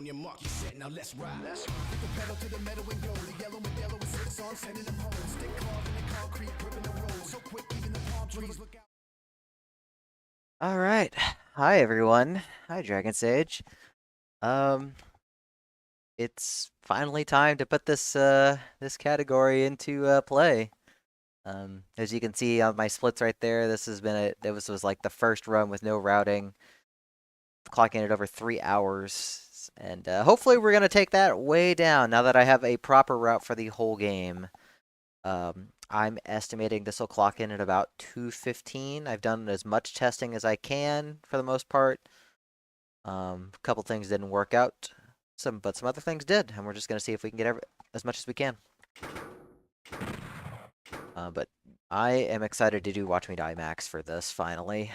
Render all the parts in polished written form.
your mark, you said, now let's ride. Put the pedal to the metal and go. The yellow Modelo with 6 on, sending them home. Stick carving the concrete, gripping the road. So quick, even the palm trees look out. All right. Hi everyone. Hi Dragon Sage. Um it's finally time to put this category into play. As you can see on my splits right there, this was like the first run with no routing, clocking it over 3 hours. And hopefully we're going to take that way down now that I have a proper route for the whole game. I'm estimating this will clock in at about 2:15. I've done as much testing as I can for the most part. A couple things didn't work out, but some other things did, and we're just gonna see if we can get as much as we can. But I am excited to do Watch Me Die Max for this finally.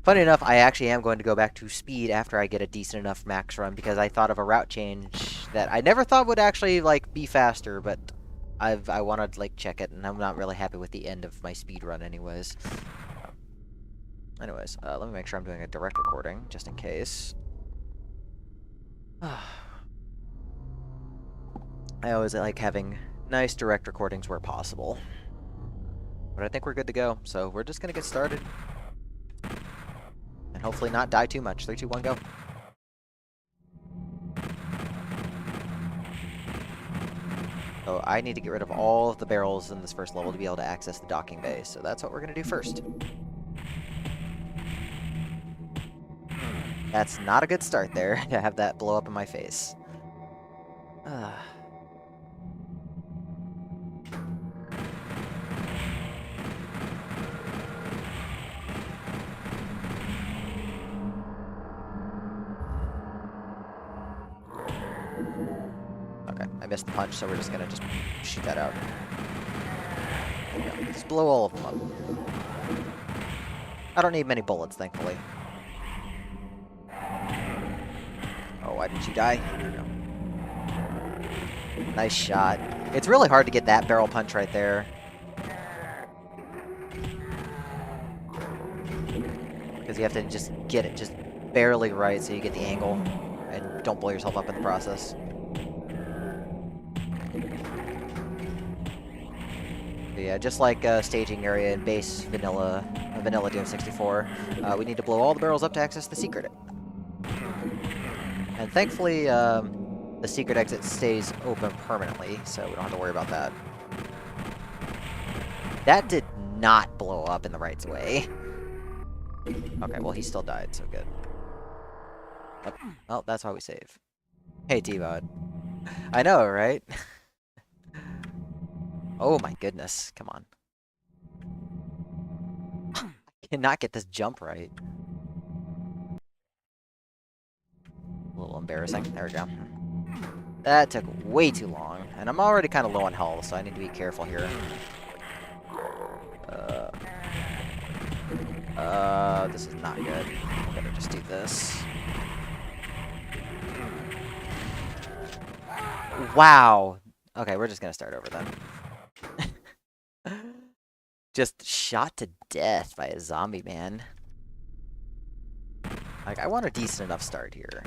Funny enough, I actually am going to go back to speed after I get a decent enough max run because I thought of a route change that I never thought would actually like be faster, but I want to like check it, and I'm not really happy with the end of my speed run anyways. Let me make sure I'm doing a direct recording, just in case. I always like having nice direct recordings where possible. But I think we're good to go, so we're just gonna get started. And hopefully not die too much. 3, 2, 1, go. So I need to get rid of all of the barrels in this first level to be able to access the docking bay, so that's what we're gonna do first. That's not a good start there, to have that blow up in my face. Okay, I missed the punch, so we're just gonna shoot that out. There we go. Just blow all of them up. I don't need many bullets, thankfully. Oh, why didn't you die? There we go. Nice shot. It's really hard to get that barrel punch right there. Because you have to just get it just barely right so you get the angle and don't blow yourself up in the process. But yeah, just like staging area in base vanilla Doom 64, we need to blow all the barrels up to access the secret. And thankfully, the secret exit stays open permanently, so we don't have to worry about that. That did not blow up in the right way. Okay, well, he still died, so good. Oh, well, that's why we save. Hey, T-Bod. I know, right? Oh my goodness, come on. I cannot get this jump right. A little embarrassing. There we go. That took way too long, and I'm already kind of low on health, so I need to be careful here. This is not good. I'm gonna just do this. Wow! Okay, we're just gonna start over then. Just shot to death by a zombie man. Like, I want a decent enough start here.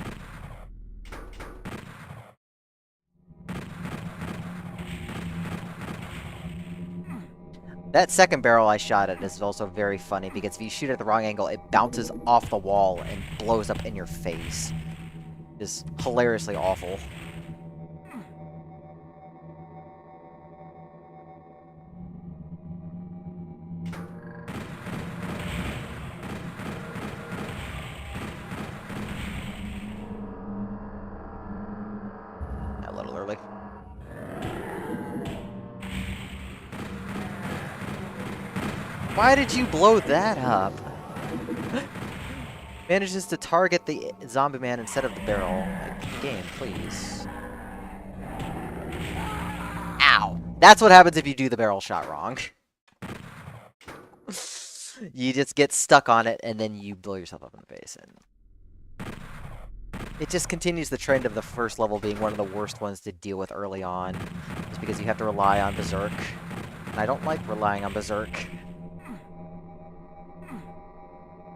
That second barrel I shot at is also very funny because if you shoot at the wrong angle, it bounces off the wall and blows up in your face. It's hilariously awful. A little early. Why did you blow that up? Manages to target the zombie man instead of the barrel. Like, game, please. Ow! That's what happens if you do the barrel shot wrong. You just get stuck on it, and then you blow yourself up in the face. And it just continues the trend of the first level being one of the worst ones to deal with early on. Just because you have to rely on Berserk. And I don't like relying on Berserk.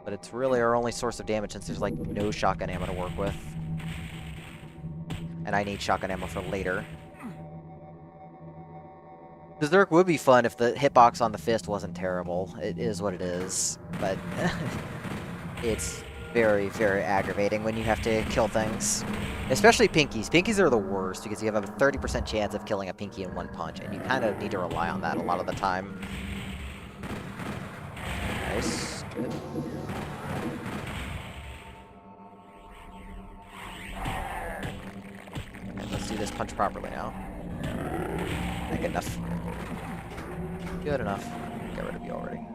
But it's really our only source of damage since there's like no shotgun ammo to work with. and I need shotgun ammo for later. Berserk would be fun if the hitbox on the fist wasn't terrible. It is what it is, but it's very, very aggravating when you have to kill things. Especially pinkies. Pinkies are the worst because you have a 30% chance of killing a pinky in one punch, and you kind of need to rely on that a lot of the time. Nice. Good. And let's do this punch properly now. Good enough. Good enough. Get rid of you already.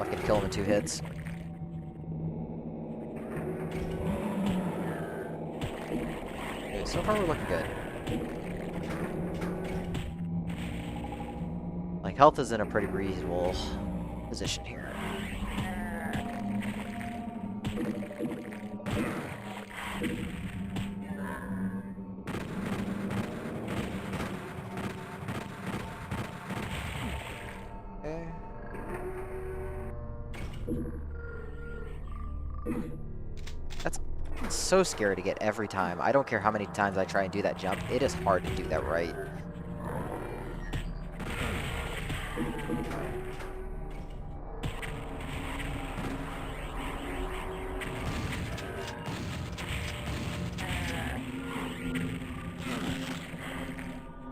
I can kill him in 2 hits. Okay, so far we're looking good. Like, health is in a pretty reasonable position here. Okay. That's so scary to get every time. I don't care how many times I try and do that jump. It is hard to do that right.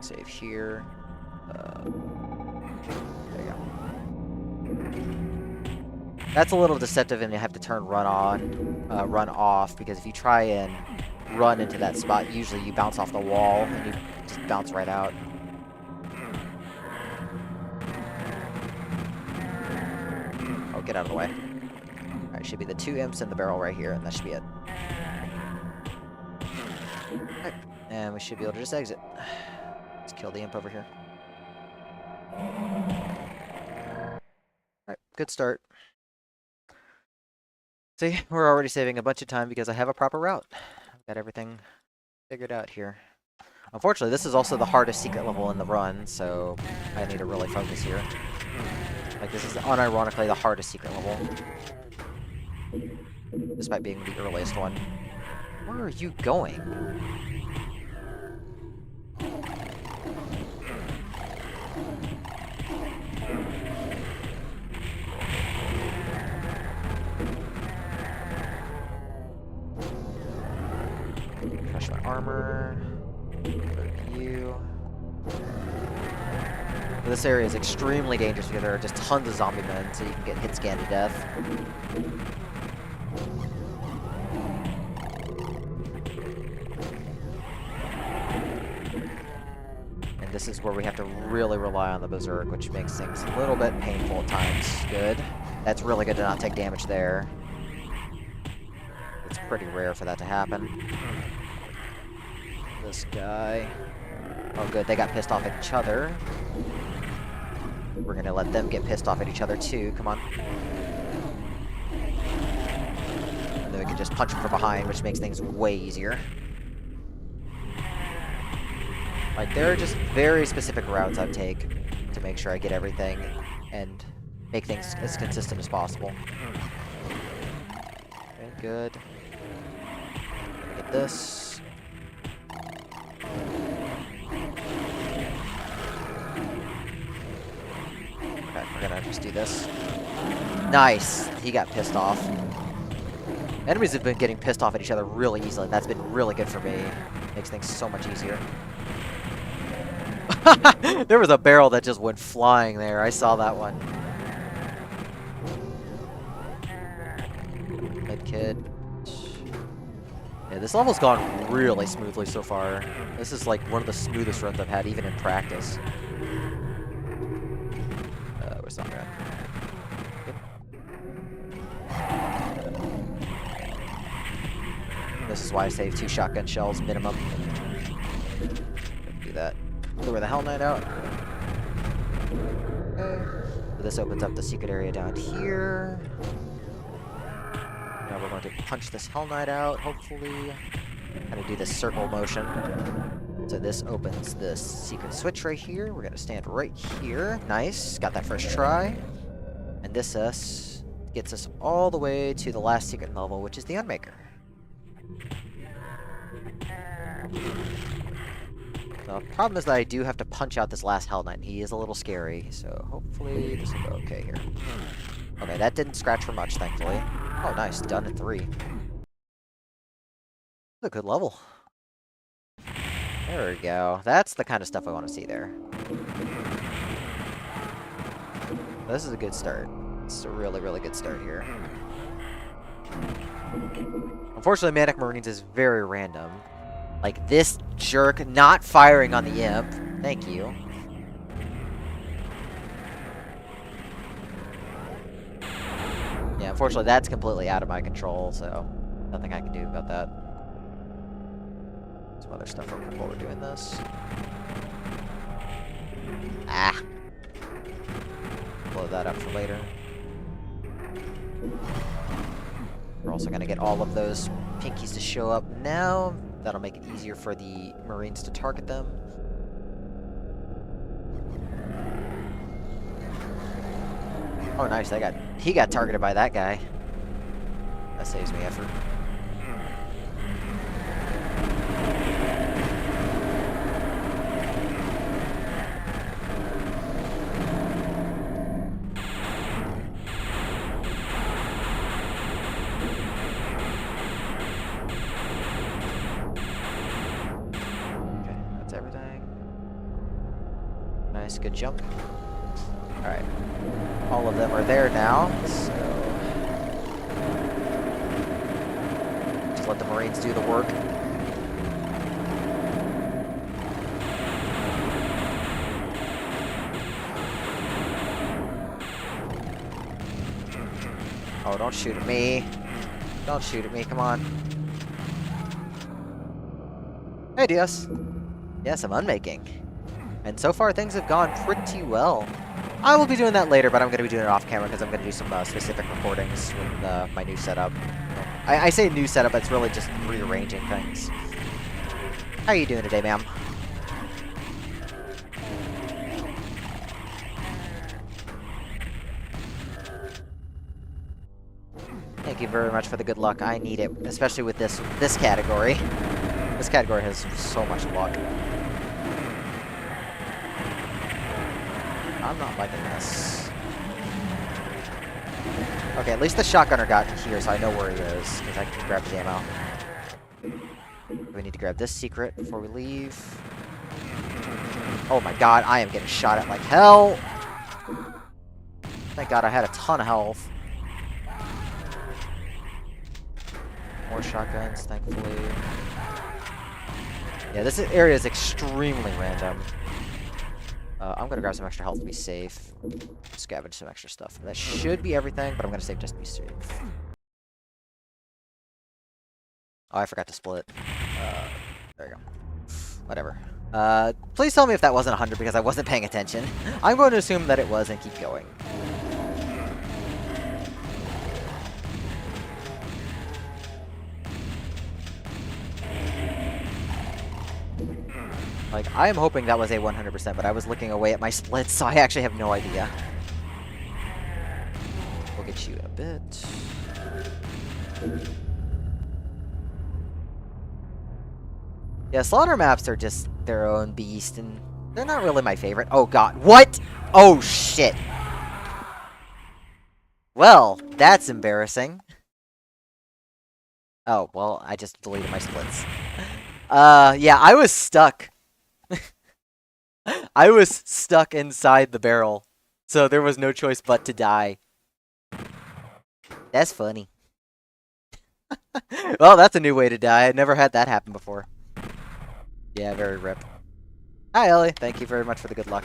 Save here. There you go. That's a little deceptive, and you have to turn run off, because if you try and run into that spot, usually you bounce off the wall and you just bounce right out. Oh, get out of the way. Alright, should be the 2 imps in the barrel right here, and that should be it. Alright, and we should be able to just exit. Let's kill the imp over here. Alright, good start. See, we're already saving a bunch of time because I have a proper route. I've got everything figured out here. Unfortunately, this is also the hardest secret level in the run, so I need to really focus here. Like, this is unironically the hardest secret level, despite being the earliest one. Where are you going? Crush my armor. You. This area is extremely dangerous because there are just tons of zombie men, so you can get hit scanned to death. And this is where we have to really rely on the Berserk, which makes things a little bit painful at times. Good. That's really good to not take damage there. It's pretty rare for that to happen. This guy. Oh good, they got pissed off at each other. We're gonna let them get pissed off at each other too, come on. And then we can just punch them from behind, which makes things way easier. Like, there are just very specific routes I take to make sure I get everything and make things as consistent as possible. Okay, good. Get this. Okay, we're gonna just do this. Nice! He got pissed off. Enemies have been getting pissed off at each other really easily. That's been really good for me. Makes things so much easier. There was a barrel that just went flying there. I saw that one. Med kid. Yeah, this level's gone really smoothly so far. This is like one of the smoothest runs I've had, even in practice. Where's that guy? This is why I save 2 shotgun shells minimum. Do that. Lure the Hell Knight out. Okay. So this opens up the secret area down here. Now we're going to punch this Hell Knight out, hopefully. Kind of do this circle motion. So this opens this secret switch right here. We're going to stand right here. Nice. Got that first try. And this gets us all the way to the last secret level, which is the UnMaker. The problem is that I do have to punch out this last Hell Knight. He is a little scary, so hopefully this will go okay here. Okay, that didn't scratch for much, thankfully. Oh, nice. Done in 3. That's a good level. There we go. That's the kind of stuff I want to see there. This is a good start. It's a really, really good start here. Unfortunately, Manic Marines is very random. Like, this jerk not firing on the imp. Thank you. Yeah, unfortunately, that's completely out of my control, so nothing I can do about that. Some other stuff while we're doing this. Ah. Blow that up for later. We're also going to get all of those pinkies to show up now. That'll make it easier for the Marines to target them. Oh, nice. He got targeted by that guy. That saves me effort. Nice, good jump. Alright. All of them are there now, so... just let the Marines do the work. Oh, don't shoot at me. Don't shoot at me, come on. Hey, Dios. Yes, I'm unmaking. And so far, things have gone pretty well. I will be doing that later, but I'm going to be doing it off camera because I'm going to do some specific recordings with my new setup. I say new setup, but it's really just rearranging things. How are you doing today, ma'am? Thank you very much for the good luck. I need it, especially with this category. This category has so much luck. I'm not liking this. Okay, at least the shotgunner got here, so I know where he is, because I can grab the ammo. We need to grab this secret before we leave. Oh my god, I am getting shot at like hell! Thank god I had a ton of health. More shotguns, thankfully. Yeah, this area is extremely random. I'm gonna grab some extra health to be safe. Scavenge some extra stuff. That should be everything, but I'm gonna save just to be safe. Oh, I forgot to split. There you go. Whatever. Please tell me if that wasn't 100 because I wasn't paying attention. I'm going to assume that it was and keep going. Like, I am hoping that was a 100%, but I was looking away at my splits, so I actually have no idea. We'll get you in a bit. Yeah, slaughter maps are just their own beast, and they're not really my favorite. Oh god, what? Oh shit. Well, that's embarrassing. Oh, well, I just deleted my splits. Yeah, I was stuck. I was stuck inside the barrel, so there was no choice but to die. That's funny. Well, that's a new way to die. I never had that happen before. Yeah, very rip. Hi, Ellie. Thank you very much for the good luck.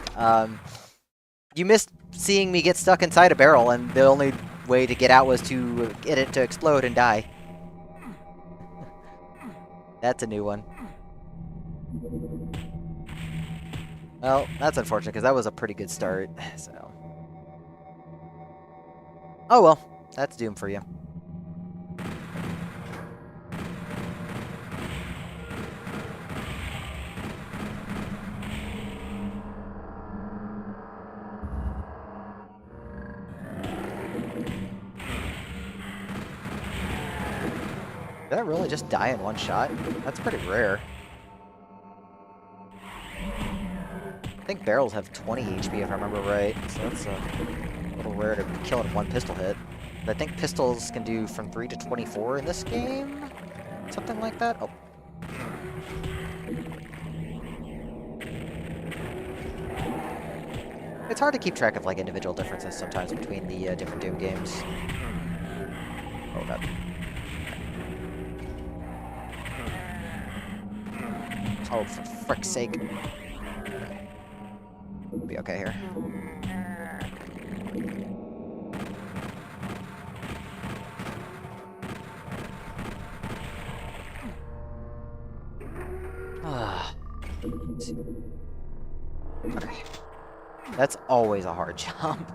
You missed seeing me get stuck inside a barrel, and the only way to get out was to get it to explode and die. That's a new one. Well, that's unfortunate, because that was a pretty good start, so... Oh well, that's doom for you. Did I really just die in one shot? That's pretty rare. think barrels have 20 HP if I remember right, so that's a little rare to kill in one pistol hit. But I think pistols can do from 3 to 24 in this game? Something like that? Oh. It's hard to keep track of like individual differences sometimes between the different Doom games. Oh god. Oh, for frick's sake. We'll be okay here. Okay. That's always a hard jump.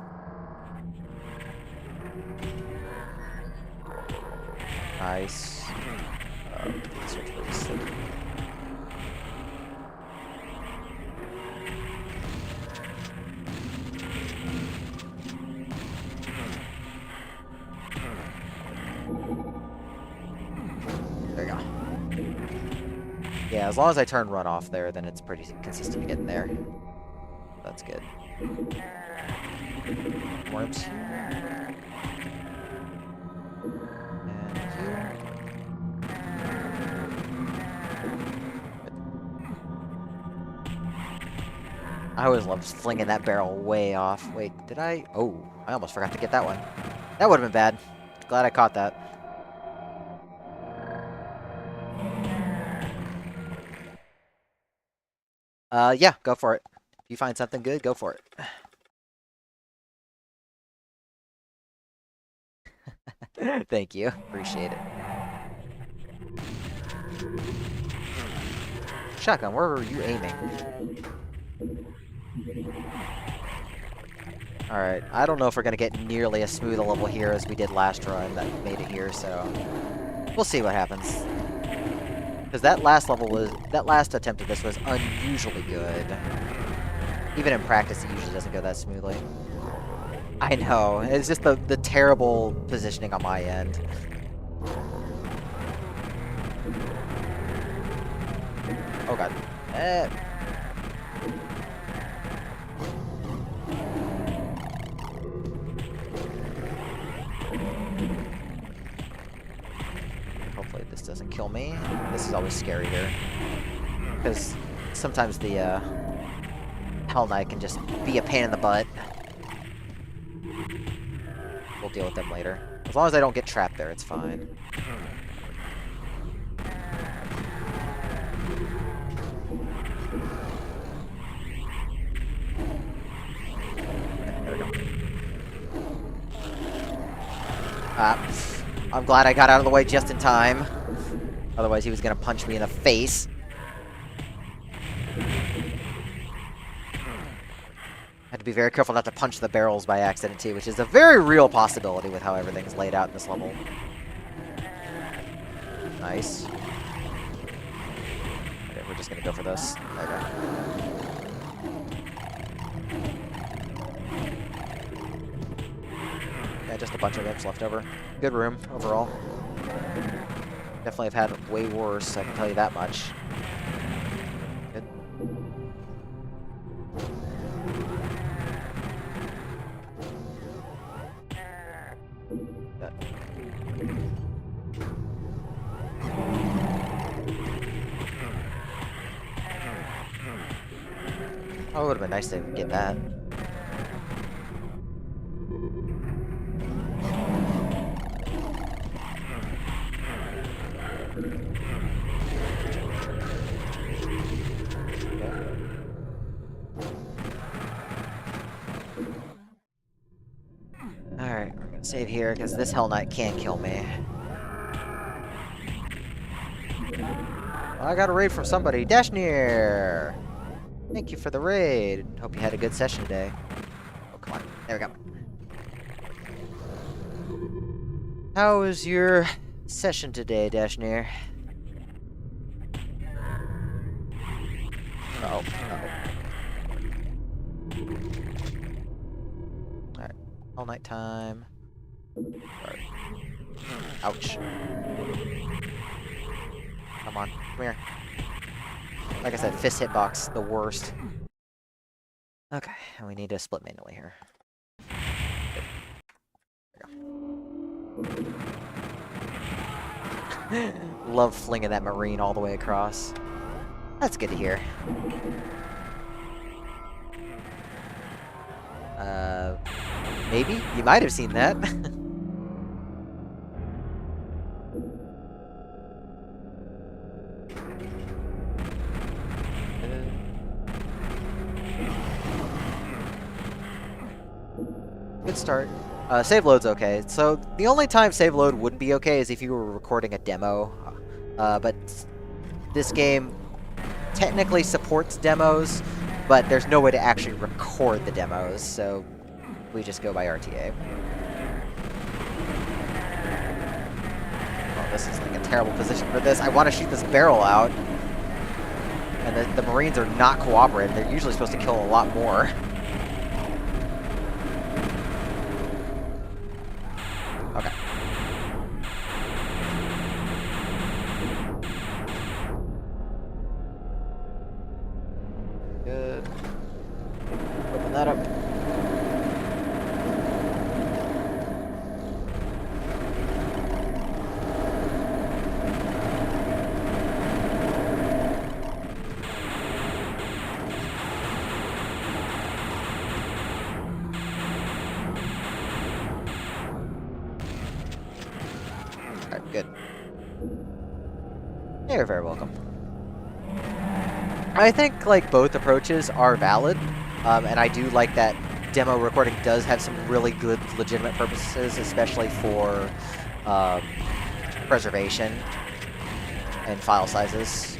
Nice. There you go. Yeah, as long as I turn run off there, then it's pretty consistent to get in there. That's good. Worms. And here. I always love flinging that barrel way off. Wait, did I? Oh, I almost forgot to get that one. That would have been bad. Glad I caught that. Yeah, go for it. If you find something good, go for it. Thank you. Appreciate it. Shotgun, where were you aiming? Alright, I don't know if we're gonna get nearly as smooth a level here as we did last run that made it here, so we'll see what happens. Because that last attempt at this was unusually good. Even in practice, it usually doesn't go that smoothly. I know, it's just the terrible positioning on my end. Oh god. Hopefully this doesn't kill me. This is always scary here. Because sometimes the Hell Knight can just be a pain in the butt. We'll deal with them later. As long as I don't get trapped there, it's fine. I'm glad I got out of the way just in time. Otherwise, he was going to punch me in the face. Had to be very careful not to punch the barrels by accident, too, which is a very real possibility with how everything's laid out in this level. Nice. Okay, we're just going to go for this. There we go. Yeah, just a bunch of imps left over. Good room, overall. Definitely have had way worse, I can tell you that much. Good. Oh, it would have been nice to get that. Alright, we're gonna save here, because this Hell Knight can't kill me. Well, I got a raid from somebody. Dashnir! Thank you for the raid. Hope you had a good session today. Oh, come on. There we go. How was your session today, Dashnir? Uh-oh. Alright. All night time. Right. Ouch. Come on. Come here. Like I said, fist hitbox, the worst. Okay, and we need to split manually here. Love flinging that marine all the way across. That's good to hear. Maybe? You might have seen that. Good start. Save load's okay. So the only time save load wouldn't be okay is if you were recording a demo. But this game technically supports demos, but there's no way to actually record the demos, so we just go by RTA. Oh, this is like a terrible position for this. I want to shoot this barrel out. And the Marines are not cooperating. They're usually supposed to kill a lot more. Okay. Good. Open that up. Alright, good. You're very welcome. I think, like, both approaches are valid, and I do like that demo recording does have some really good legitimate purposes, especially for preservation and file sizes.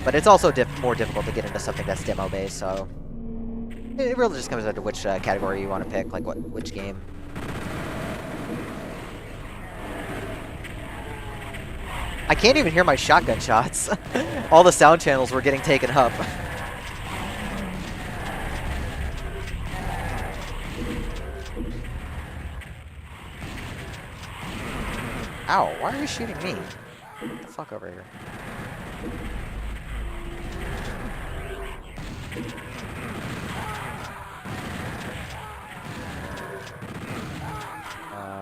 But it's also more difficult to get into something that's demo-based, so it really just comes down to which category you want to pick, like which game. I can't even hear my shotgun shots. All the sound channels were getting taken up. Ow, why are you shooting me? Get the fuck over here.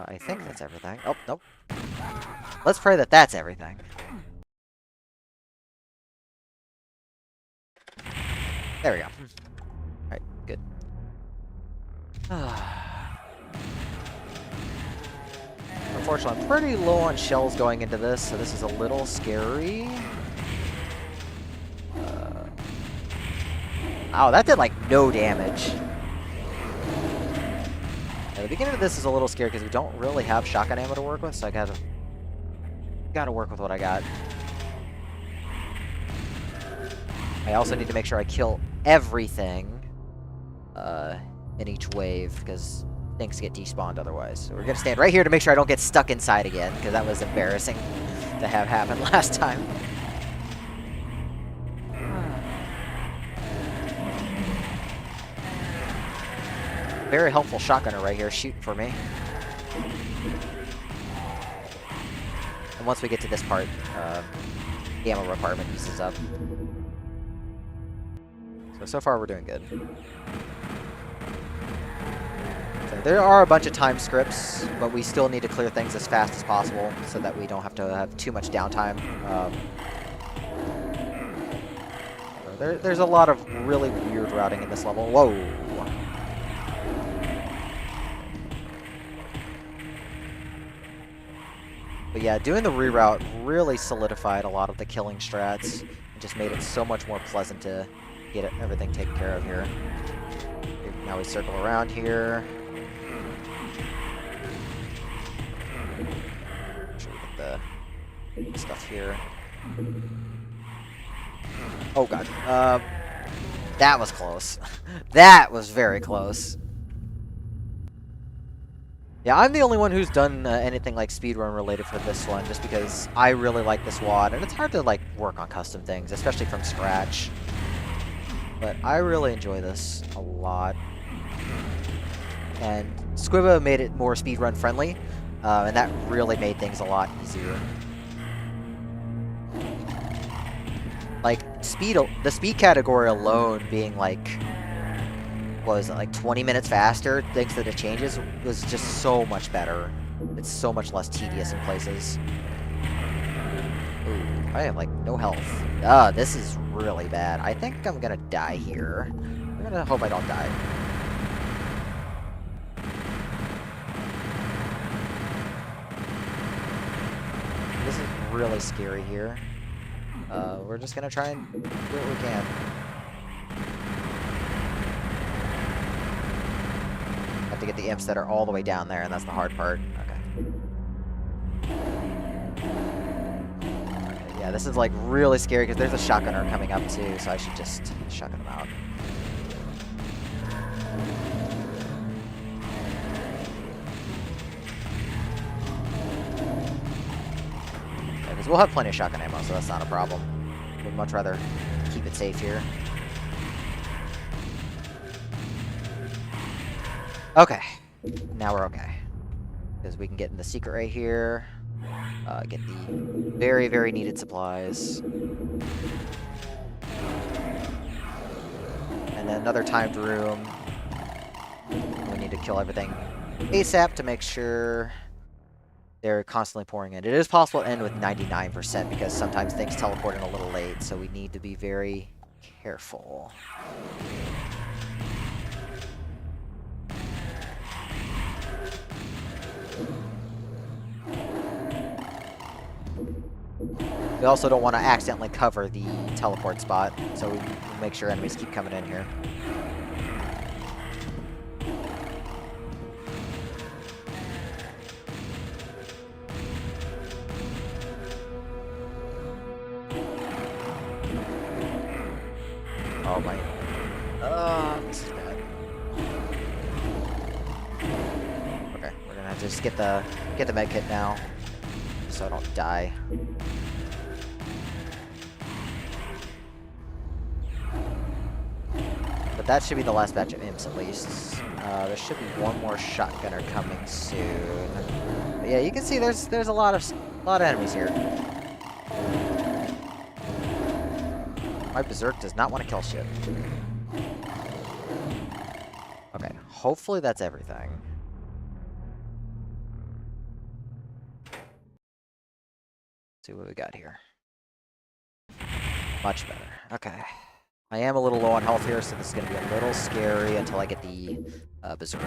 I think that's everything. Oh, nope. Let's pray that that's everything. There we go. Alright, good. Unfortunately, I'm pretty low on shells going into this, so this is a little scary. Oh, that did, like, no damage. Yeah, the beginning of this is a little scary because we don't really have shotgun ammo to work with, so I gotta work with what I got. I also need to make sure I kill everything in each wave, because things get despawned otherwise. So we're gonna stand right here to make sure I don't get stuck inside again, because that was embarrassing to have happen last time. Very helpful shotgunner right here, shooting for me. And once we get to this part, the ammo requirement eases up. So far we're doing good. So there are a bunch of time scripts, but we still need to clear things as fast as possible so that we don't have to have too much downtime. There's a lot of really weird routing in this level. Whoa! But yeah, doing the reroute really solidified a lot of the killing strats. It just made it so much more pleasant to get everything taken care of here. Now we circle around here. Make sure we get the stuff here. Oh god. That was close. That was very close. Yeah, I'm the only one who's done anything like speedrun related for this one, just because I really like this WAD, and it's hard to like work on custom things, especially from scratch. But I really enjoy this a lot. And Squibba made it more speedrun friendly, and that really made things a lot easier. Like, the speed category alone being like what was it, like 20 minutes faster thanks to the changes, was just so much better. It's so much less tedious in places. Ooh, I have like no health. This is really bad. I think I'm gonna die here. I'm gonna hope I don't die. This is really scary here. We're just gonna try and do what we can. Have to get the imps that are all the way down there, and that's the hard part. Okay. Yeah, this is like really scary because there's a shotgunner coming up too, so I should just shotgun him out. Because we'll have plenty of shotgun ammo, so that's not a problem. We'd much rather keep it safe here. Okay. Now we're okay. Because we can get in the secret right here. Get the very, very needed supplies. And then another timed room. We need to kill everything ASAP to make sure they're constantly pouring in. It is possible to end with 99% because sometimes things teleport in a little late, so we need to be very careful. We also don't want to accidentally cover the teleport spot, so we make sure enemies keep coming in here. Oh my. This is bad. Okay, we're gonna have to just get the med kit now, so I don't die. But that should be the last batch of imps at least. There should be one more shotgunner coming soon. But yeah, you can see there's a lot of enemies here. My berserk does not want to kill shit. Okay, hopefully that's everything. Let's see what we got here. Much better. Okay. I am a little low on health here, so this is going to be a little scary until I get the berserk.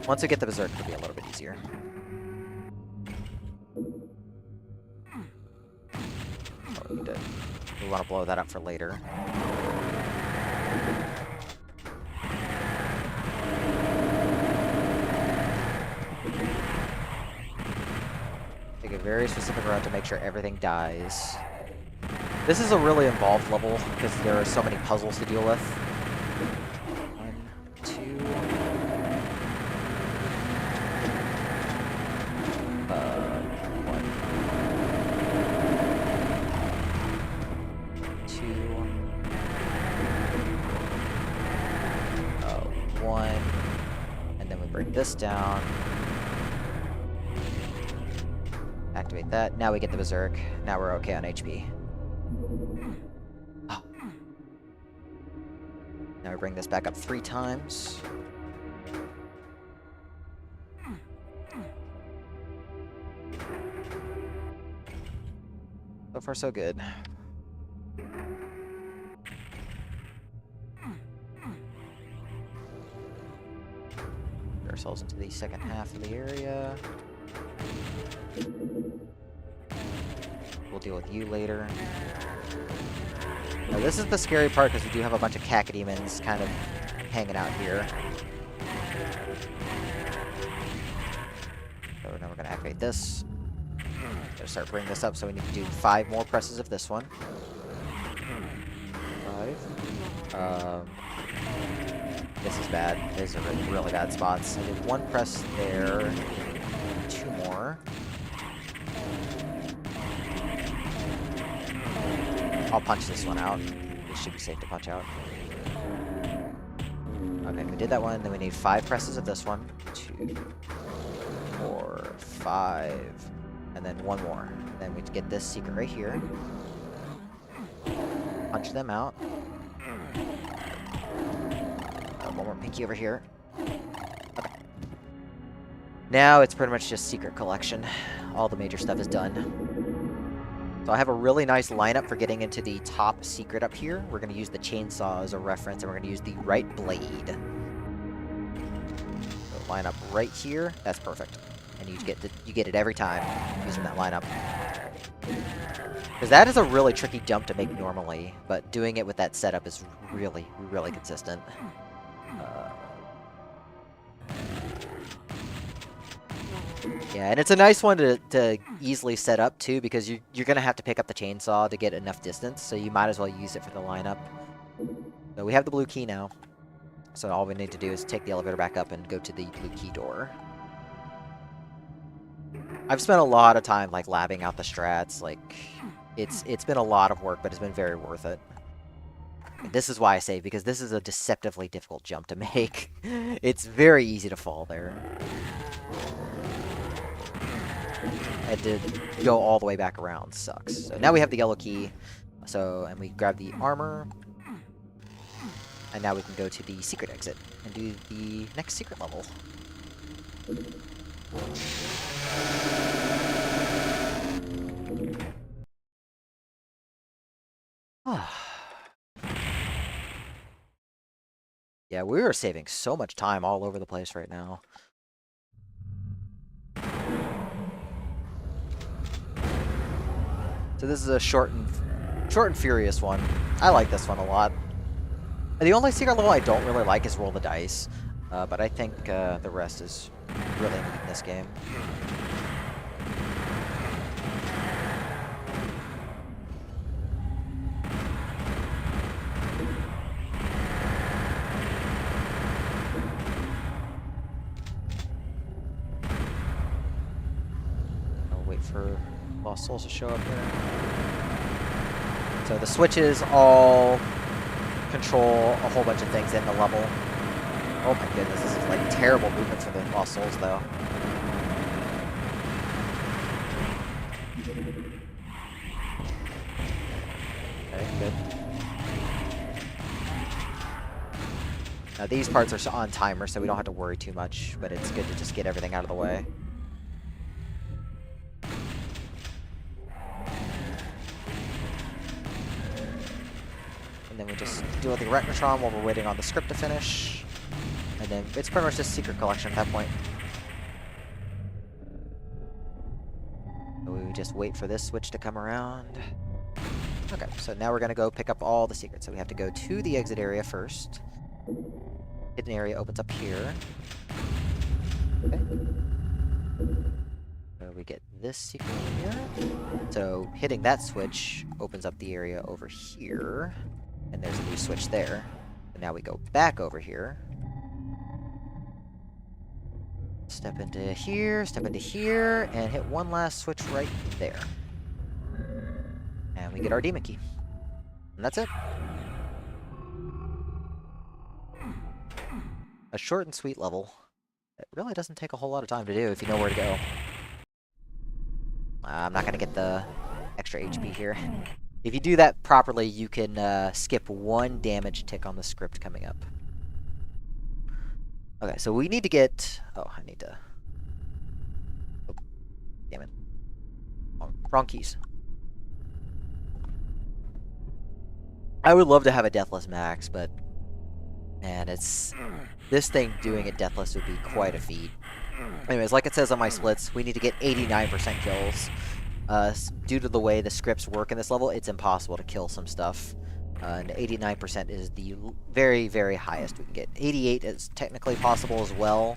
Once we get the berserk, it'll be a little bit easier. We want to blow that up for later. Take a very specific route to make sure everything dies. This is a really involved level because there are so many puzzles to deal with. 1, 2. 1, 2. 1. And then we bring this down. Activate that. Now we get the berserk. Now we're okay on HP. Oh. Now we bring this back up 3 times. So far, so good. Get ourselves into the second half of the area. We'll deal with you later. Now, this is the scary part because we do have a bunch of cacodemons kind of hanging out here. So now we're going to activate this. Gonna start bringing this up, so we need to do 5 more presses of this one. 5. This is bad. These are really, really bad spots. I did 1 press there. 2 more. I'll punch this one out. This should be safe to punch out. Okay, we did that one. Then we need 5 presses of this one. 2, 4, 5. And then 1 more. Then we get this secret right here. punch them out. One more pinky over here. Okay. Now it's pretty much just secret collection. All the major stuff is done. So I have a really nice lineup for getting into the top secret up here. We're going to use the chainsaw as a reference, and we're going to use the right blade. So line up right here. That's perfect. And you get it every time using that lineup. Because that is a really tricky jump to make normally, but doing it with that setup is really, really consistent. Yeah, and it's a nice one to easily set up too, because you're going to have to pick up the chainsaw to get enough distance, so you might as well use it for the lineup. So we have the blue key now. So all we need to do is take the elevator back up and go to the blue key door. I've spent a lot of time like labbing out the strats. Like it's been a lot of work, but it's been very worth it. And this is why I say, because this is a deceptively difficult jump to make. It's very easy to fall there. And to go all the way back around sucks. So now we have the yellow key. And we grab the armor. And now we can go to the secret exit and do the next secret level. Yeah, we are saving so much time all over the place right now. So this is a short and furious one. I like this one a lot. The only secret level I don't really like is roll the dice, but I think the rest is really neat in this game. I'll wait for Lost Souls to show up here. So the switches all control a whole bunch of things in the level. Oh my goodness, this is like terrible movement for the Lost Souls though. Okay, good. Now these parts are on timer, so we don't have to worry too much, but it's good to just get everything out of the way. And then we just deal with the Retnotron while we're waiting on the script to finish. And then it's pretty much just secret collection at that point. So we just wait for this switch to come around. Okay, so now we're going to go pick up all the secrets. So we have to go to the exit area first. Hidden area opens up here. Okay. So we get this secret here. So hitting that switch opens up the area over here. And there's a new switch there. And now we go back over here. Step into here, and hit one last switch right there. And we get our demon key. And that's it. A short and sweet level. It really doesn't take a whole lot of time to do if you know where to go. I'm not going to get the extra HP here. If you do that properly, you can skip one damage tick on the script coming up. Okay, so we need to get... Oh, I need to... Oh, damn it. Wrong keys. I would love to have a Deathless Max, but... Man, it's... This thing doing it Deathless would be quite a feat. Anyways, like it says on my splits, we need to get 89% kills. Due to the way the scripts work in this level, it's impossible to kill some stuff. And 89% is the very, very highest we can get. 88 is technically possible as well,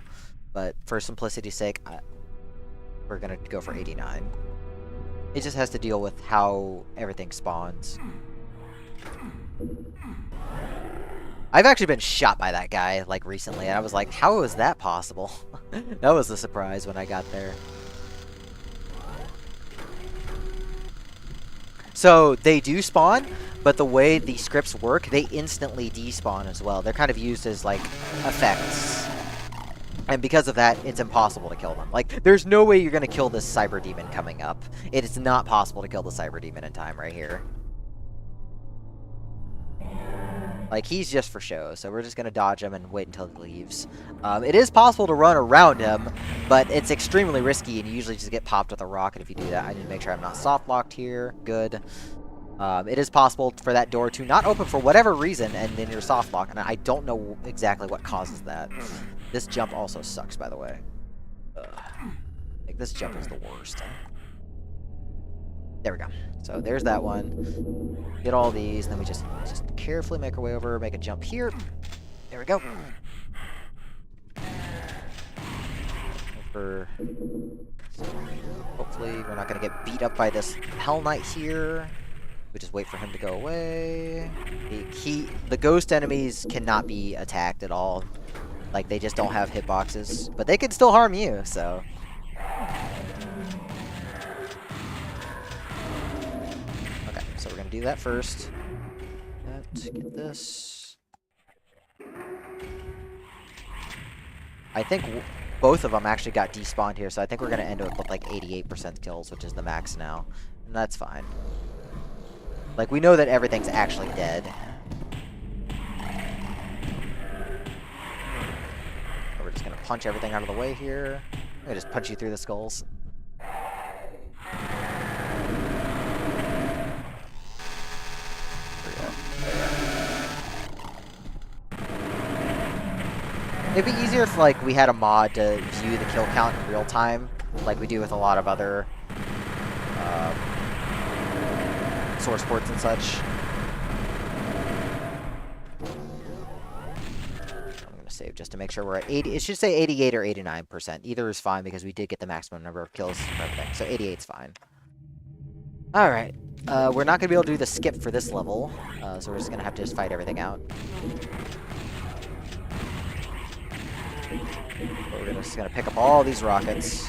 but for simplicity's sake, we're going to go for 89. It just has to deal with how everything spawns. I've actually been shot by that guy, like, recently, and I was like, how is that possible? That was a surprise when I got there. So, they do spawn, but the way the scripts work, they instantly despawn as well. They're kind of used as, like, effects. And because of that, it's impossible to kill them. Like, there's no way you're going to kill this Cyber Demon coming up. It is not possible to kill the Cyber Demon in time right here. Like, he's just for show, so we're just going to dodge him and wait until he leaves. It is possible to run around him, but it's extremely risky, and you usually just get popped with a rocket if you do that. I need to make sure I'm not soft-locked here. Good. It is possible for that door to not open for whatever reason, and then you're soft-locked, and I don't know exactly what causes that. This jump also sucks, by the way. Like, this jump is the worst. There we go. So there's that one. Get all these, and then we just carefully make our way over, make a jump here. There we go. Hopefully we're not going to get beat up by this Hell Knight here. We just wait for him to go away. The ghost enemies cannot be attacked at all. Like, they just don't have hitboxes. But they can still harm you, so... So we're going to do that first. Get this. I think both of them actually got despawned here, so I think we're going to end up with like 88% kills, which is the max now. And that's fine. Like, we know that everything's actually dead. So we're just going to punch everything out of the way here. I'm going to just punch you through the skulls. It'd be easier if, like, we had a mod to view the kill count in real time, like we do with a lot of other source ports and such. I'm gonna save just to make sure we're at 80. It should say 88 or 89%. Either is fine because we did get the maximum number of kills for everything. So 88's fine. All right. We're not gonna be able to do the skip for this level, so we're just gonna have to just fight everything out. But we're just gonna pick up all these rockets.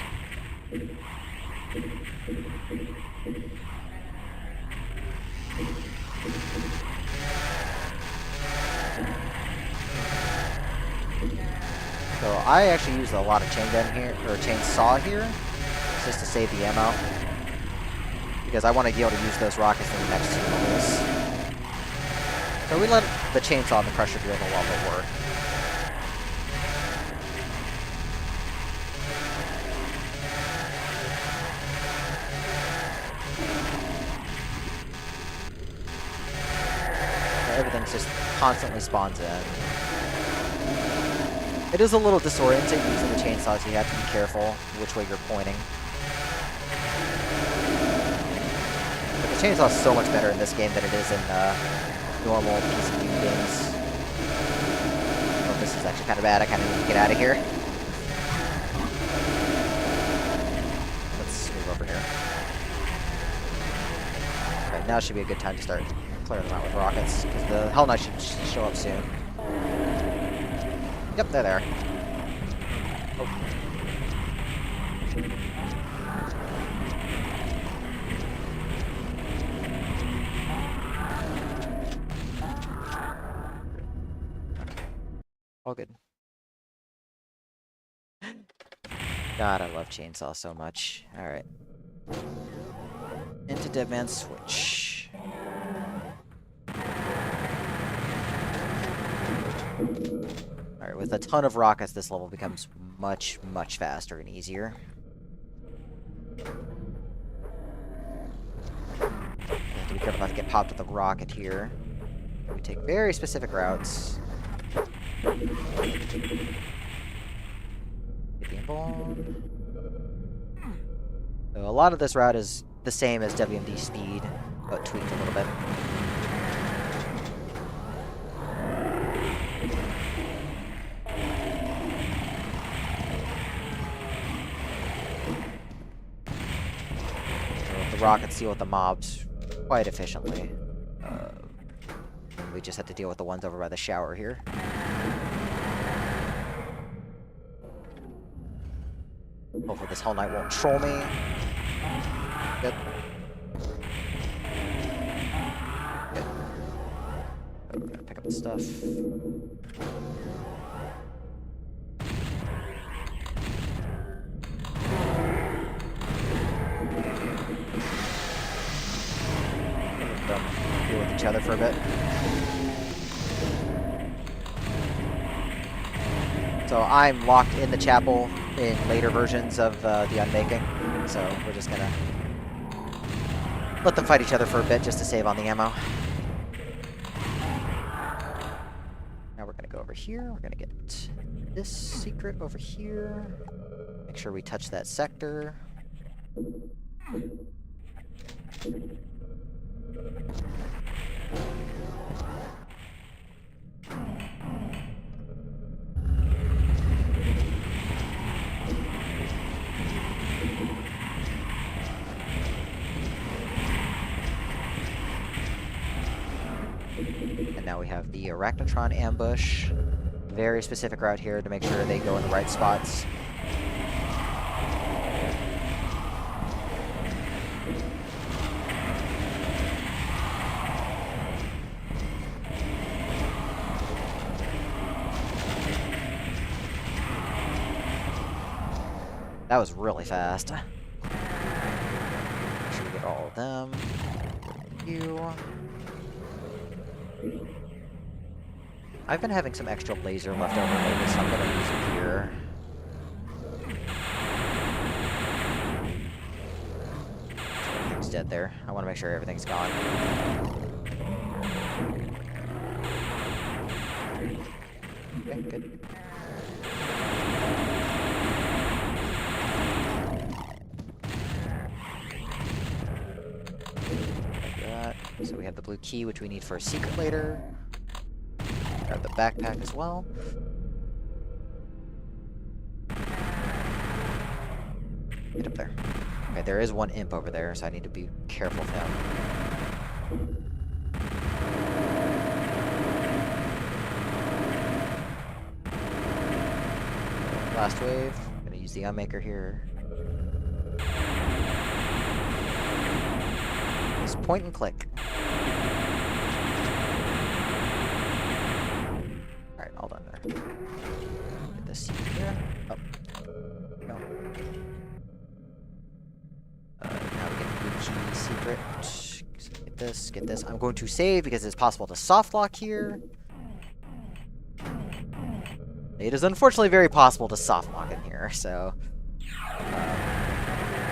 So I actually use a lot of chain gun here, or chainsaw here, just to save the ammo. Because I want to be able to use those rockets in the next 2 levels. So we let the chainsaw and the pressure drill while they work. Everything's just constantly spawns in. It is a little disorienting using the chainsaws. You have to be careful which way you're pointing. But the chainsaw is so much better in this game than it is in normal PCU games. Oh, this is actually kind of bad. I kind of need to get out of here. Let's move over here. Alright, now should be a good time to start clearing them out with rockets, because the Hell Knight should show up soon. Yep, they're there. Oh. All good. God, I love chainsaw so much. Alright. Into Dead Man's Switch. Alright, with a ton of rockets, this level becomes much, much faster and easier. Have to be careful not to get popped with a rocket here. We take very specific routes. Get the bomb. So a lot of this route is the same as WMD speed, but tweaked a little bit. The rockets deal with the mobs quite efficiently. We just have to deal with the ones over by the shower here. Hopefully this Hell Knight won't troll me. Good. Good. Oh, we're gonna pick up the stuff. Deal with each other for a bit. So I'm locked in the chapel in later versions of the Unmaking. So we're just gonna let them fight each other for a bit just to save on the ammo. Now we're gonna go over here. We're gonna get this secret over here. Make sure we touch that sector. And now we have the Arachnotron ambush. Very specific route here to make sure they go in the right spots. That was really fast. Make sure we get all of them. You. I've been having some extra laser left over lately, so I'm gonna use it here. Everything's dead there. I want to make sure everything's gone. Okay, good. So we have the blue key, which we need for a secret later. Grab the backpack as well. Get up there. Okay, there is one imp over there, so I need to be careful of him. Last wave. I'm gonna use the Unmaker here. Just point and click. Alright, all done there. Get this here. Oh. No. Now we get the blue key secret. Get this, get this. I'm going to save because it's possible to softlock here. It is unfortunately very possible to softlock in here, so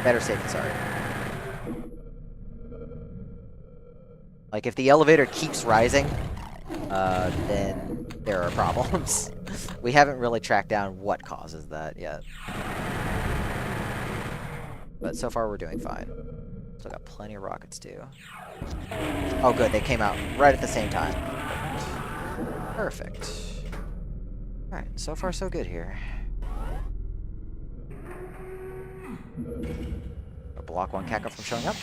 better safe than sorry. Like, if the elevator keeps rising, then there are problems. We haven't really tracked down what causes that yet. But so far, we're doing fine. Still got plenty of rockets, too. Oh, good. They came out right at the same time. Perfect. Alright, so far so good here. I'll block one Kaka from showing up.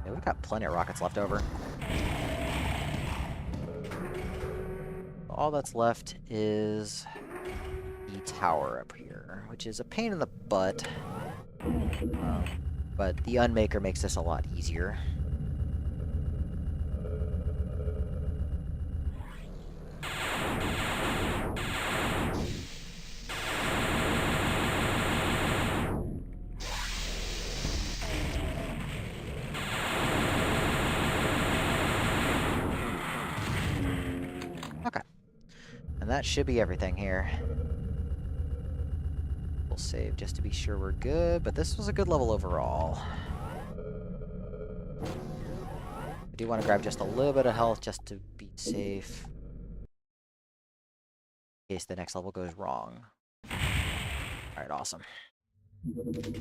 Yeah, we've got plenty of rockets left over. All that's left is the tower up here, which is a pain in the butt. But the Unmaker makes this a lot easier. Okay. And that should be everything here. We'll save just to be sure we're good, but this was a good level overall. I do want to grab just a little bit of health just to be safe. In case the next level goes wrong. Alright, awesome. Okay,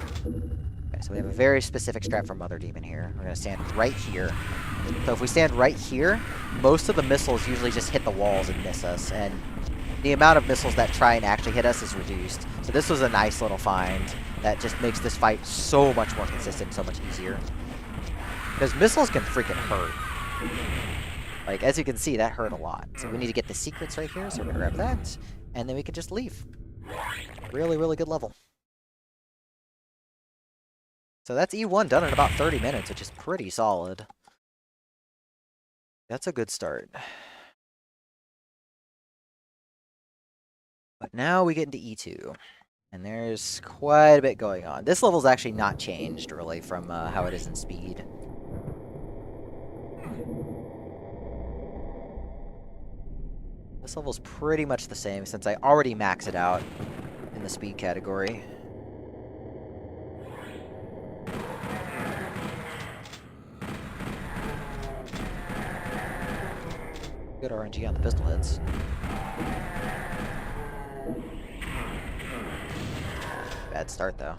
so we have a very specific strat for Mother Demon here. We're going to stand right here. So if we stand right here, most of the missiles usually just hit the walls and miss us, and the amount of missiles that try and actually hit us is reduced. So this was a nice little find that just makes this fight so much more consistent, so much easier. Because missiles can freaking hurt. Like, as you can see, that hurt a lot. So we need to get the secrets right here, so we're going to grab that, and then we can just leave. Really, really good level. So that's E1 done in about 30 minutes, which is pretty solid. That's a good start. But now we get into E2. And there's quite a bit going on. This level's actually not changed, really, from how it is in speed. This level's pretty much the same, since I already maxed it out in the speed category. Good RNG on the pistol heads. Bad start, though.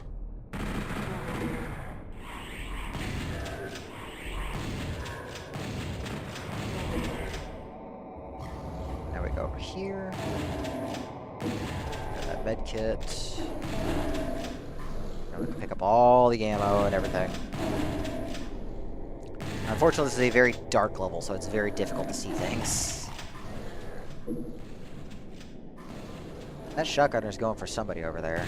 Now we go over here. Got that med kit. Now we can pick up all the ammo and everything. Unfortunately, this is a very dark level, so it's very difficult to see things. That shotgunner's going for somebody over there.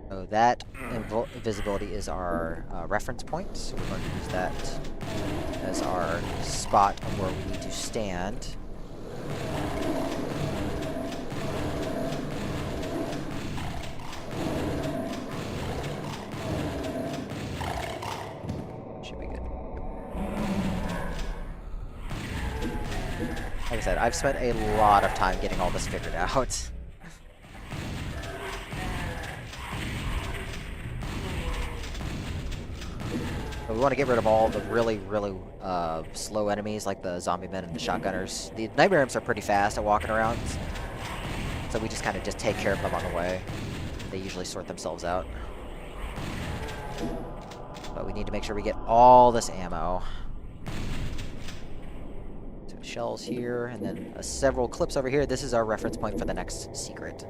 So that invisibility is our reference point, so we're going to use that as our spot of where we need to stand. Should be good. Like I said, I've spent a lot of time getting all this figured out. But we want to get rid of all the really, really slow enemies, like the zombie men and the shotgunners. The nightmare imps are pretty fast at walking around, so we just kind of take care of them on the way. They usually sort themselves out. But we need to make sure we get all this ammo. Some shells here, and then several clips over here. This is our reference point for the next secret.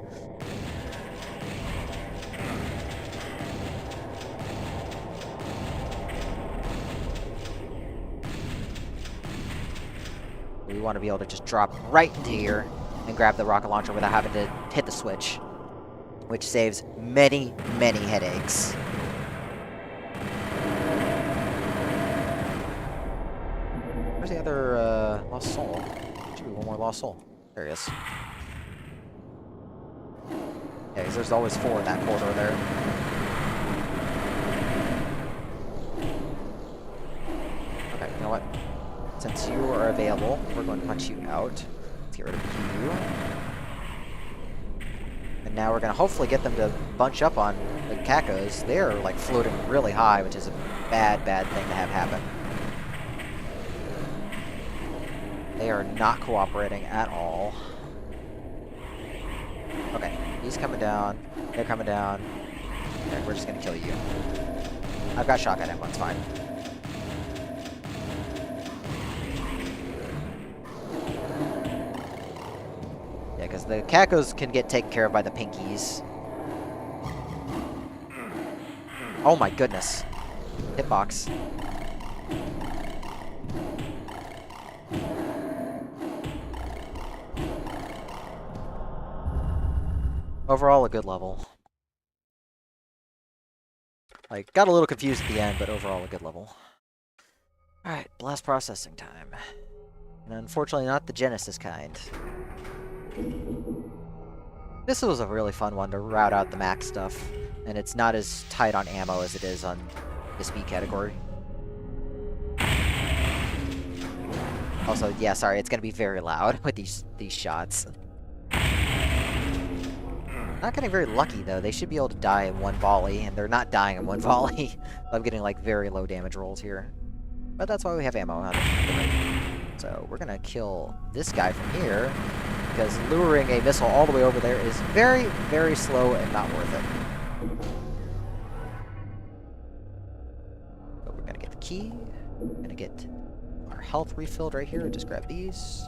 We want to be able to just drop right into here and grab the rocket launcher without having to hit the switch, which saves many, many headaches. Where's the other lost soul? Should be one more lost soul. There he is. Yeah, because there's always 4 in that corridor there. Okay, you know what? Since you are available, we're going to punch you out. Let's get rid of you. And now we're going to hopefully get them to bunch up on the cacos. They're like floating really high, which is a bad, bad thing to have happen. They are not cooperating at all. Okay, he's coming down. They're coming down. Okay, we're just going to kill you. I've got shotgun ammo, it's fine. Because the cacos can get taken care of by the pinkies. Oh my goodness. Hitbox. Overall, a good level. Like, got a little confused at the end, but overall a good level. Alright, blast processing time. And unfortunately not the Genesis kind. This was a really fun one to route out the max stuff, and it's not as tight on ammo as it is on the speed category. Also, yeah, sorry, it's gonna be very loud with these shots. Not getting very lucky though. They should be able to die in one volley, and they're not dying in one volley. I'm getting like very low damage rolls here, but that's why we have ammo on the right. So we're gonna kill this guy from here, because luring a missile all the way over there is very, very slow and not worth it. So we're gonna get the key. We're gonna get our health refilled right here. Just grab these.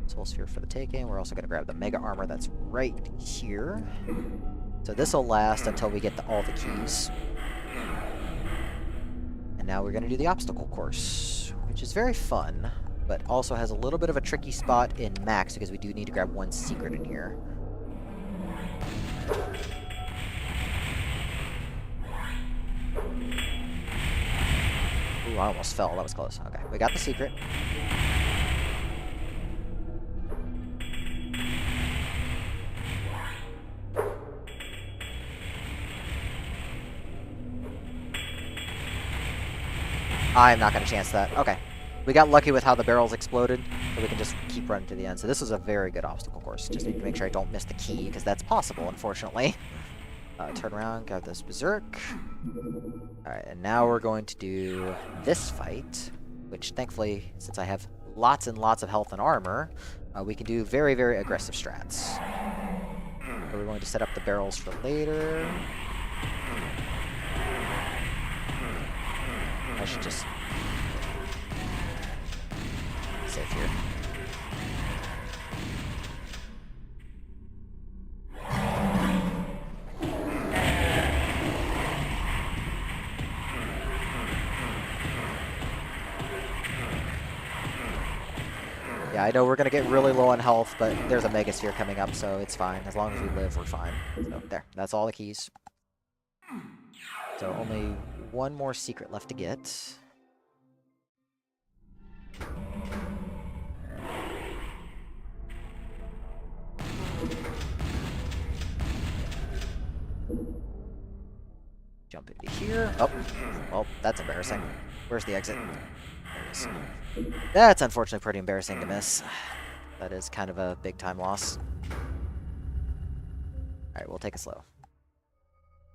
Soul Sphere for the taking. We're also gonna grab the Mega Armor that's right here. So this will last until we get all the keys. And now we're gonna do the obstacle course, which is very fun, but also has a little bit of a tricky spot in max because we do need to grab one secret in here. Ooh, I almost fell. That was close. Okay, we got the secret. I'm not going to chance that. Okay. We got lucky with how the barrels exploded, so we can just keep running to the end. So this was a very good obstacle course. Just need to make sure I don't miss the key, because that's possible, unfortunately. Turn around, grab this berserk. Alright, and now we're going to do this fight, which thankfully, since I have lots and lots of health and armor, we can do very, very aggressive strats. So we're going to set up the barrels for later. I should just safe here. Yeah, I know we're gonna get really low on health, but there's a Mega Sphere coming up, so it's fine. As long as we live, we're fine. So there, that's all the keys. So only one more secret left to get. Jump into here. Oh, well, that's embarrassing. Where's the exit? There it is. That's unfortunately pretty embarrassing to miss. That is kind of a big time loss. Alright, we'll take it slow.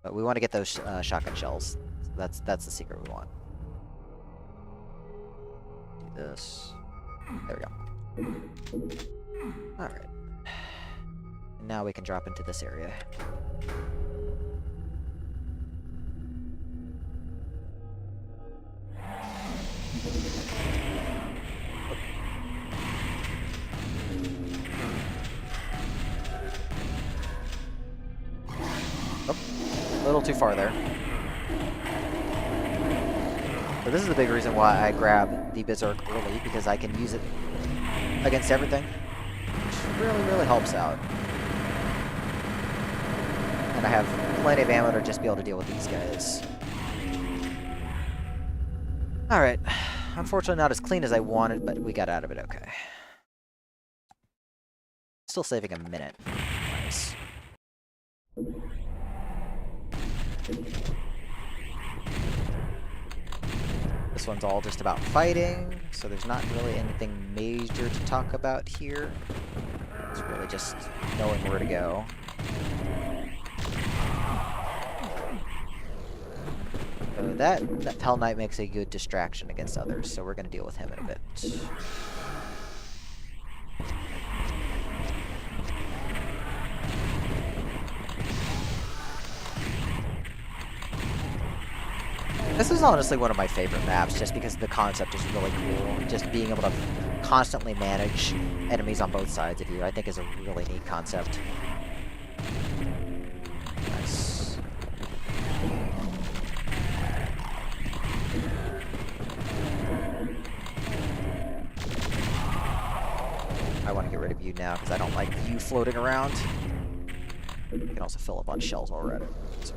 But we want to get those shotgun shells. So that's the secret we want. Do this. There we go. Alright. Now we can drop into this area. A little too far there. So this is the big reason why I grab the Berserk early, because I can use it against everything, which really, really helps out. And I have plenty of ammo to just be able to deal with these guys. Alright. Unfortunately not as clean as I wanted, but we got out of it okay. Still saving a minute. Nice. This one's all just about fighting, so there's not really anything major to talk about here. It's really just knowing where to go. So that Pell Knight makes a good distraction against others, so we're going to deal with him in a bit. This is honestly one of my favorite maps, just because the concept is really cool. Just being able to constantly manage enemies on both sides of you, I think is a really neat concept. Nice. I want to get rid of you now, because I don't like you floating around. You can also fill up on shells while we're at it. So.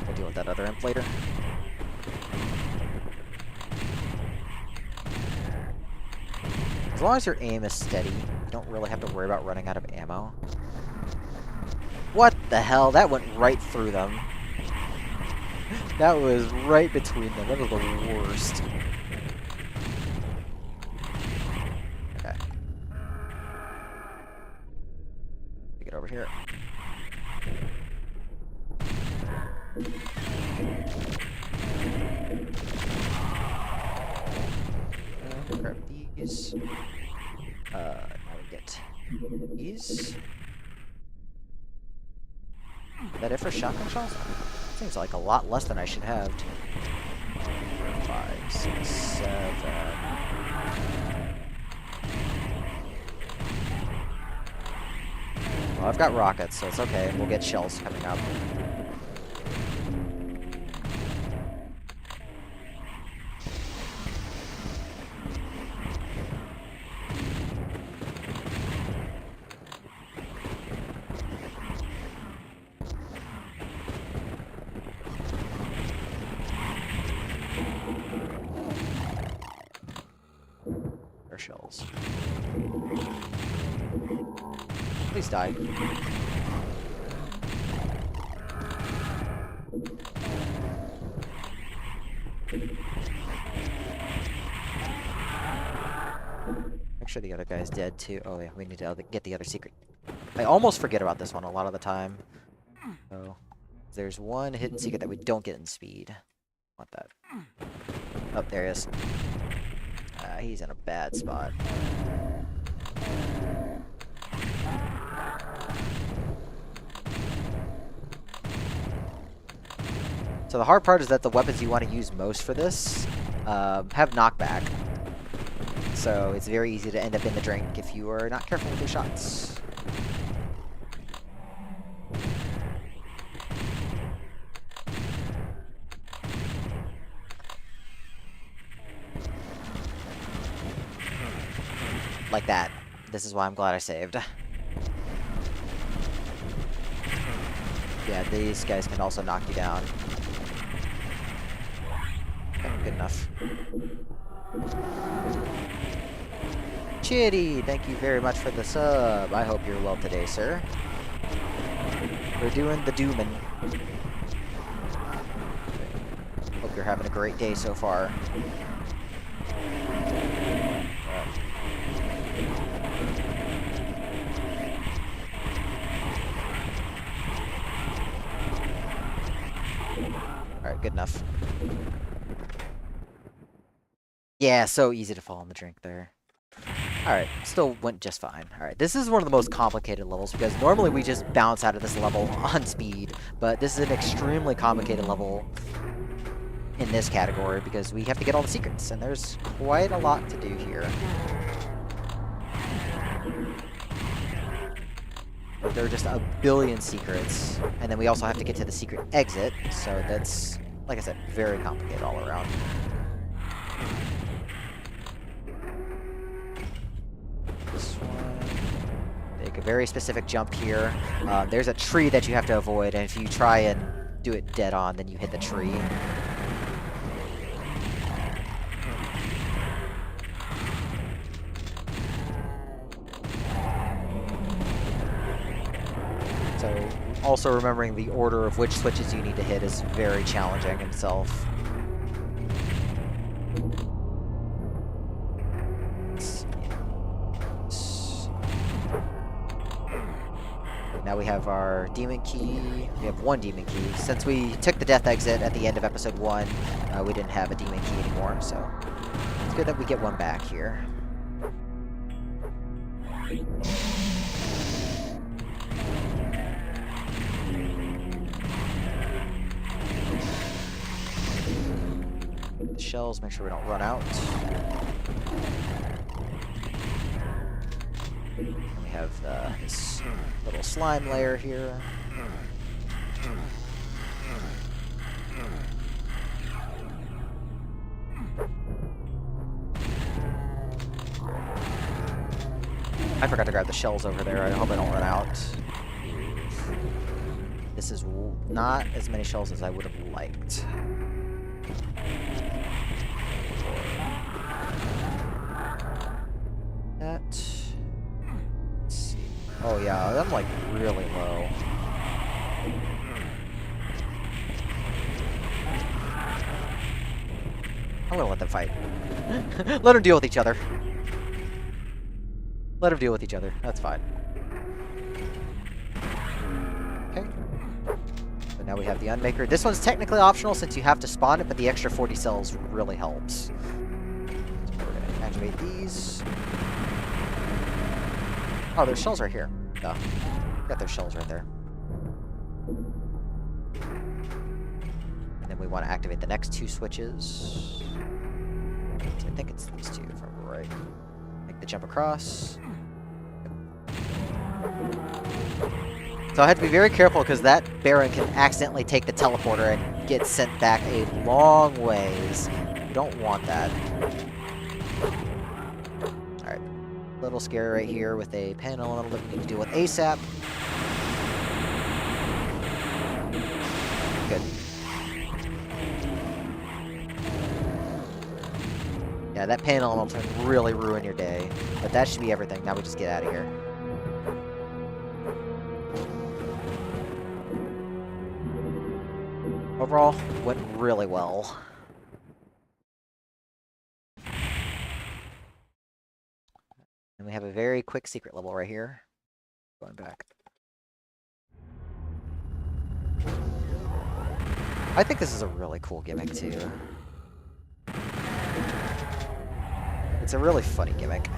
We'll deal with that other imp later. As long as your aim is steady, you don't really have to worry about running out of ammo. What the hell? That went right through them. That was right between them. That was the worst. Okay. Get over here. Grab these. Now we get these. Is that it for shotgun shells? Seems like a lot less than I should have. 2, 5, 6, 7. Well, I've got rockets, so it's okay. We'll get shells coming up. Shells. Please die. other guy's dead too. Oh yeah, we need to get the other secret. I almost forget about this one a lot of the time. So there's one hidden secret that we don't get in speed. Want that? Oh, there he is. He's in a bad spot. So the hard part is that the weapons you want to use most for this have knockback. So it's very easy to end up in the drink if you are not careful with your shots. Like that. This is why I'm glad I saved. Yeah, these guys can also knock you down. Okay, good enough. Chitty, thank you very much for the sub. I hope you're well today, sir. We're doing the doomin'. Hope you're having a great day so far. Alright, good enough. Yeah, so easy to fall in the drink there. Alright, still went just fine. Alright, this is one of the most complicated levels because normally we just bounce out of this level on speed, but this is an extremely complicated level in this category because we have to get all the secrets, and there's quite a lot to do here. There are just a billion secrets, and then we also have to get to the secret exit, so that's, like I said, very complicated all around. This one. Make a very specific jump here. There's a tree that you have to avoid, and if you try and do it dead on, then you hit the tree. So, also remembering the order of which switches you need to hit is very challenging itself. Now we have our demon key. We have one demon key. Since we took the death exit at the end of episode 1, we didn't have a demon key anymore, so it's good that we get one back here. The shells, make sure we don't run out. And we have this little slime layer here. I forgot to grab the shells over there. I hope I don't run out. This is not as many shells as I would have liked. That. Let's see. Oh yeah, I'm like really low. I'm gonna let them fight. Let them deal with each other. Let them deal with each other. That's fine. Okay. So now we have the Unmaker. This one's technically optional since you have to spawn it, but the extra 40 cells really helps. So we're gonna activate these. Oh, there's shells right here. No. Got their shells right there. And then we want to activate the next 2 switches. I think it's these 2 if I'm right. Make the jump across. So I have to be very careful because that Baron can accidentally take the teleporter and get sent back a long ways. You don't want that. Alright. A little scary right here with a panel that we need to deal with ASAP. Good. Yeah, that pain element can really ruin your day. But that should be everything. Now we just get out of here. Overall, went really well. And we have a very quick secret level right here. Going back. I think this is a really cool gimmick, too. It's a really funny gimmick.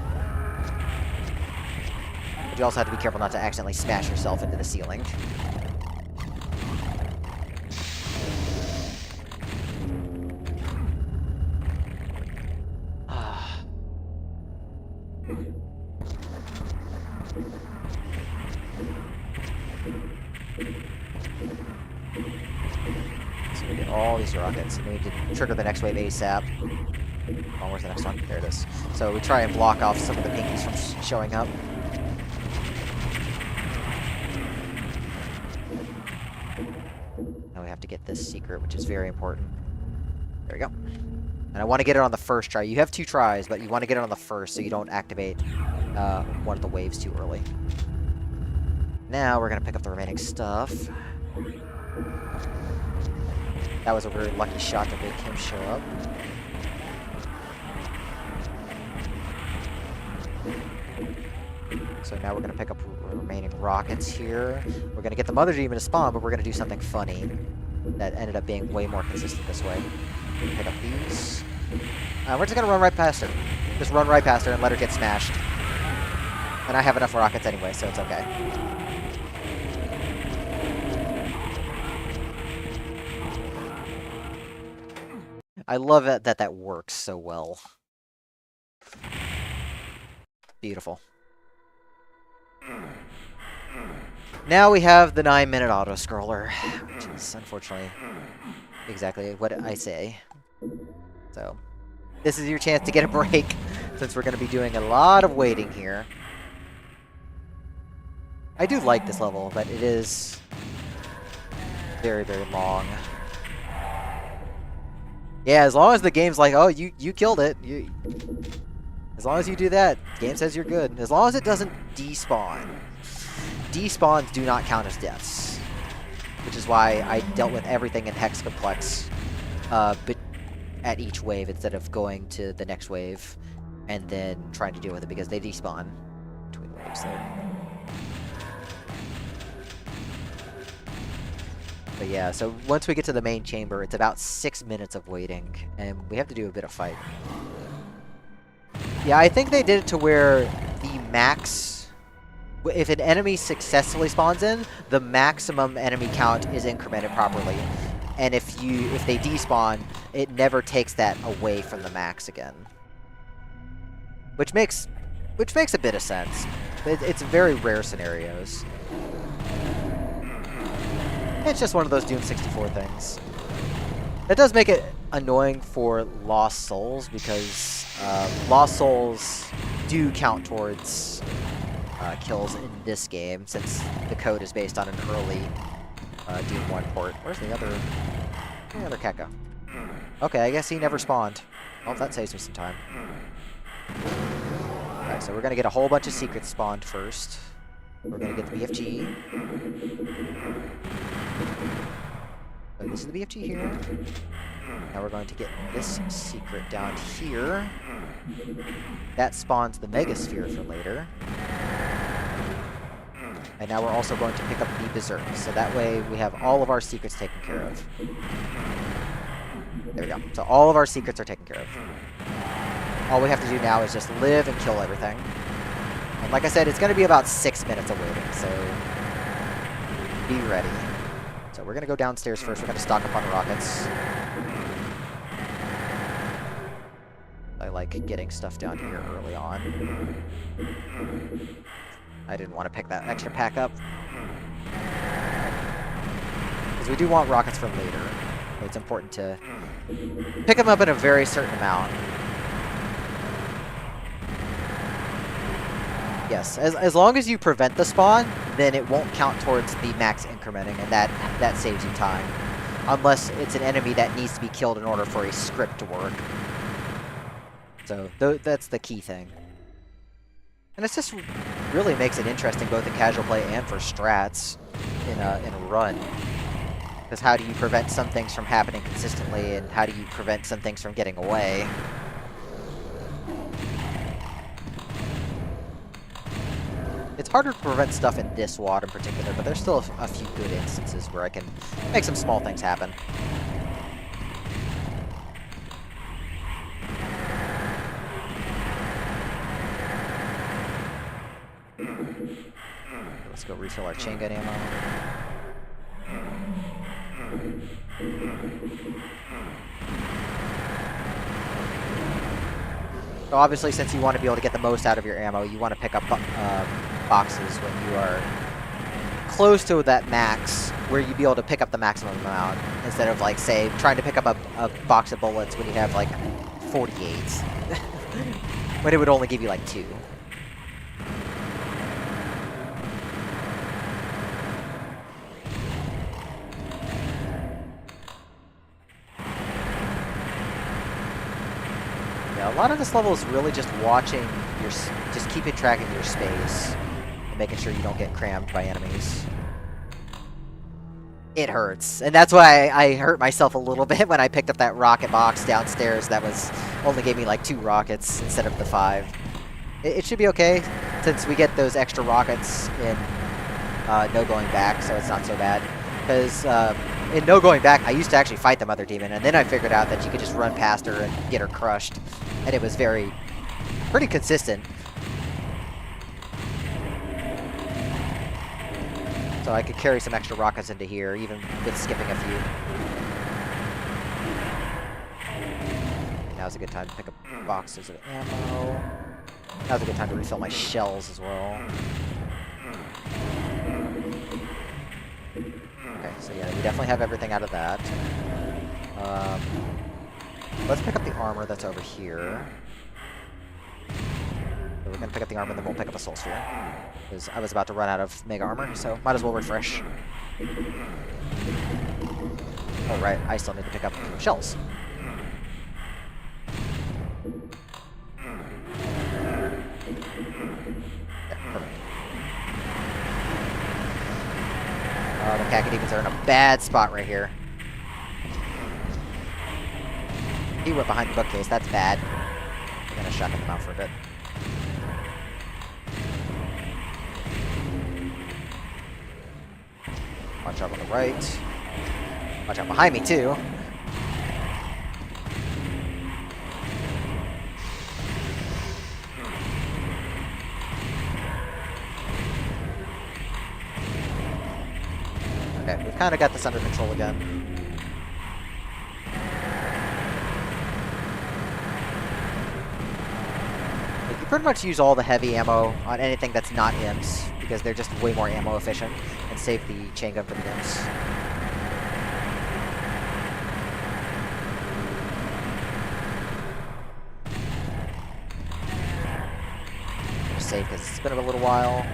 But you also have to be careful not to accidentally smash yourself into the ceiling. So we get all these rockets, and we need to trigger the next wave ASAP. Oh, where's the next one? There it is. So we try and block off some of the pinkies from showing up. Now we have to get this secret, which is very important. There we go. And I want to get it on the first try. You have 2 tries, but you want to get it on the first so you don't activate one of the waves too early. Now we're going to pick up the remaining stuff. That was a very lucky shot to make him show up. So now we're going to pick up remaining rockets here. We're going to get the Mother Demon to spawn, but we're going to do something funny that ended up being way more consistent this way. Pick up these. We're just going to run right past her. Just run right past her and let her get smashed. And I have enough rockets anyway, so it's okay. I love it that that works so well. Beautiful. Now we have the 9-minute auto-scroller, which is unfortunately exactly what I say. So, this is your chance to get a break, since we're going to be doing a lot of waiting here. I do like this level, but it is very, very long. Yeah, as long as the game's like, oh, you killed it. As long as you do that, the game says you're good. As long as it doesn't despawn. Despawns do not count as deaths. Which is why I dealt with everything in Hex Complex but at each wave instead of going to the next wave and then trying to deal with it because they despawn between waves there. But yeah, so once we get to the main chamber, it's about 6 minutes of waiting, and we have to do a bit of fight. Yeah, I think they did it to where the max... If an enemy successfully spawns in, the maximum enemy count is incremented properly. And if they despawn, it never takes that away from the max again. Which makes a bit of sense. It's very rare scenarios. It's just one of those Doom 64 things. That does make it annoying for Lost Souls, because Lost Souls do count towards kills in this game, since the code is based on an early Doom 1 port. Where's the other cat go? Okay, I guess he never spawned. Well, that saves me some time. Alright, so we're going to get a whole bunch of secrets spawned first. We're going to get the BFG. So this is the BFG here. Now we're going to get this secret down here. That spawns the Megasphere for later. And now we're also going to pick up the Berserk, so that way we have all of our secrets taken care of. There we go. So all of our secrets are taken care of. All we have to do now is just live and kill everything. And like I said, it's going to be about 6 minutes of waiting, so be ready. So we're going to go downstairs first. We're going to stock up on rockets. I like getting stuff down here early on. I didn't want to pick that extra pack up. Because we do want rockets for later. But it's important to pick them up in a very certain amount. Yes, as long as you prevent the spawn, then it won't count towards the max incrementing, and that saves you time. Unless it's an enemy that needs to be killed in order for a script to work. So that's the key thing. And it just really makes it interesting both in casual play and for strats in a run. Because how do you prevent some things from happening consistently, and how do you prevent some things from getting away? It's harder to prevent stuff in this WAD in particular, but there's still a few good instances where I can make some small things happen. Let's go refill our chain gun ammo. So obviously, since you want to be able to get the most out of your ammo, you want to pick up boxes when you are close to that max, where you'd be able to pick up the maximum amount, instead of, like, say, trying to pick up a box of bullets when you have, like, 48. When it would only give you, like, 2. A lot of this level is really just watching your, just keeping track of your space and making sure you don't get crammed by enemies. It hurts, and that's why I hurt myself a little bit when I picked up that rocket box downstairs that was only gave me like 2 rockets instead of the 5. It should be okay since we get those extra rockets in No Going Back, so it's not so bad. Because in No Going Back, I used to actually fight the Mother Demon, and then I figured out that you could just run past her and get her crushed. And it was pretty consistent. So I could carry some extra rockets into here, even with skipping a few. Now's a good time to pick up boxes of ammo. Now's a good time to refill my shells as well. Okay, so yeah, we definitely have everything out of that. Let's pick up the armor that's over here. So we're gonna pick up the armor, then we'll pick up a soul sphere. Because I was about to run out of mega armor, so might as well refresh. Oh right, I still need to pick up shells. Yeah, perfect. The Cacodemons are in a bad spot right here. He went behind the bookcase, that's bad. We're gonna shotgun them out for a bit. Watch out on the right. Watch out behind me, too. Okay, we've kind of got this under control again. You pretty much use all the heavy ammo on anything that's not imps, because they're just way more ammo efficient, and save the chain gun for the imps. Just save because it's been a little while.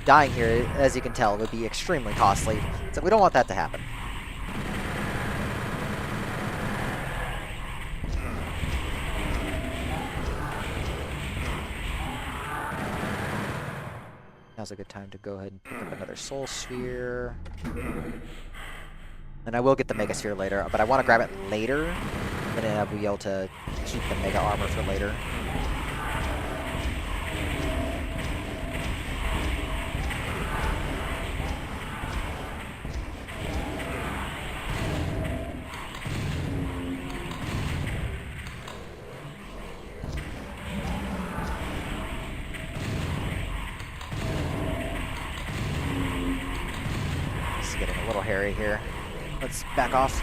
Dying here, as you can tell, would be extremely costly, so we don't want that to happen. Now's a good time to go ahead and pick up another soul sphere. And I will get the mega sphere later, but I want to grab it later, but then I'll be able to keep the mega armor for later. Hairy here. Let's back off.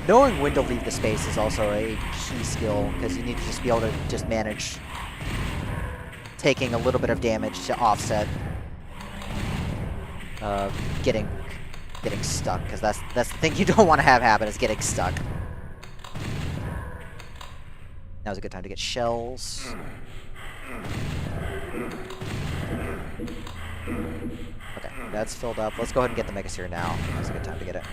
Knowing when to leave the space is also a key skill, because you need to just be able to just manage taking a little bit of damage to offset getting stuck, because that's the thing you don't want to have happen, is getting stuck. Now's a good time to get shells. Okay, that's filled up. Let's go ahead and get the Mega Sphere now. That's a good time to get it.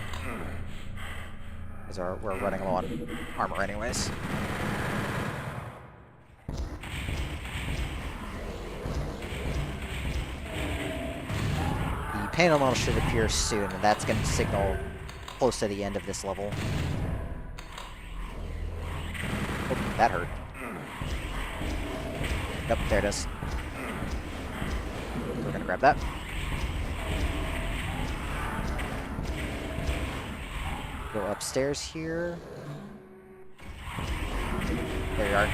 Because we're running low on armor anyways. The pain element should appear soon, and that's going to signal close to the end of this level. Oh, that hurt. Yep, there it is. grab that. Go upstairs here. There you are.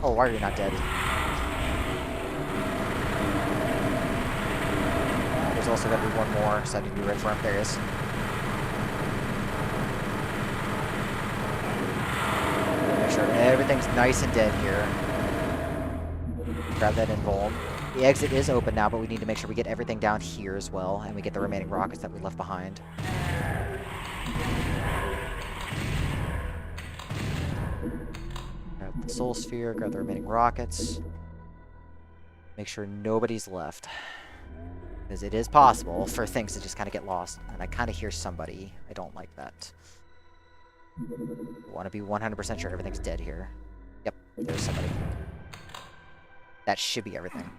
Oh, why are you not dead? There's also going to be one more, so I need to be ready for him. There he is. Make sure everything's nice and dead here. Grab that invuln. The exit is open now, but we need to make sure we get everything down here as well, and we get the remaining rockets that we left behind. Grab the soul sphere, grab the remaining rockets. Make sure nobody's left. Because it is possible for things to just kind of get lost. And I kind of hear somebody. I don't like that. I want to be 100% sure everything's dead here. Yep, there's somebody. That should be everything.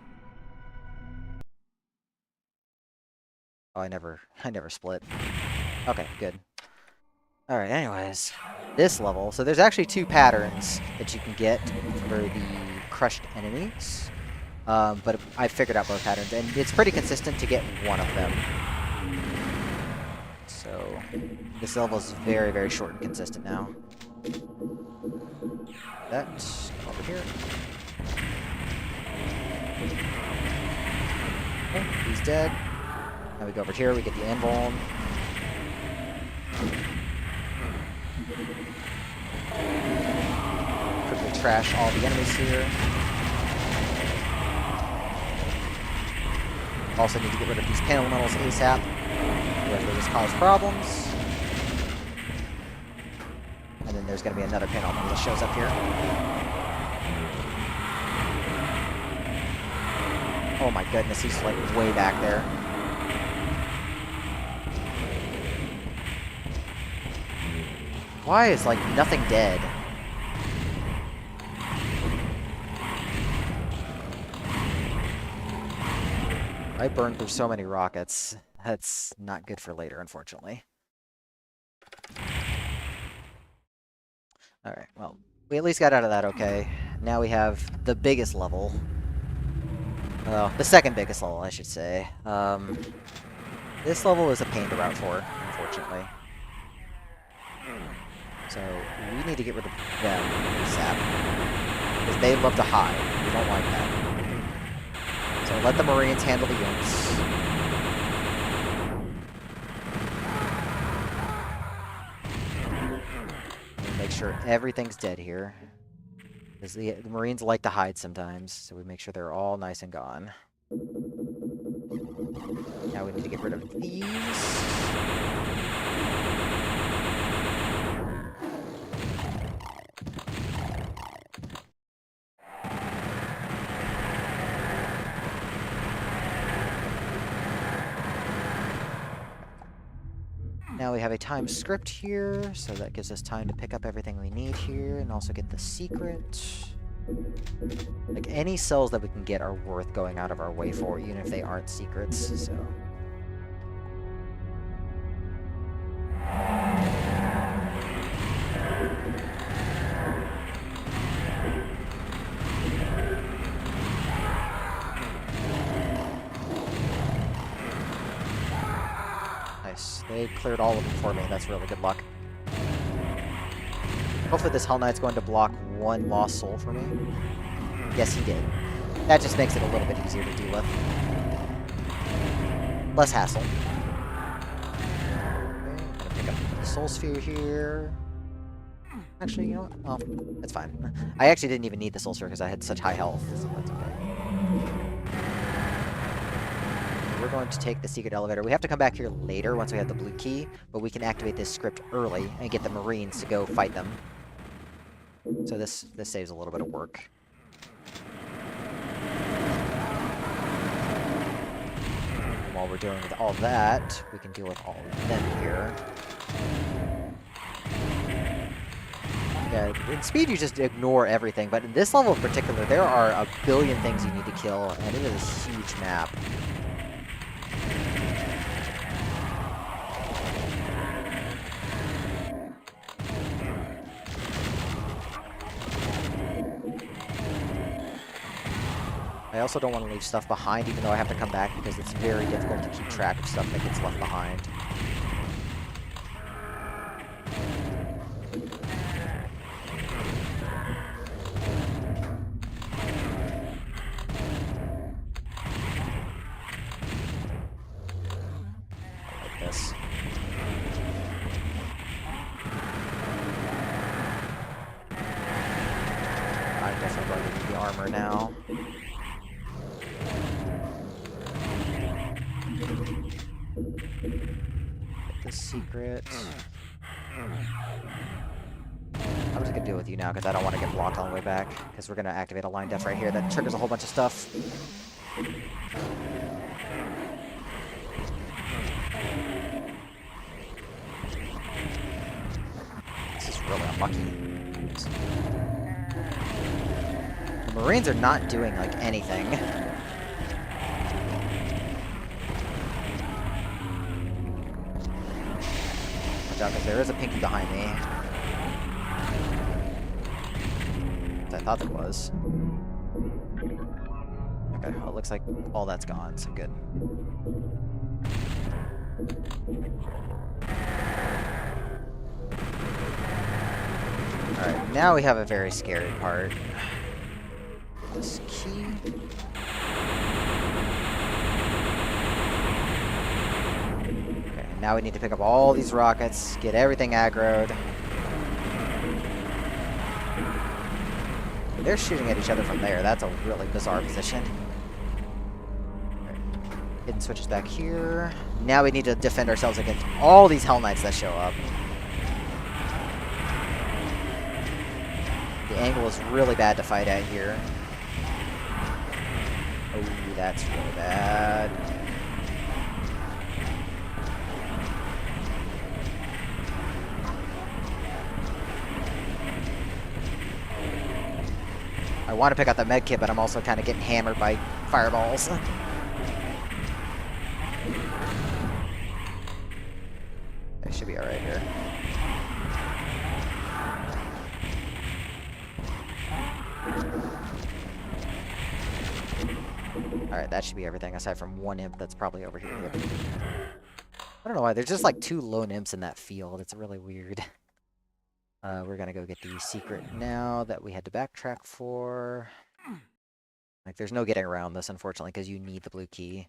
Oh, I never split. Okay, good. Alright, anyways. This level, so there's actually 2 patterns that you can get for the crushed enemies. But I figured out both patterns, and it's pretty consistent to get one of them. So, this level is very, very short and consistent now. That, over here. Okay, he's dead. Now we go over here, we get the invuln. Quickly trash all the enemies here. Also need to get rid of these pain elementals ASAP. Otherwise they just cause problems. And then there's going to be another pain elemental that shows up here. Oh my goodness, he's like way back there. Why is like nothing dead? I burned through so many rockets. That's not good for later, unfortunately. Alright, well, we at least got out of that okay. Now we have the biggest level. Well, the second biggest level, I should say. This level is a pain to route for, unfortunately. So, we need to get rid of them ASAP. Because they love to hide. We don't like that. So let the Marines handle the units. And make sure everything's dead here. Because the Marines like to hide sometimes, so we make sure they're all nice and gone. Now we need to get rid of these. Now we have a time script here, so that gives us time to pick up everything we need here, and also get the secret. Like, any cells that we can get are worth going out of our way for, even if they aren't secrets, so... They cleared all of them for me. That's really good luck. Hopefully this Hell Knight's going to block one lost soul for me. Yes, he did. That just makes it a little bit easier to deal with. Less hassle. Okay, I'm gonna pick up the soul sphere here. Actually, you know what? Oh, it's fine. I actually didn't even need the soul sphere because I had such high health, so that's okay. We're going to take the secret elevator. We have to come back here later once we have the blue key, but we can activate this script early and get the Marines to go fight them. So this saves a little bit of work. And while we're dealing with all that, we can deal with all of them here. Yeah, in speed you just ignore everything, but in this level in particular, there are a billion things you need to kill, and it is a huge map. I also don't want to leave stuff behind, even though I have to come back, because it's very difficult to keep track of stuff that gets left behind. Like this. I'm definitely going to need the armor now. Get this secret. I'm just gonna deal with you now because I don't want to get blocked all the way back. Because we're gonna activate a line def right here that triggers a whole bunch of stuff. This is really unlucky. The Marines are not doing like anything. Watch out, because there is a pinky behind me. I thought there was. Okay, well, it looks like all that's gone, so good. Alright, now we have a very scary part. This key. Okay, now we need to pick up all these rockets, get everything aggroed. They're shooting at each other from there. That's a really bizarre position. Right. Hidden switches back here. Now we need to defend ourselves against all these Hell Knights that show up. The angle is really bad to fight at here. Oh, that's really bad. I want to pick out the med kit, but I'm also kind of getting hammered by fireballs. I should be alright here. Alright, that should be everything, aside from one imp that's probably over here. Yep. I don't know why, there's just like 2 lone imps in that field. It's really weird. We're gonna go get the secret now that we had to backtrack for. Like, there's no getting around this, unfortunately, because you need the blue key.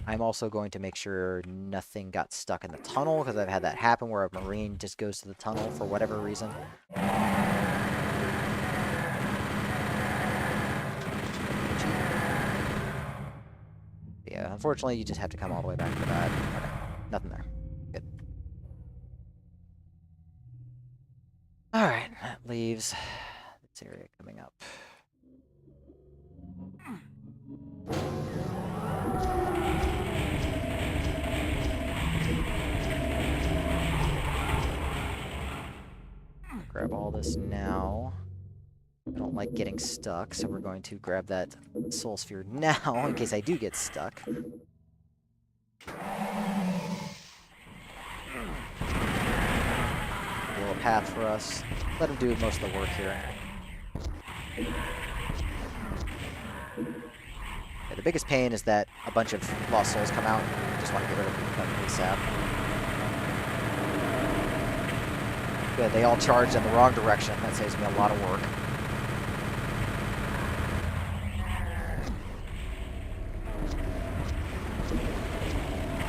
I'm also going to make sure nothing got stuck in the tunnel, because I've had that happen where a Marine just goes to the tunnel for whatever reason. Yeah, unfortunately, you just have to come all the way back for that. Okay, nothing there. Good. Alright, that leaves this area coming up. Grab all this now. I don't like getting stuck, so we're going to grab that soul sphere now in case I do get stuck. A little path for us. Let him do most of the work here. Yeah, the biggest pain is that a bunch of lost souls come out. I just want to get rid of them ASAP. Good, they all charged in the wrong direction. That saves me a lot of work.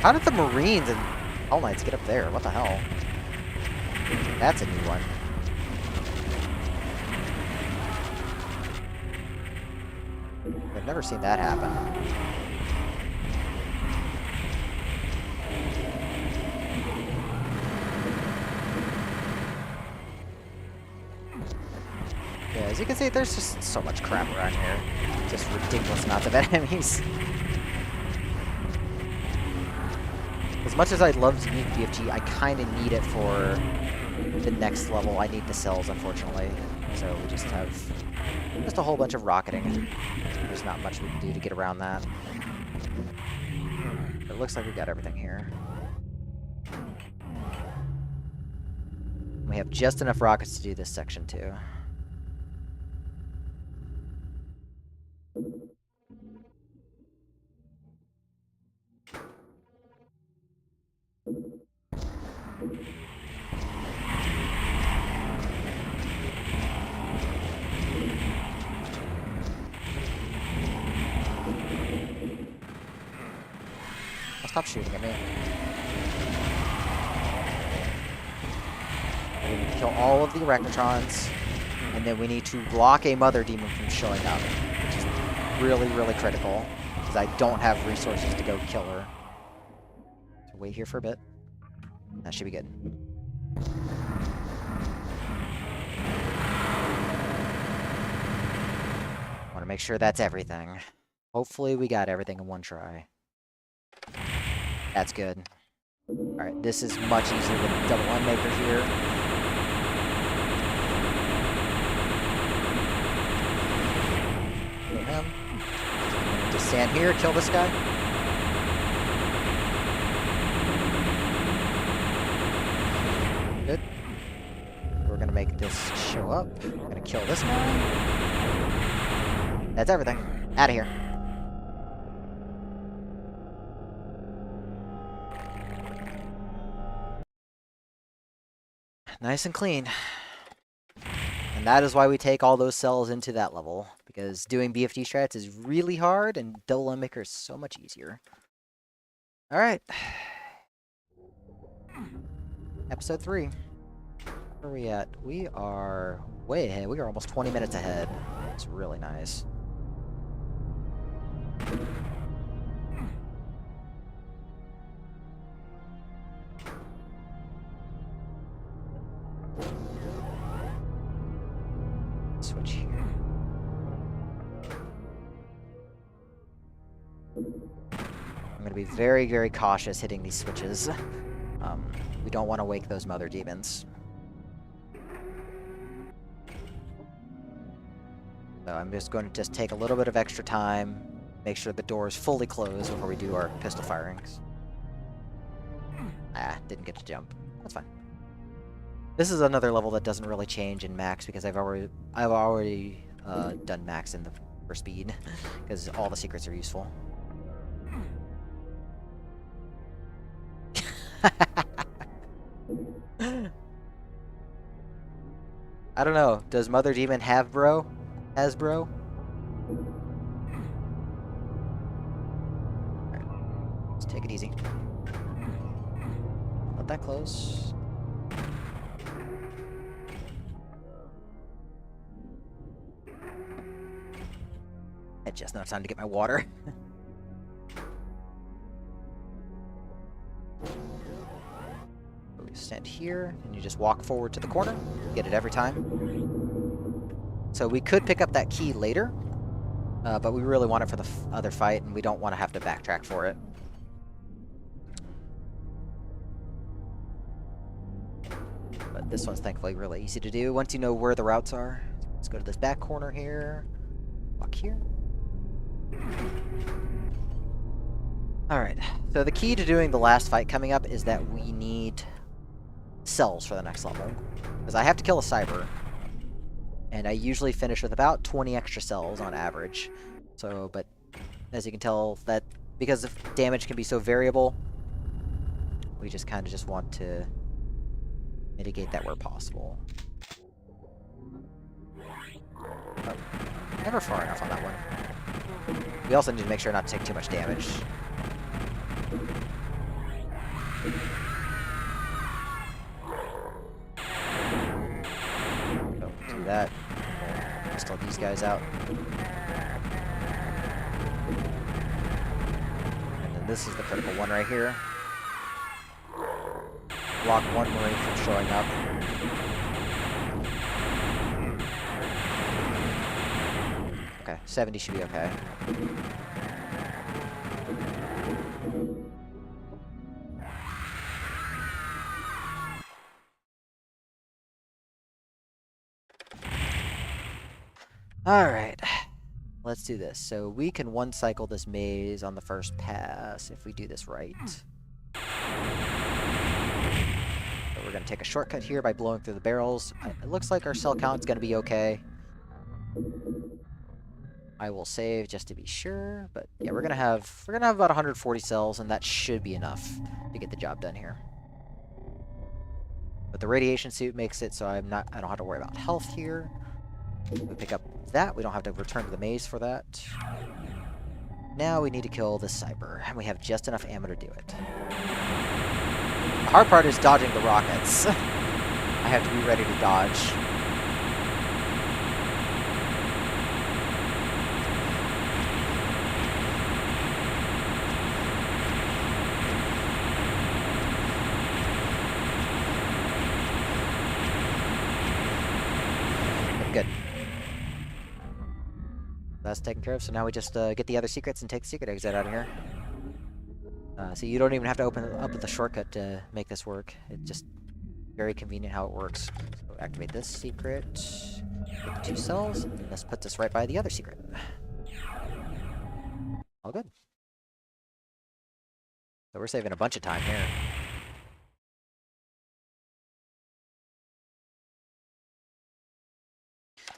How did the Marines and Hell Knights get up there? What the hell? That's a new one. I've never seen that happen. Yeah, as you can see, there's just so much crap around here. Just ridiculous amounts of enemies. As much as I'd love to need BFG, I kind of need it for the next level. I need the cells, unfortunately. So we just have just a whole bunch of rocketing. There's not much we can do to get around that. It looks like we got everything here. We have just enough rockets to do this section too. Oh, stop shooting at me. We need to kill all of the Arachnotrons, and then we need to block a Mother Demon from showing up, which is really, really critical, because I don't have resources to go kill her. So wait here for a bit. That should be good. Want to make sure that's everything. Hopefully we got everything in one try. That's good. Alright, this is much easier than double UnMaker here. Kill him. Just stand here, kill this guy. Good. We're gonna make this show up. We're gonna kill this guy. That's everything. Out of here. Nice and clean. And that is why we take all those cells into that level, because doing BFD strats is really hard, and double UnMaker is so much easier. Alright. Episode 3. Where are we at? We are way ahead. We are almost 20 minutes ahead. It's really nice. Switch here. I'm going to be very, very cautious hitting these switches. We don't want to wake those Mother Demons. So I'm just going to take a little bit of extra time, make sure the door is fully closed before we do our pistol firings. Ah, didn't get to jump. That's fine. This is another level that doesn't really change in Max because I've already done Max in for speed because all the secrets are useful. I don't know. Does Mother Demon have bro? Has bro? Alright. Let's take it easy. Let that close. It's just enough time to get my water. We stand here, and you just walk forward to the corner. Get it every time. So we could pick up that key later, but we really want it for the other fight, and we don't want to have to backtrack for it. But this one's thankfully really easy to do once you know where the routes are. Let's go to this back corner here. Walk here. Alright, so the key to doing the last fight coming up is that we need cells for the next level. Because I have to kill a cyber. And I usually finish with about 20 extra cells on average. So, but as you can tell, that because the damage can be so variable, we just kind of just want to mitigate that where possible. Oh, never far enough on that one. We also need to make sure not to take too much damage. Don't do that. Pistol these guys out. And then this is the critical one right here. Block one Marine from showing up. Okay, 70 should be okay. Alright, let's do this. So we can one cycle this maze on the first pass if we do this right. So we're going to take a shortcut here by blowing through the barrels. It looks like our cell count's going to be okay. I will save just to be sure, but yeah, we're gonna have about 140 cells, and that should be enough to get the job done here. But the radiation suit makes it so I don't have to worry about health here. We pick up that. We don't have to return to the maze for that. Now we need to kill the cyber, and we have just enough ammo to do it. The hard part is dodging the rockets. I have to be ready to dodge. Good. That's taken care of, so now we just get the other secrets and take the secret exit out of here. So you don't even have to open up the shortcut to make this work. It's just very convenient how it works. So activate this secret, get the 2 cells, and this puts us right by the other secret. All good. So we're saving a bunch of time here.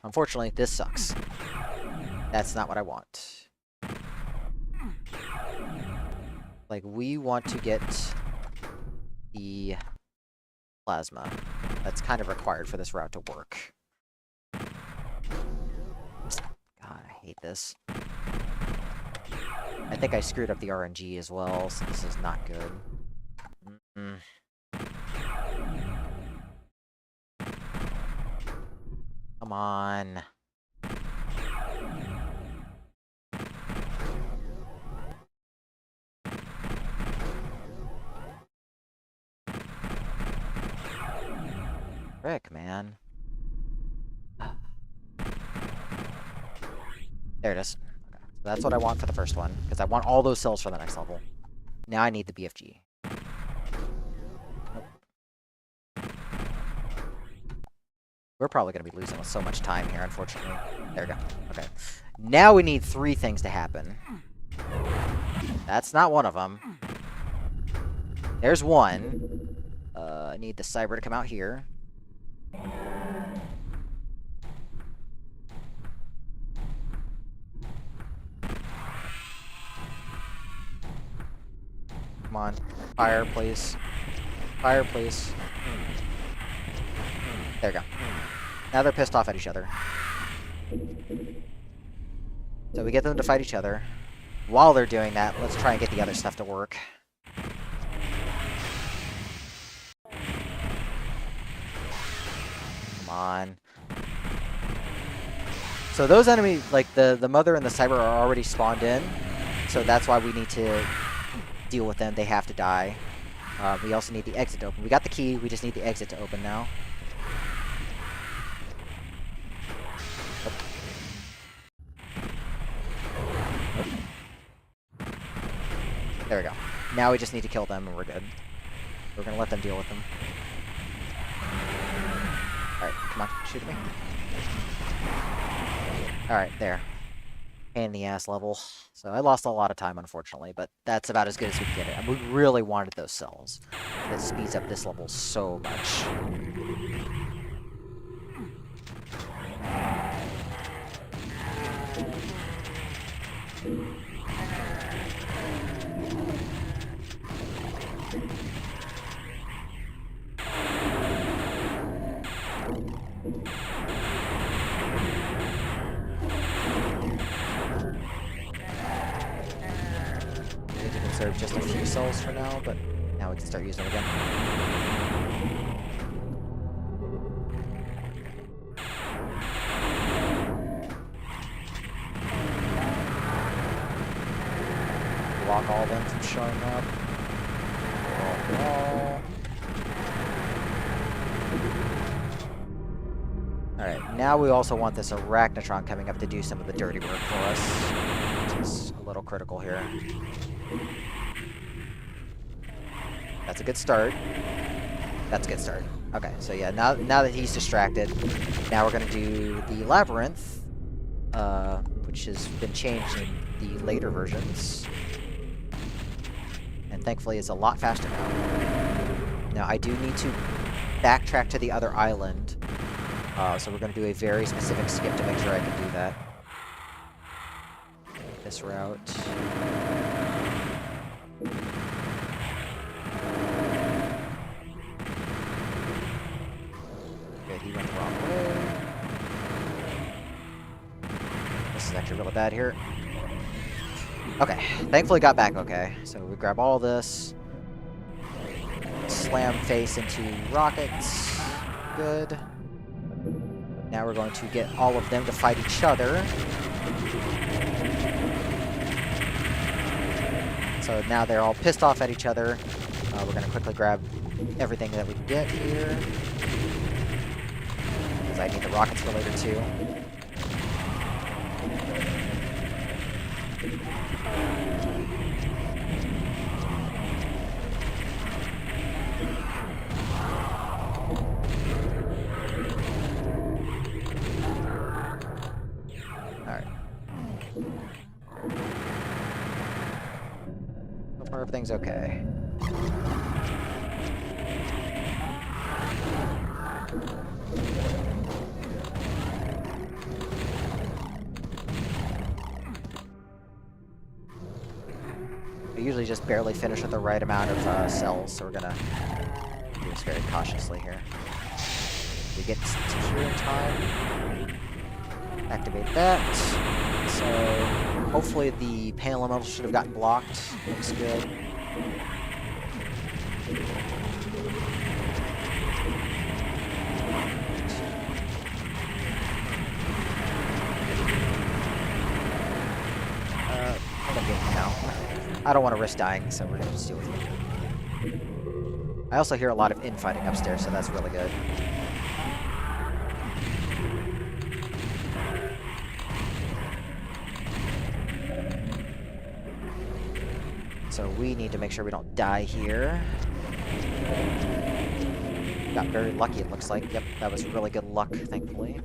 Unfortunately, this sucks. That's not what I want. Like, we want to get the plasma. That's kind of required for this route to work. God, I hate this. I think I screwed up the RNG as well, so this is not good. Come on. Frick, man. There it is. Okay. So that's what I want for the first one, because I want all those cells for the next level. Now I need the BFG. Nope. We're probably going to be losing so much time here, unfortunately. There we go. Okay. Now we need 3 things to happen. That's not one of them. There's one. I need the cyber to come out here. Come on. Fire, please. Fire, please. There we go. Now they're pissed off at each other. So we get them to fight each other. While they're doing that, let's try and get the other stuff to work. Come on. So those enemies, like the mother and the cyber, are already spawned in. So that's why we need to deal with them. They have to die. We also need the exit to open. We got the key. We just need the exit to open now. There we go. Now we just need to kill them and we're good. We're gonna let them deal with them. Alright, come on, shoot at me. Alright, there. Pain in the ass level. So I lost a lot of time, unfortunately, but that's about as good as we can get it. And we really wanted those cells. That speeds up this level so much. Need to conserve just a few cells for now, but now we can start using them again. Block all of them from showing up. Alright, now we also want this Arachnotron coming up to do some of the dirty work for us, which is a little critical here. That's a good start. That's a good start. Okay, so yeah, now that he's distracted, now we're going to do the Labyrinth, which has been changed in the later versions. And thankfully it's a lot faster now. Now I do need to backtrack to the other island, so we're going to do a very specific skip to make sure I can do that. This route. actually really bad here. Okay, thankfully got back okay. So we grab all this. Slam face into rockets. Good. Now we're going to get all of them to fight each other. So now they're all pissed off at each other. We're going to quickly grab everything that we can get here. Because I need the rockets for later too. Alright. So far everything's okay. We usually just barely finish with the right amount of cells, so we're gonna do this very cautiously here. We get to here in time. Activate that. So hopefully the panel elemental should have gotten blocked. Looks good. I don't want to risk dying, so we're gonna just deal with it. I also hear a lot of infighting upstairs, so that's really good. So we need to make sure we don't die here. Got very lucky, it looks like. Yep, that was really good luck, thankfully.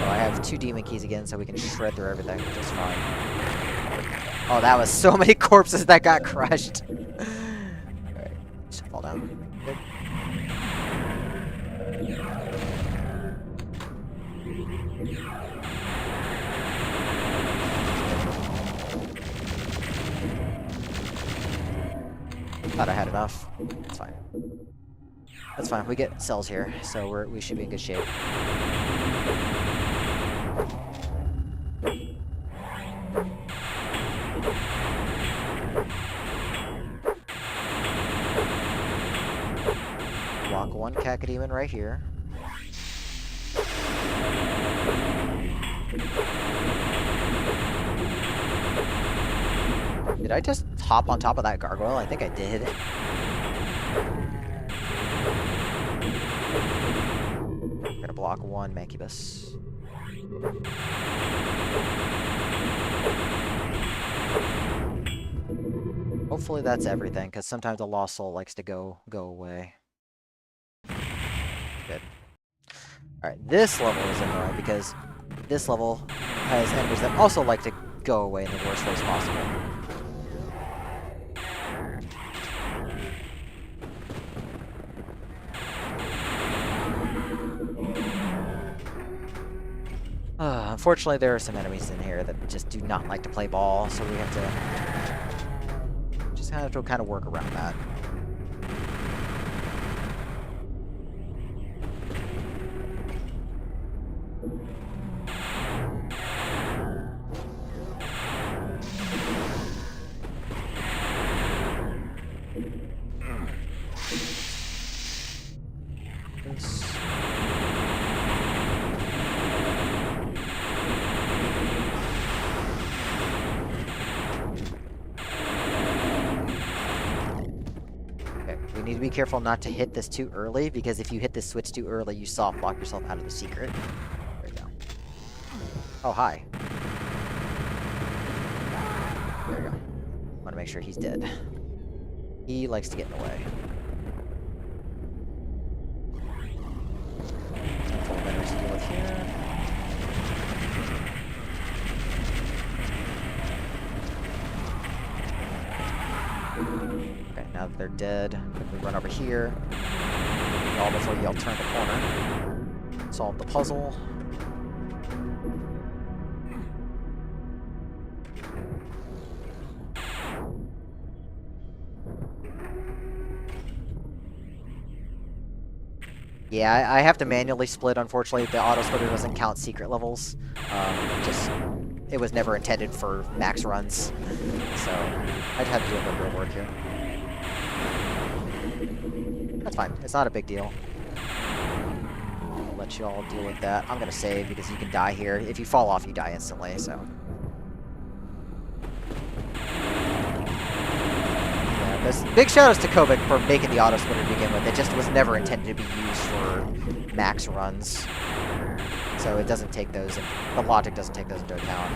Oh, I have 2 demon keys again, so we can shred through everything, which is fine. Oh, that was so many corpses that got crushed. Alright, just fall down. Good. Thought I had enough. It's fine. That's fine. We get cells here, so we should be in good shape. Block 1 Cacodemon right here. Did I just hop on top of that gargoyle? I think I did. I'm gonna block 1 Mancubus. Hopefully that's everything, because sometimes a lost soul likes to go away. Good. Alright, this level is annoying because this level has enemies that also like to go away in the worst ways possible. Unfortunately, there are some enemies in here that just do not like to play ball, so we have to just have to kind of work around that. Need to be careful not to hit this too early, because if you hit this switch too early, you soft lock yourself out of the secret. There you go. Oh, hi. There you go. Want to make sure he's dead. He likes to get in the way. Full vendors to deal with here. Okay, now that they're dead, quickly run over here. All before y'all turn the corner. Solve the puzzle. Yeah, I have to manually split, unfortunately. The auto splitter doesn't count secret levels. It was never intended for max runs. So, I'd have to do a little bit of work here. That's fine. It's not a big deal. I'll let you all deal with that. I'm going to save because you can die here. If you fall off, you die instantly, so. Big shout-outs to Kovic for making the auto splitter to begin with. It just was never intended to be used for max runs. So it doesn't take those, the logic doesn't take those into account.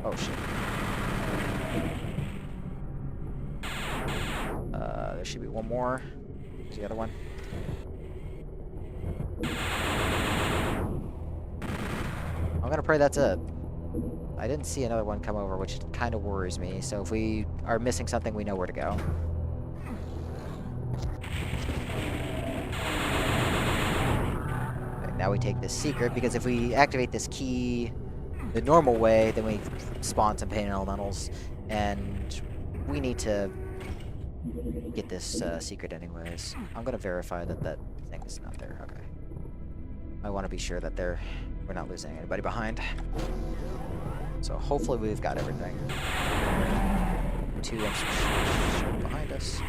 Oh shit. There should be one more. There's the other one. I'm gonna pray that's it. I didn't see another one come over, which kind of worries me. So if we are missing something, we know where to go. Okay, now we take this secret, because if we activate this key the normal way, then we spawn some pain elementals, and we need to get this secret anyways. I'm gonna verify that that thing is not there. Okay. I want to be sure that we're not losing anybody behind. So hopefully we've got everything. 2 inches behind us.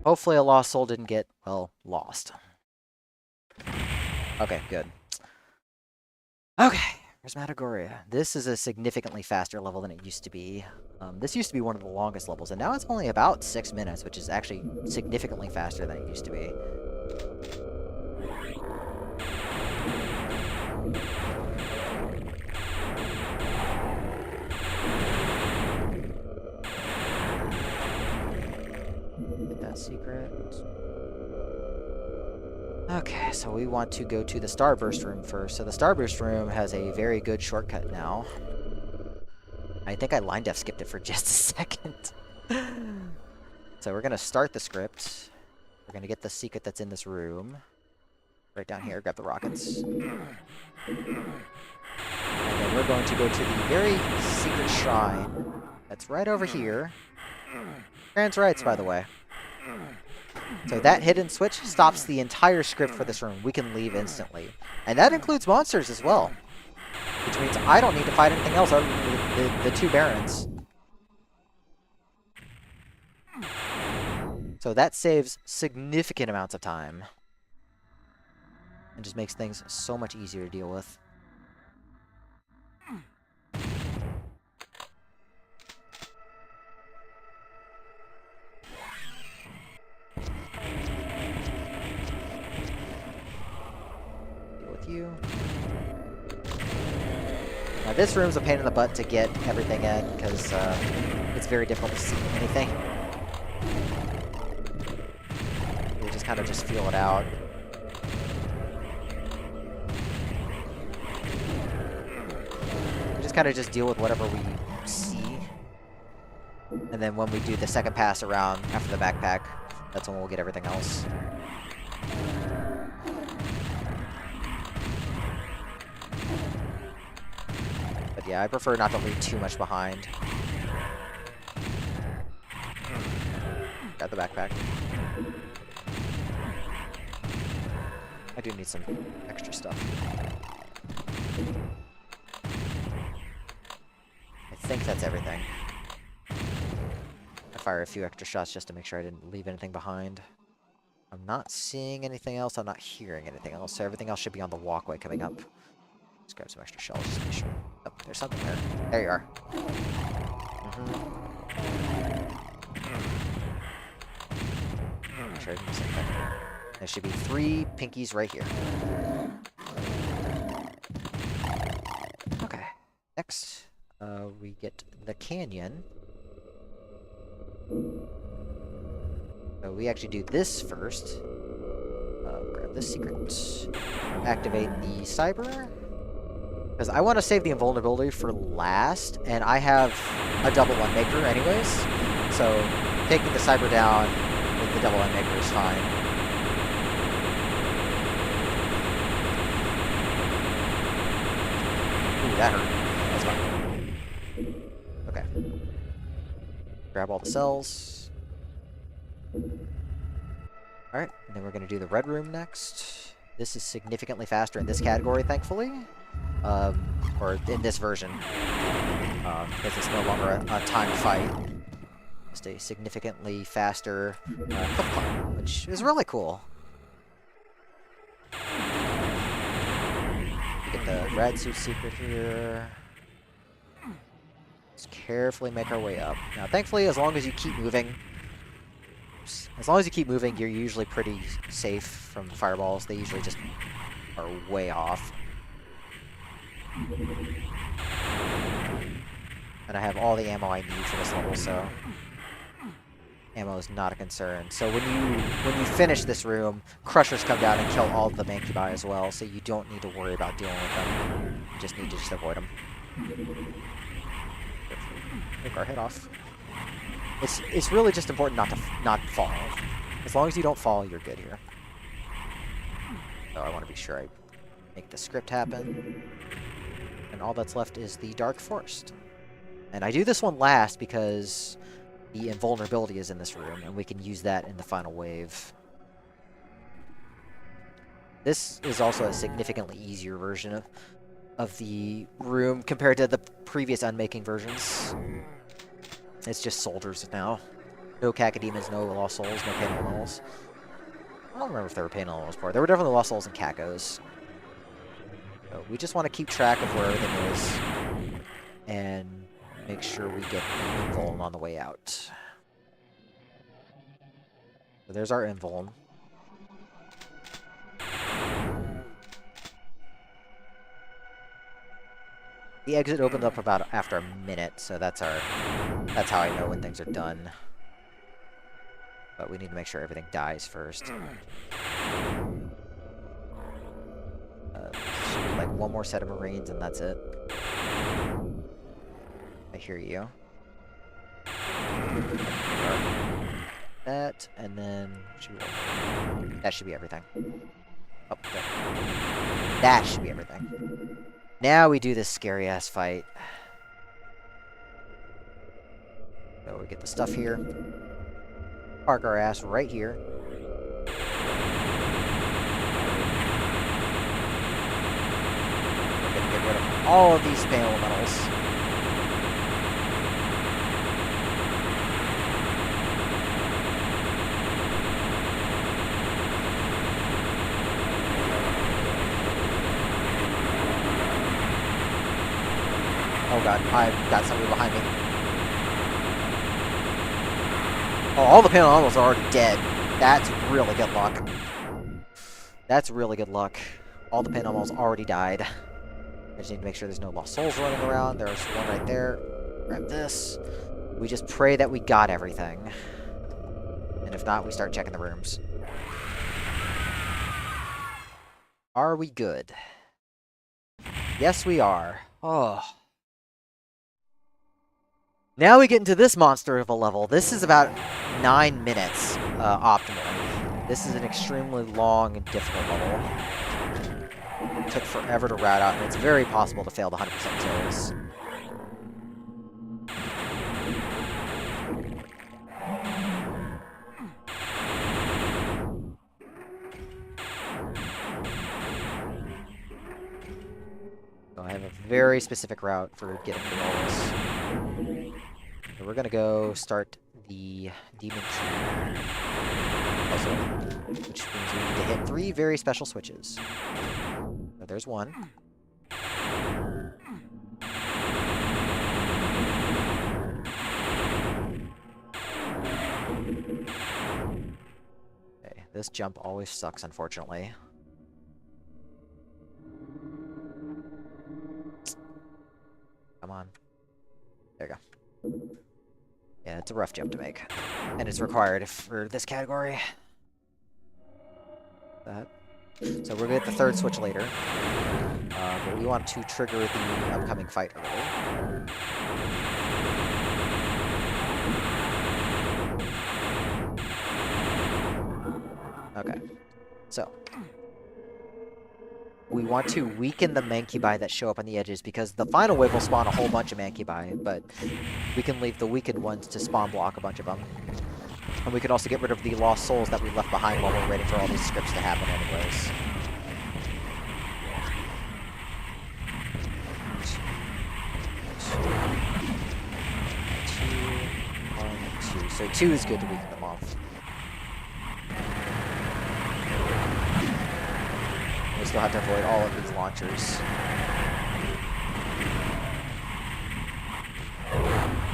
Hopefully a lost soul didn't get, well, lost. Okay, good. Okay, where's Matagoria? This is a significantly faster level than it used to be. This used to be one of the longest levels, and now it's only about 6 minutes, which is actually significantly faster than it used to be. Get that secret. Okay, so we want to go to the Starburst room first. So the Starburst room has a very good shortcut now. I think I line def skipped it for just a second. So we're going to start the script. We're going to get the secret that's in this room. Right down here, grab the rockets. And then we're going to go to the very secret shrine that's right over here. Trans rights, by the way. So that hidden switch stops the entire script for this room. We can leave instantly. And that includes monsters as well. Which means I don't need to fight anything else other than the 2 barons. So that saves significant amounts of time. And just makes things so much easier to deal with. Deal with you. Now this room's a pain in the butt to get everything in, because it's very difficult to see anything. We just kind of just feel it out. We just kind of just deal with whatever we see. And then when we do the second pass around after the backpack, that's when we'll get everything else. But yeah, I prefer not to leave too much behind. Got the backpack. I do need some extra stuff. I think that's everything. I fire a few extra shots just to make sure I didn't leave anything behind. I'm not seeing anything else. I'm not hearing anything else. So everything else should be on the walkway coming up. Let's grab some extra shells just to make sure. Oh, there's something there. There you are. Make sure I didn't miss anything. There should be 3 pinkies right here. Okay. Next, we get the canyon. So we actually do this first. Grab this secret. Activate the cyber. Because I want to save the invulnerability for last, and I have a double UnMaker anyways. So taking the cyber down with the double UnMaker is fine. that hurt. That's fine. Okay. Grab all the cells. Alright, and then we're going to do the red room next. This is significantly faster in this category, thankfully. Or in this version. Because it's no longer a timed fight. Just a significantly faster cliff climb, which is really cool. Get the rad suit secret here. Let's carefully make our way up. Now, thankfully, as long as you keep moving, you're usually pretty safe from fireballs. They usually just are way off. And I have all the ammo I need for this level, so ammo is not a concern. So when you finish this room, crushers come down and kill all of the mancubi as well, so you don't need to worry about dealing with them. You just need to just avoid them. Take our head off. It's really just important not fall. As long as you don't fall, you're good here. So I want to be sure I make the script happen. And all that's left is the Dark Forest. And I do this one last because the invulnerability is in this room, and we can use that in the final wave. This is also a significantly easier version of the room compared to the previous UnMaking versions. It's just soldiers now. No cacodemons, no lost souls, no pain elementals. I don't remember if there were pain elementals before. There were definitely lost souls and cacos. So we just want to keep track of where everything is and make sure we get the invuln on the way out. So there's our invuln. The exit opened up about after a minute, so that's how I know when things are done. But we need to make sure everything dies first. Should be like one more set of Marines and that's it. I hear you. That, and then that should be everything. Oh, there. That should be everything. Now we do this scary-ass fight. So we get the stuff here. Park our ass right here. We're gonna get rid of all of these pain elementals. Oh god, I've got somebody behind me. Oh, all the pain elementals are already dead. That's really good luck. That's really good luck. All the pain elementals already died. I just need to make sure there's no lost souls running around. There's one right there. Grab this. We just pray that we got everything. And if not, we start checking the rooms. Are we good? Yes, we are. Oh. Now we get into this monster of a level. This is about 9 minutes, optimally. This is an extremely long and difficult level. It took forever to rat out, and it's very possible to fail the 100% kills. So I have a very specific route for getting through all this. So we're gonna go start the demon puzzle, which means we need to hit 3 very special switches. So there's one. Okay, this jump always sucks, unfortunately. Come on. There you go. Yeah, it's a rough jump to make. And it's required for this category. That. So we're gonna get the 3rd switch later. But we want to trigger the upcoming fight early. Okay. So. we want to weaken the Mancubi that show up on the edges, because the final wave will spawn a whole bunch of Mancubi, but we can leave the weakened ones to spawn block a bunch of them. And we can also get rid of the lost souls that we left behind while we're waiting for all these scripts to happen anyways. Two. So 2 is good to weaken them off. We still have to avoid all of these launchers.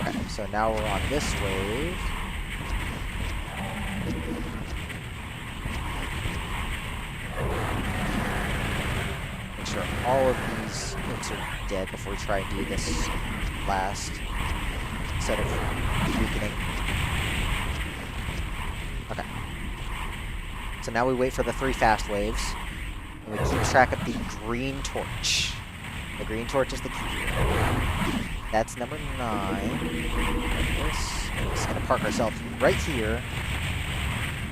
Okay, so now we're on this wave. Make sure all of these imps are dead before we try and do this last set of weakening. Okay. So now we wait for the 3 fast waves, and we keep track of the green torch. The green torch is the key. That's number 9. Like this. We're just gonna park ourselves right here,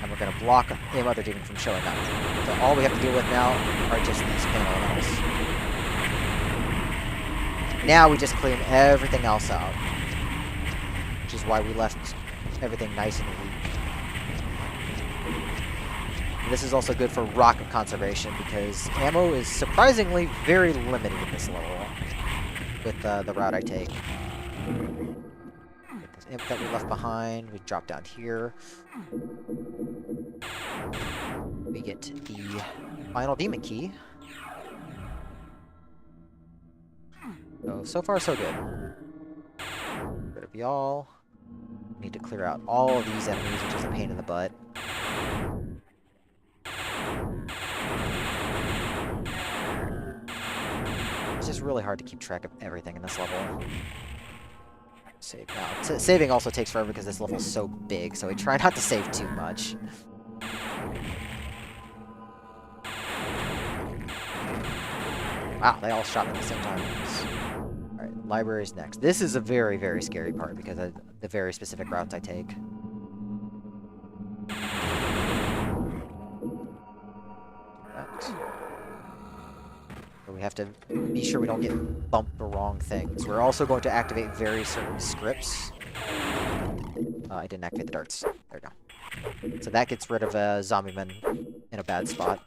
and we're gonna block the other demon from showing up. So all we have to deal with now are just these panel elementals. Now we just clean everything else out, which is why we left everything nice and weak. And this is also good for rocket conservation, because ammo is surprisingly very limited in this level with the route I take. Get this imp that we left behind, we drop down here. We get the final demon key. So far so good. Get rid of y'all. Need to clear out all of these enemies, which is a pain in the butt. It's just really hard to keep track of everything in this level. Save now. Saving also takes forever because this level is so big, so we try not to save too much. Wow, they all shot me at the same time. Alright, library's next. This is a very, very scary part because of the very specific routes I take. So we have to be sure we don't get bumped the wrong things. We're also going to activate very certain scripts. I didn't activate the darts. There we go. So that gets rid of a zombie-man in a bad spot.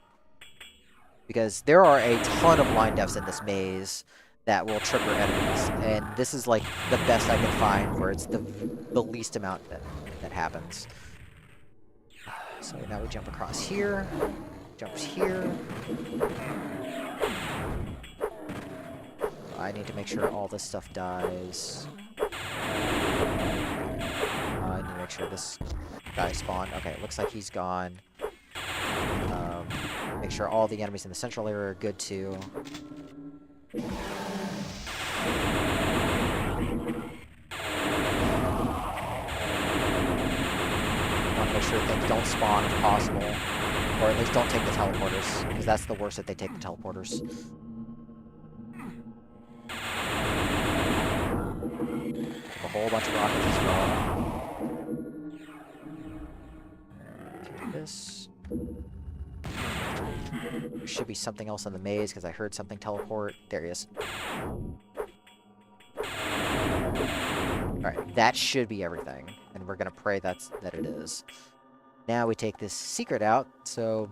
Because there are a ton of line defs in this maze that will trigger enemies, and this is like the best I can find where it's the least amount that happens. So now we jump across here, jumps here. I need to make sure all this stuff dies. I need to make sure this guy spawned. Okay, it looks like he's gone. Make sure all the enemies in the central area are good too. Want to make sure things don't spawn if possible, or at least don't take the teleporters, because that's the worst if they take the teleporters. A whole bunch of rockets as well. Do this. There should be something else in the maze because I heard something teleport. There he is. Alright, that should be everything. And we're gonna pray that it is. Now we take this secret out, so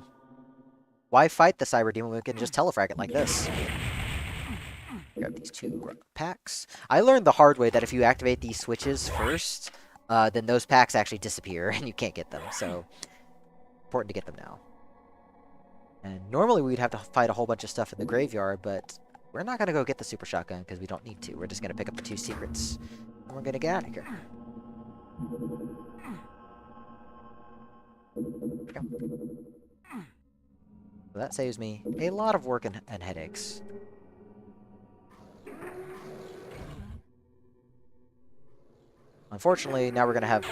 why fight the cyber demon when we can just telefrag it like this? Grab these 2 packs. I learned the hard way that if you activate these switches first, then those packs actually disappear and you can't get them, so important to get them now. And normally we'd have to fight a whole bunch of stuff in the graveyard, but we're not going to go get the super shotgun because we don't need to. We're just going to pick up the 2 secrets, and we're going to get out of here. So that saves me a lot of work and headaches. Unfortunately, now we're going to have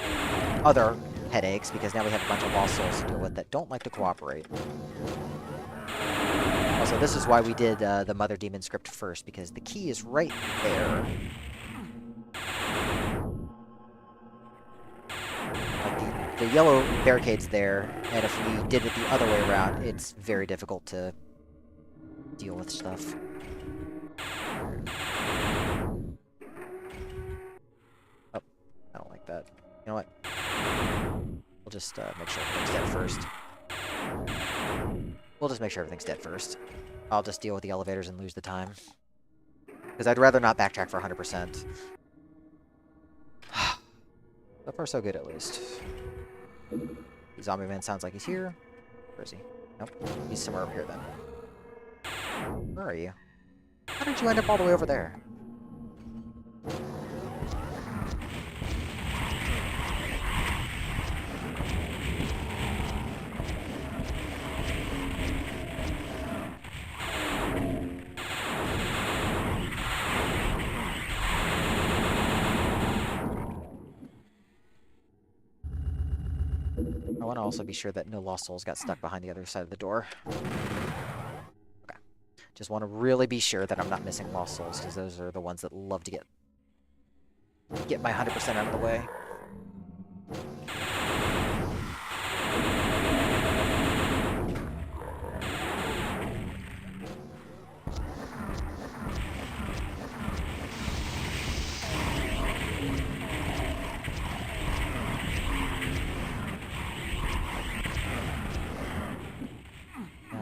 other headaches because now we have a bunch of lost souls to deal with that don't like to cooperate. Also, this is why we did the Mother Demon script first, because the key is right there. Like the yellow barricade's there, and if we did it the other way around, it's very difficult to deal with stuff. Oh, I don't like that. You know what? We'll just make sure everything's dead first. We'll just make sure everything's dead first. I'll just deal with the elevators and lose the time. Because I'd rather not backtrack for 100%. So far, so good, at least. The zombie man sounds like he's here. Where is he? Nope. He's somewhere over here, then. Where are you? How did you end up all the way over there? I want to also be sure that no lost souls got stuck behind the other side of the door. Okay. Just want to really be sure that I'm not missing lost souls, because those are the ones that love to get my 100% out of the way.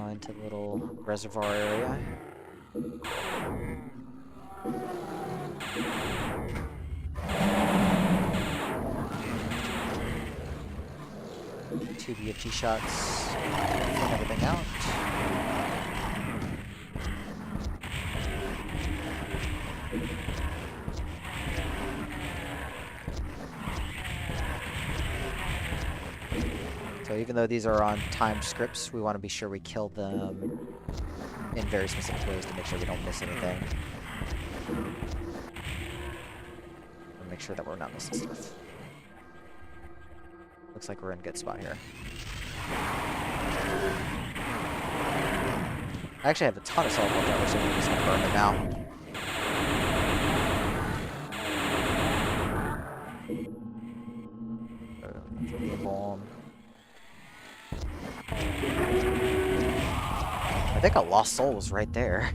Into the little reservoir area. Two BFG shots. Clean everything out. So even though these are on timed scripts, we want to be sure we kill them in very specific ways to make sure we don't miss anything. And make sure that we're not missing stuff. Looks like we're in a good spot here. I actually have a ton of salt water, so we're just going to burn them out. Bomb. I think a lost soul was right there.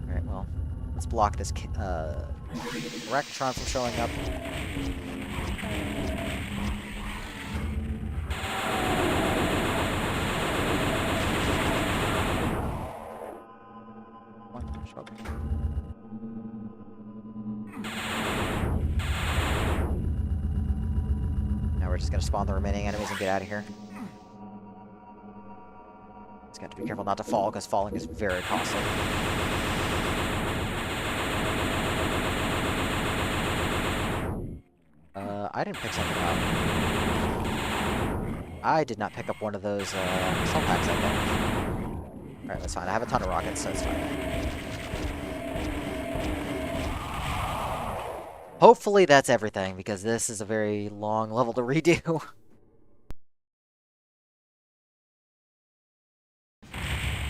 Alright, well, let's block this Rakatron from showing up. Now we're just gonna spawn the remaining enemies and get out of here. Just got to be careful not to fall, because falling is very costly. I didn't pick something up. I did not pick up one of those cell packs, I think. Alright, that's fine. I have a ton of rockets, so it's fine. Hopefully that's everything, because this is a very long level to redo.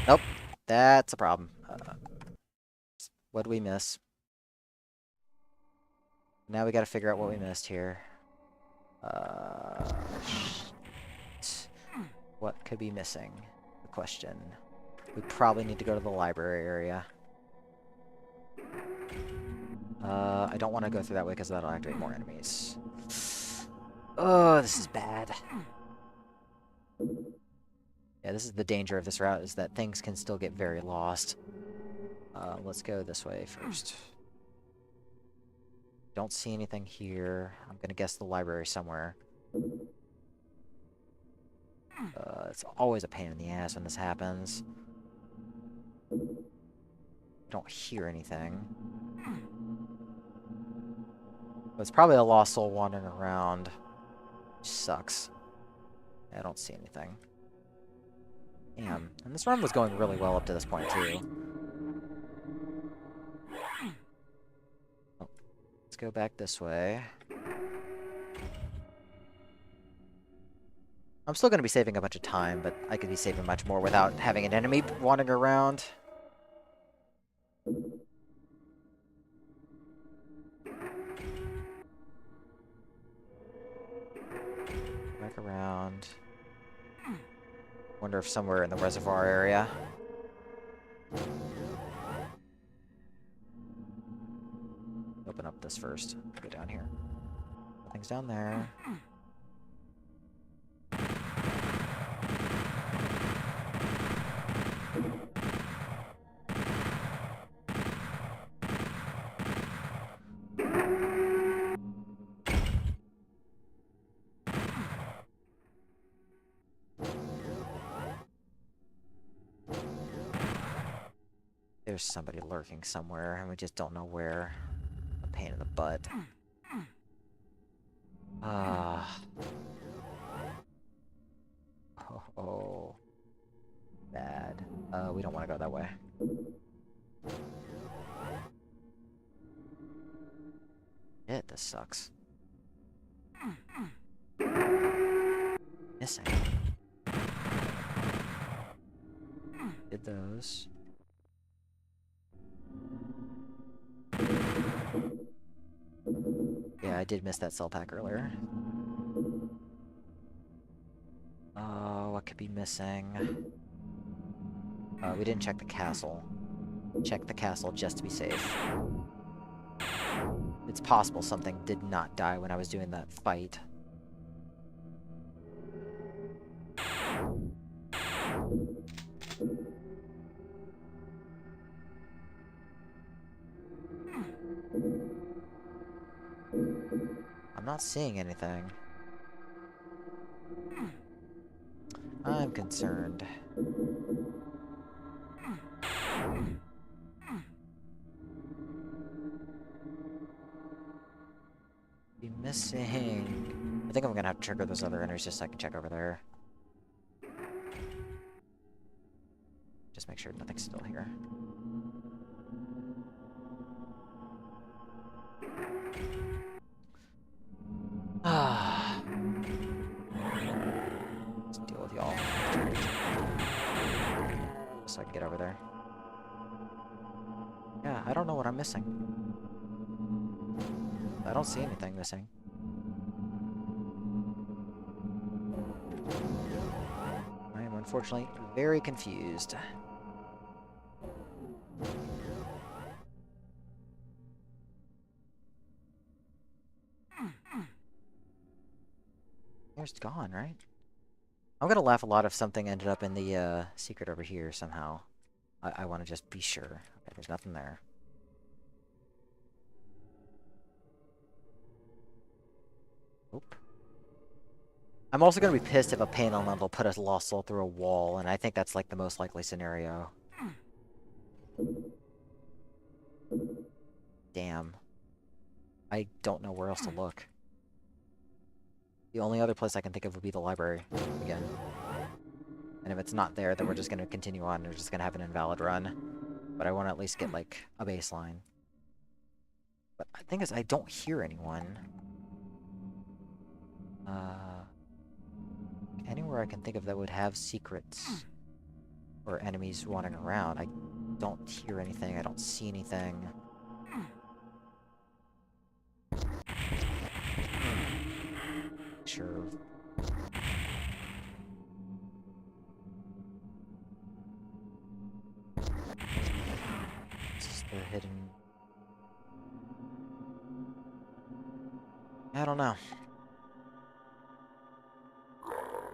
Nope. That's a problem. What did we miss? Now we gotta figure out what we missed here. What could be missing? The question. We probably need to go to the library area. I don't want to go through that way because that'll activate more enemies. Oh, this is bad. Yeah, this is the danger of this route, is that things can still get very lost. Let's go this way first. Don't see anything here. I'm gonna guess the library somewhere. It's always a pain in the ass when this happens. Don't hear anything. But it's probably a lost soul wandering around. Which sucks. I don't see anything. Damn. And this run was going really well up to this point, too. Oh, let's go back this way. I'm still going to be saving a bunch of time, but I could be saving much more without having an enemy wandering around. Back around. Wonder if somewhere in the reservoir area. this first. Go down here. Nothing's down there. There's somebody lurking somewhere, and we just don't know where. A pain in the butt. Oh. Bad. We don't want to go that way. Shit, this sucks. Missing. Did those. Yeah, I did miss that cell pack earlier. What could be missing? We didn't check the castle. Check the castle just to be safe. It's possible something did not die when I was doing that fight. I'm not seeing anything. I'm concerned. Be missing. I think I'm gonna have to trigger those other enemies just so I can check over there. Just make sure nothing's still here. Let's deal with y'all. So I can get over there. Yeah, I don't know what I'm missing. I don't see anything missing. I am unfortunately very confused. It's gone, right? I'm gonna laugh a lot if something ended up in the secret over here somehow. I want to just be sure. Okay, there's nothing there. Oop. I'm also gonna be pissed if a pain elemental put a lost soul through a wall, and I think that's like the most likely scenario. Damn. I don't know where else to look. The only other place I can think of would be the library, again. And if it's not there, then we're just gonna continue on, and we're just gonna have an invalid run. But I want to at least get, like, a baseline. But the thing is, I don't hear anyone. Anywhere I can think of that would have secrets or enemies wandering around. I don't hear anything, I don't see anything. Sure. This is the hidden... I don't know.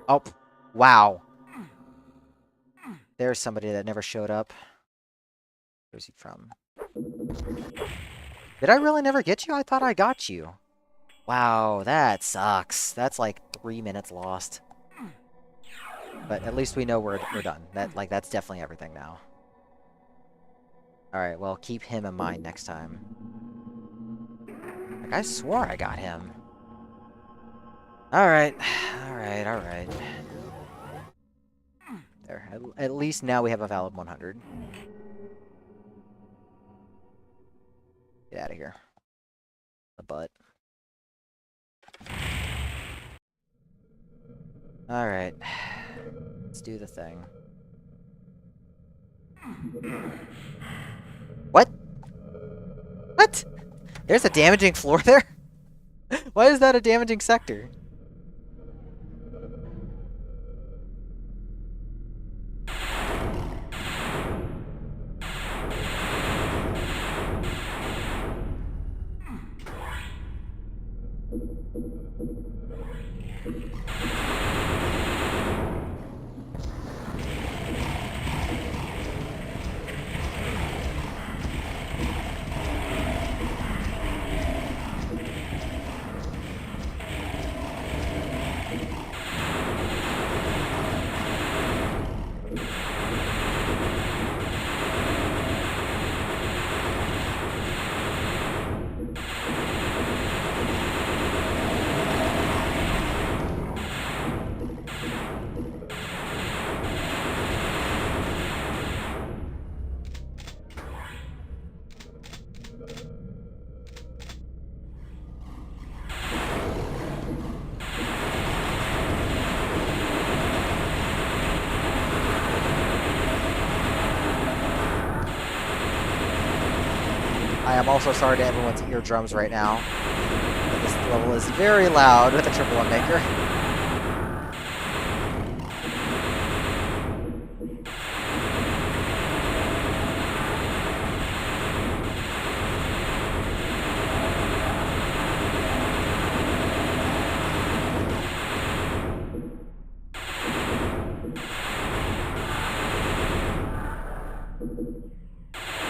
Oh, wow. There's somebody that never showed up. Where's he from? Did I really never get you? I thought I got you. Wow, that sucks. That's like 3 minutes lost. But at least we know we're done. That's definitely everything now. Alright, well, keep him in mind next time. Like, I swore I got him. Alright. Alright. There. At least now we have a valid 100. Get out of here. The butt. Alright. Let's do the thing. What? What? There's a damaging floor there? Why is that a damaging sector? I am also sorry to everyone's eardrums right now. But this level is very loud with a triple UnMaker.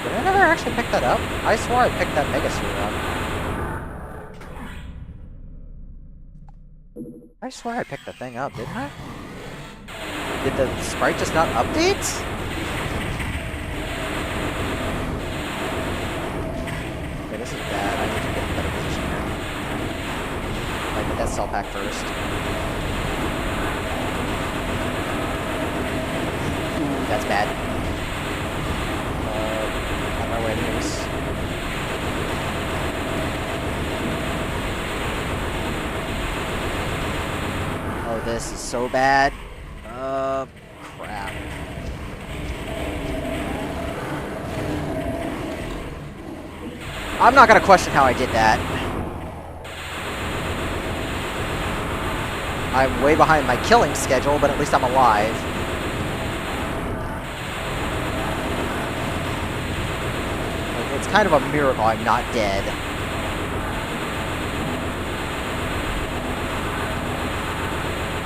Did I never actually pick that up? I swore I picked that Mega Sphere up. I swear I picked the thing up, didn't I? Did the sprite just not update? Okay, this is bad. I need to get in a better position here. Like the Death Cell pack first. Ooh, that's bad. On my way to this. Oh, this is so bad. Crap. I'm not gonna question how I did that. I'm way behind my killing schedule, but at least I'm alive. Like, it's kind of a miracle I'm not dead.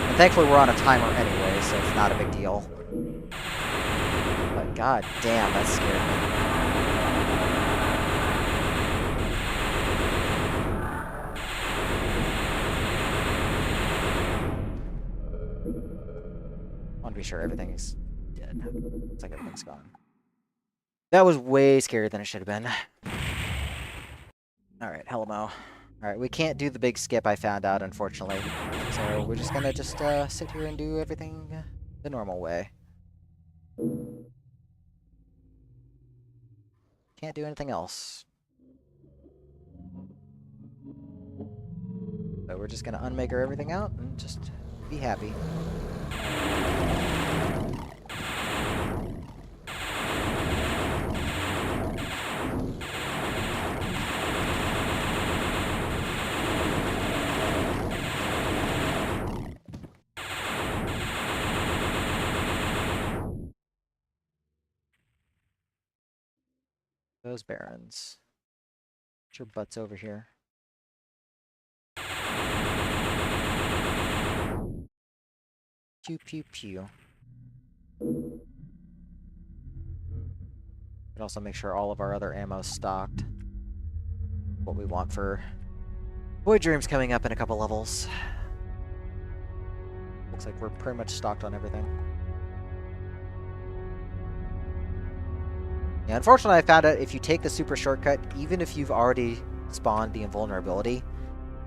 And thankfully we're on a timer anyway, so it's not a big deal. But god damn, that scared me. I want to be sure everything's dead. Looks like everything's gone. That was way scarier than it should have been. Alright, Helmo. Alright, we can't do the big skip, I found out, unfortunately. So we're just gonna sit here and do everything the normal way. Can't do anything else. So we're just gonna UnMaker everything out and just be happy. Those barons. Get your butts over here. Pew pew pew. Could also make sure all of our other ammo's stocked. What we want for Void Dreams coming up in a couple levels. Looks like we're pretty much stocked on everything. Yeah, unfortunately I found out if you take the super shortcut, even if you've already spawned the invulnerability,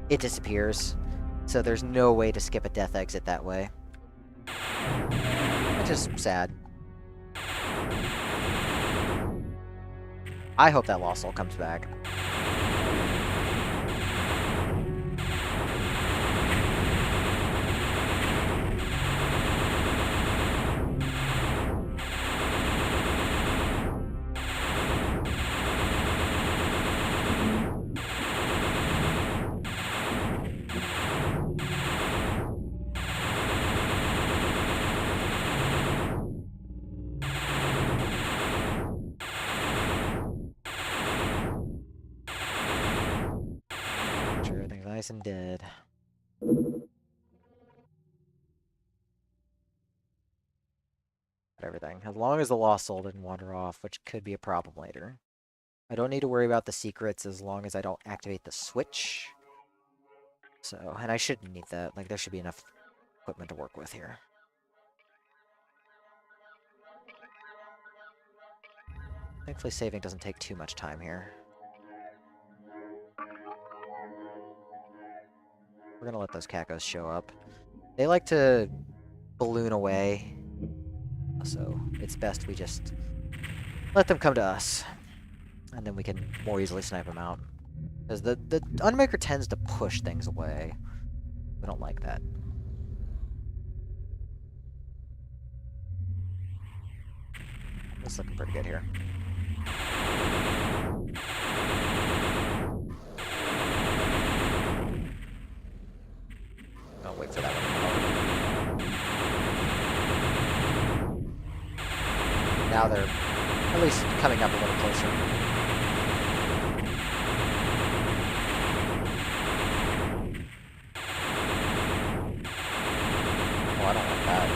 it disappears. So there's no way to skip a death exit that way. Which is sad. I hope that Lost Soul comes back. Nice and dead. Everything. As long as the lost soul didn't wander off, which could be a problem later. I don't need to worry about the secrets as long as I don't activate the switch. So, and I shouldn't need that. Like, there should be enough equipment to work with here. Thankfully, saving doesn't take too much time here. We're gonna let those cacos show up. They like to balloon away, so it's best we just let them come to us. And then we can more easily snipe them out. Because the Unmaker tends to push things away. We don't like that. It's looking pretty good here. I'll wait for that one. Now they're at least coming up a little closer. Oh, I don't like that.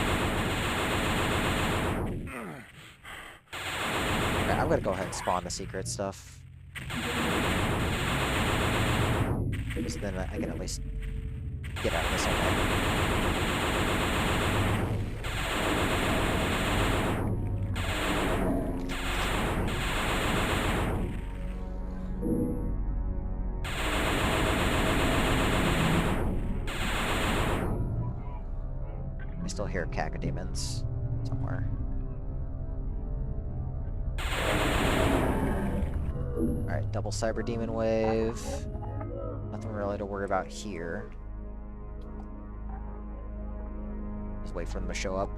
Okay, I'm gonna go ahead and spawn the secret stuff. So then I can at least get out of this okay. I still hear cacodemons somewhere. Alright, double cyber demon wave. Nothing really to worry about here. Just wait for them to show up.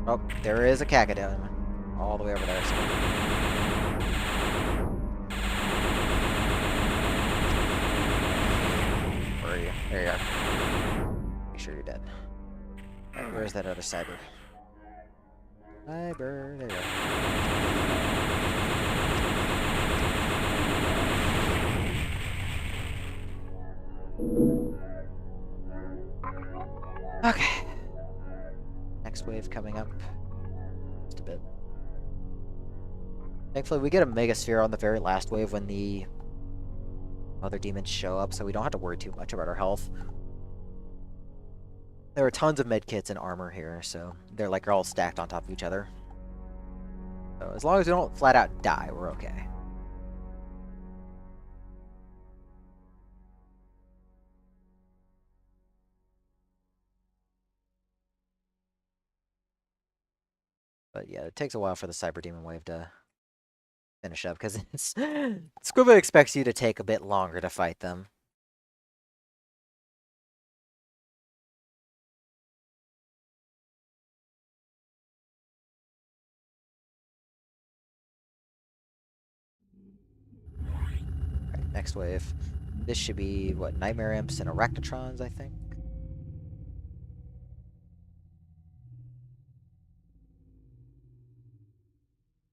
Oh, there is a cacodemon all the way over there. So. Where are you? There you are. Make sure you're dead. Right, where's that other cyber? Cyber, there you go. Okay. Next wave coming up. Just a bit. Thankfully, we get a Mega Sphere on the very last wave when the other demons show up, so we don't have to worry too much about our health. There are tons of medkits and armor here, so they're like all stacked on top of each other. So as long as we don't flat out die, we're okay. But yeah, it takes a while for the Cyber Demon wave to finish up, because Scuba expects you to take a bit longer to fight them. Alright, next wave. This should be, what, Nightmare Imps and Arachnotrons, I think?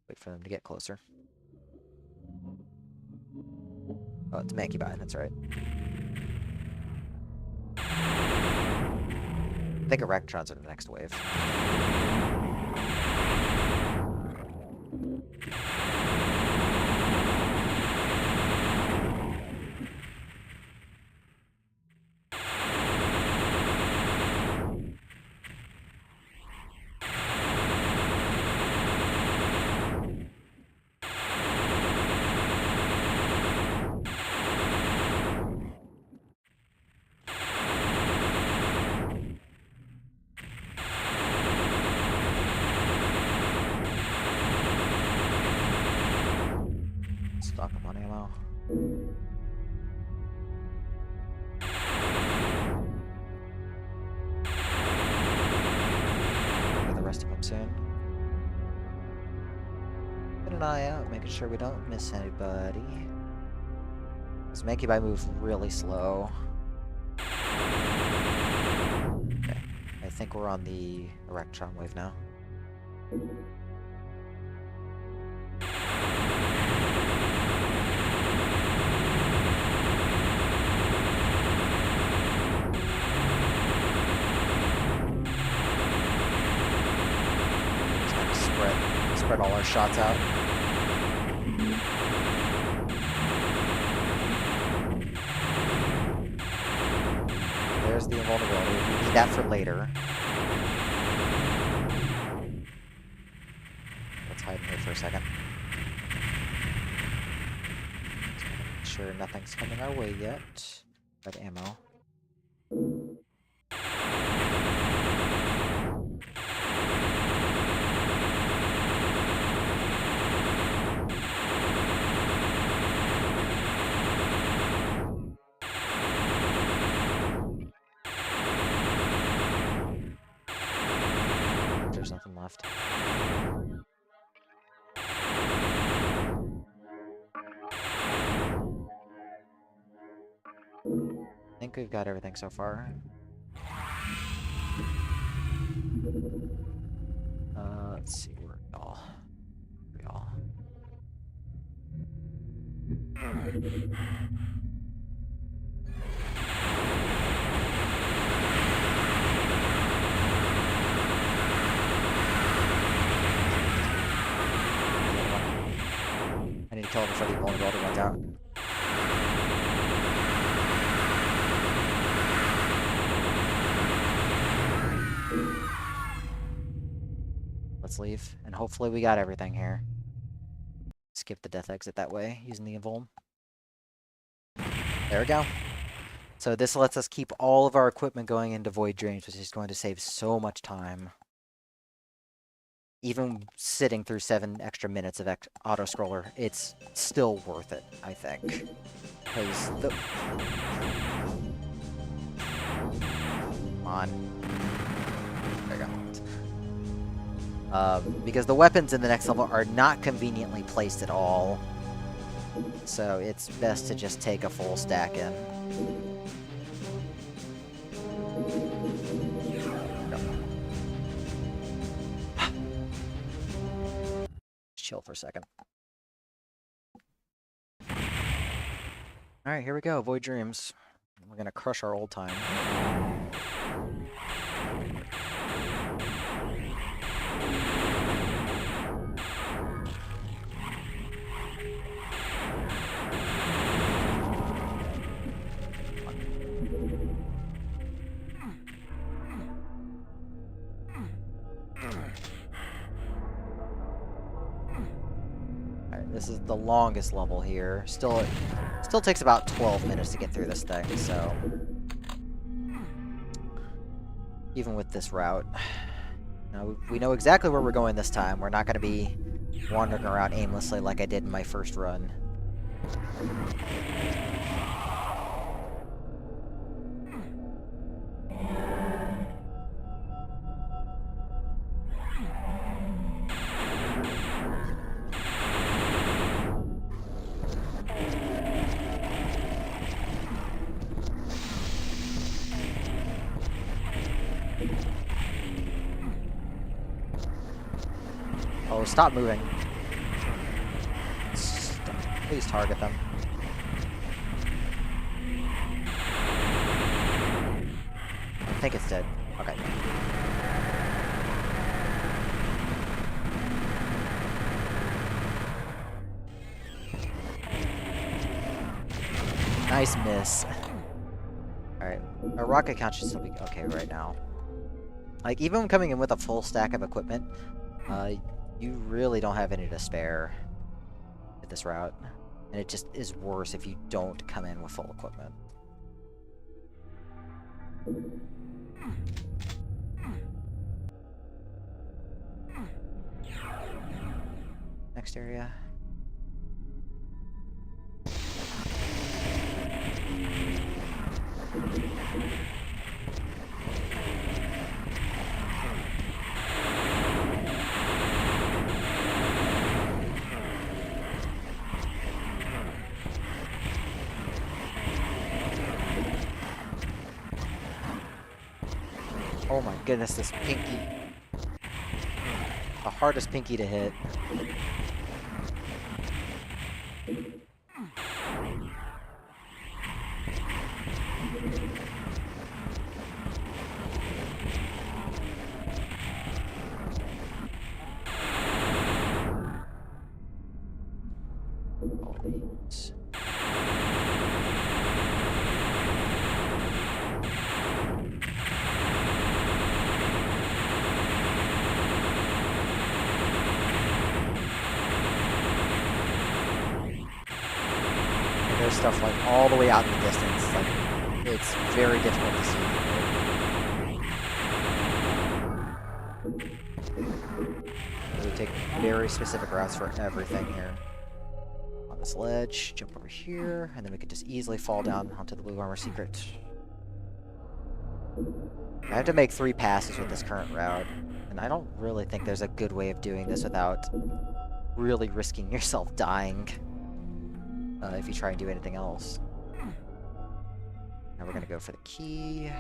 Wait for them to get closer. Oh, it's Mankibi, that's right. I think Arachnotrons are the next wave. Stock up on ammo. Get the rest of them soon. Keep an eye out, making sure we don't miss anybody. This Mankibi moves really slow. Okay, I think we're on the Erectron wave now. Just have to spread all our shots out. There's the invulnerability. We need that for later. Let's hide in here for a second. Make sure nothing's coming our way yet. Got ammo. There's nothing left. I think we've got everything so far. Let's see where we all. I need to kill him before the invulnerability runs out. Let's leave, and hopefully we got everything here. Skip the death exit that way, using the invuln. There we go. So this lets us keep all of our equipment going into void dreams, which is going to save so much time. Even sitting through 7 extra minutes of auto-scroller, it's still worth it, I think. Because the... Come on. There you go. Because the weapons in the next level are not conveniently placed at all. So it's best to just take a full stack in. Chill for a second. Alright, here we go. Void Dreams. We're gonna crush our old time. This is the longest level here. Still takes about 12 minutes to get through this thing, so... Even with this route. Now, we know exactly where we're going this time. We're not going to be wandering around aimlessly like I did in my first run. Oh, stop moving. Stop. Please target them. I think it's dead. Okay. Nice miss. Alright. Our rocket count should still be okay right now. Like, even when coming in with a full stack of equipment, you really don't have any to spare at this route. And it just is worse if you don't come in with full equipment. Next area. Oh my goodness, this pinky. hardest pinky to hit. All these. There's stuff like all the way out in the distance. Like it's very difficult to see. We take very specific routes for everything here. On this ledge, jump over here, and then we can just easily fall down onto the blue armor secret. I have to make 3 passes with this current route, and I don't really think there's a good way of doing this without really risking yourself dying. If you try and do anything else. Now we're gonna go for the key.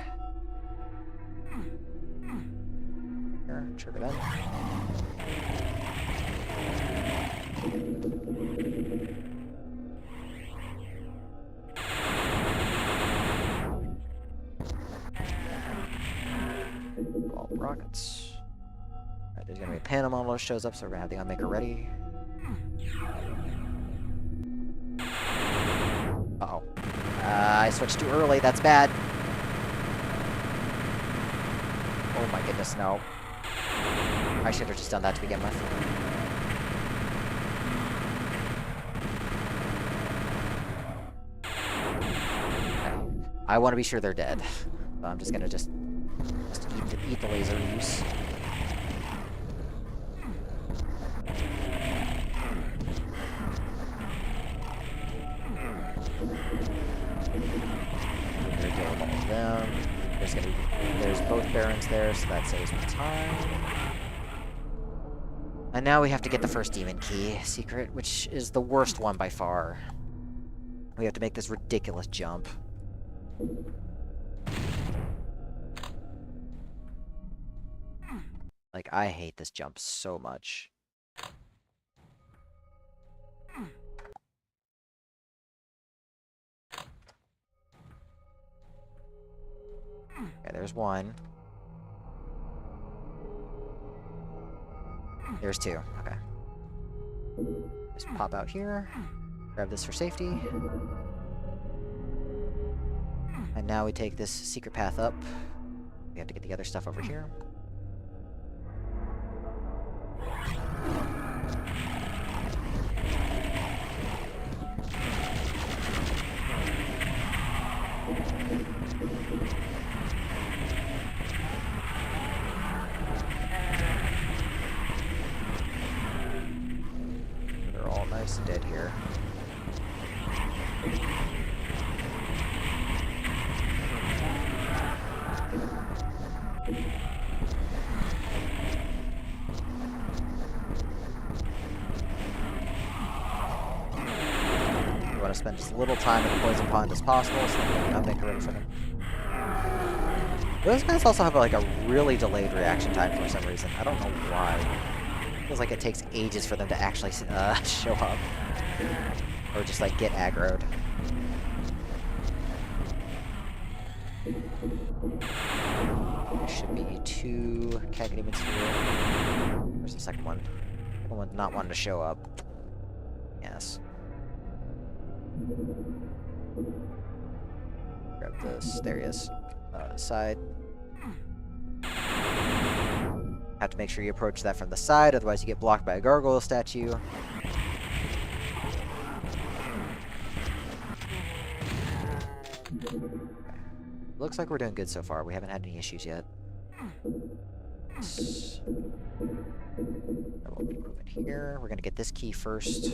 Here, trigger that. All the rockets. Alright, there's gonna be a Panama model that shows up, so we're gonna have the UnMaker ready. Uh-oh. I switched too early, that's bad. Oh my goodness, no. I should have just done that to begin with. Okay. I want to be sure they're dead. So I'm just gonna just eat the laser use. There's both barons there, so that saves me time. And now we have to get the first demon key secret, which is the worst one by far. We have to make this ridiculous jump. Like, I hate this jump so much. Okay, there's one. There's two. Okay. Just pop out here. Grab this for safety. And now we take this secret path up. We have to get the other stuff over here. They're all nice and dead here. We want to spend as little time in the poison pond as possible, so that we can make a ready for them. Those guys also have like a really delayed reaction time for some reason. I don't know why. It feels like it takes ages for them to actually show up. Or just like get aggroed. There should be 2 Kaggle demons here. Where's the second one? The second one's not wanting to show up. Yes. Grab this. There he is. Side. Have to make sure you approach that from the side, otherwise you get blocked by a gargoyle statue. Okay. Looks like we're doing good so far. We haven't had any issues yet. We'll be moving here. We're gonna get this key first.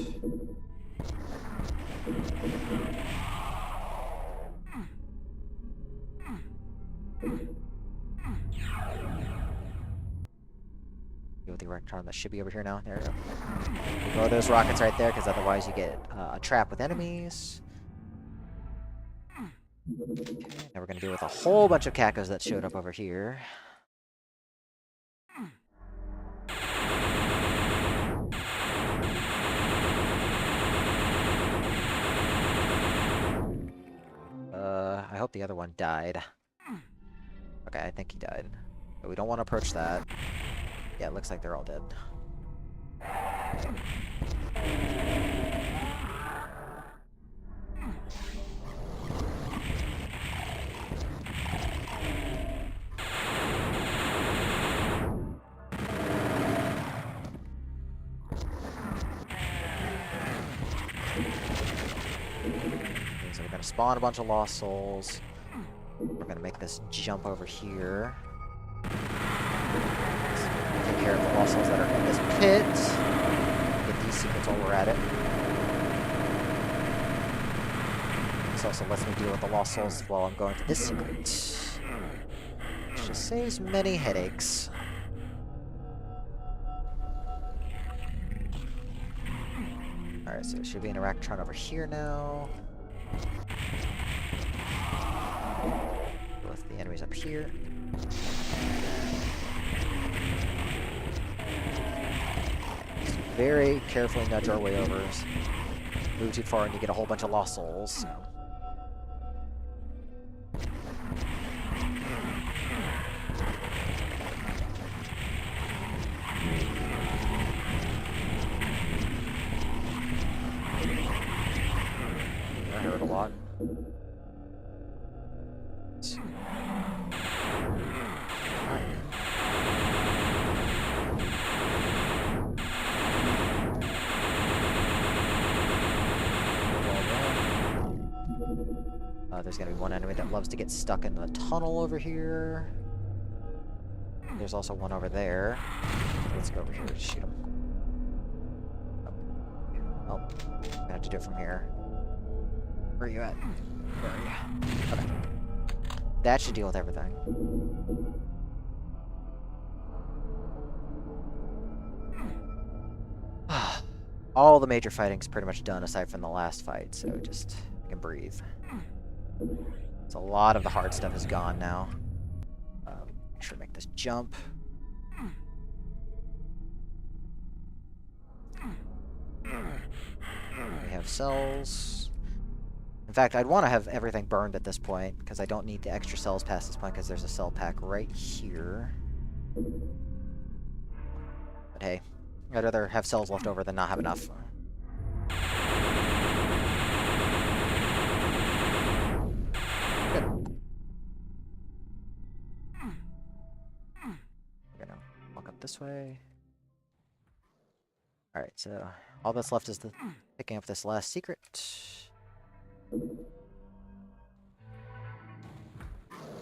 Go with the electron that should be over here now. There we go. Throw those rockets right there, because otherwise you get a trap with enemies. Okay, now we're going to deal with a whole bunch of cacos that showed up over here. thought the other one died. Okay, I think he died. But we don't want to approach that. Yeah, it looks like they're all dead. So we're gonna spawn a bunch of lost souls. We're gonna make this jump over here. Take care of the lost souls that are in this pit. Get these secrets while we're at it. This also lets me deal with the lost souls while I'm going to this secret. Which just saves many headaches. Alright, so there should be an Arachnotron over here now. With the enemies up here. Just very carefully nudge our way over. Move too far and you get a whole bunch of lost souls. So. I heard a lot. There's gonna be one enemy that loves to get stuck in the tunnel over here. There's also one over there. Let's go over here and shoot him. Oh, I'm gonna have to do it from here. Where are you at? Where are you? Okay. That should deal with everything. All the major fighting's pretty much done aside from the last fight, so just I can breathe. So a lot of the hard stuff is gone now. Make sure to make this jump. We have cells. In fact, I'd want to have everything burned at this point, because I don't need the extra cells past this point, because there's a cell pack right here. But hey, I'd rather have cells left over than not have enough. Good. We're gonna walk up this way. Alright, so all that's left is the picking up this last secret.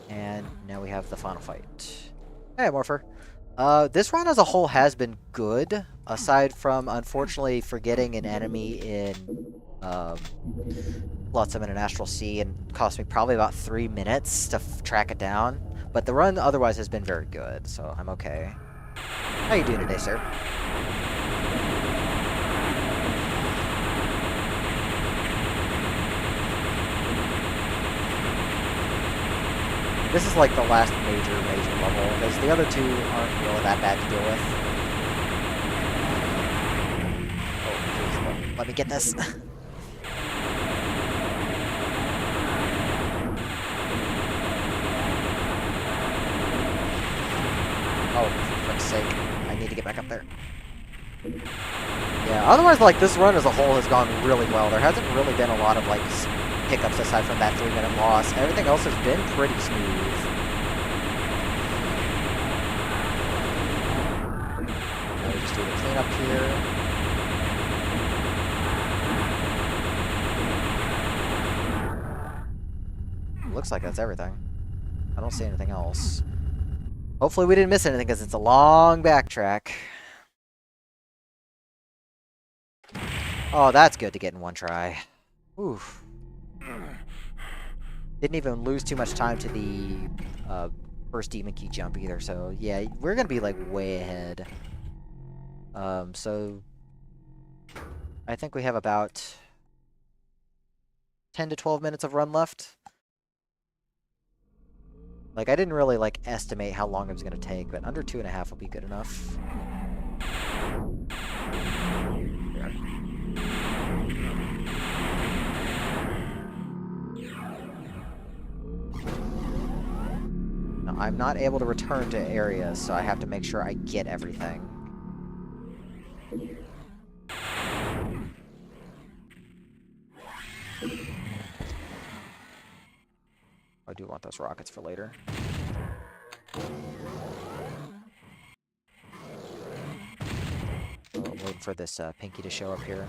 And now we have the final fight. Hey, Morpher. This run as a whole has been good, aside from, unfortunately, forgetting an enemy in Flotsam in an Astral Sea, and cost me probably about 3 minutes to track it down. But the run otherwise has been very good, so I'm okay. How you doing today, sir? This is like the last major level, because the other two aren't really that bad to deal with. Oh, please, let me get this. Oh, for frick's sake. I need to get back up there. Yeah, otherwise, like, this run as a whole has gone really well. There hasn't really been a lot of, like, hiccups aside from that 3-minute loss. Everything else has been pretty smooth. Now we just do the cleanup here. Looks like that's everything. I don't see anything else. Hopefully we didn't miss anything because it's a long backtrack. Oh, that's good to get in one try. Oof. Didn't even lose too much time to the first demon key jump either, so yeah, we're gonna be like way ahead. So I think we have about 10 to 12 minutes of run left. Like, I didn't really like estimate how long it was gonna take, but under 2.5 will be good enough. I'm not able to return to areas, so I have to make sure I get everything. I do want those rockets for later. Oh, I'm waiting for this Pinky to show up here.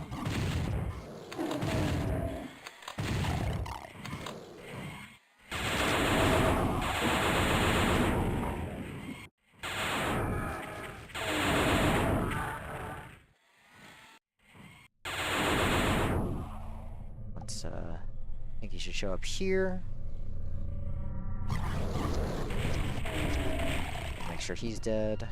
Once Pinky should show up here. Make sure he's dead.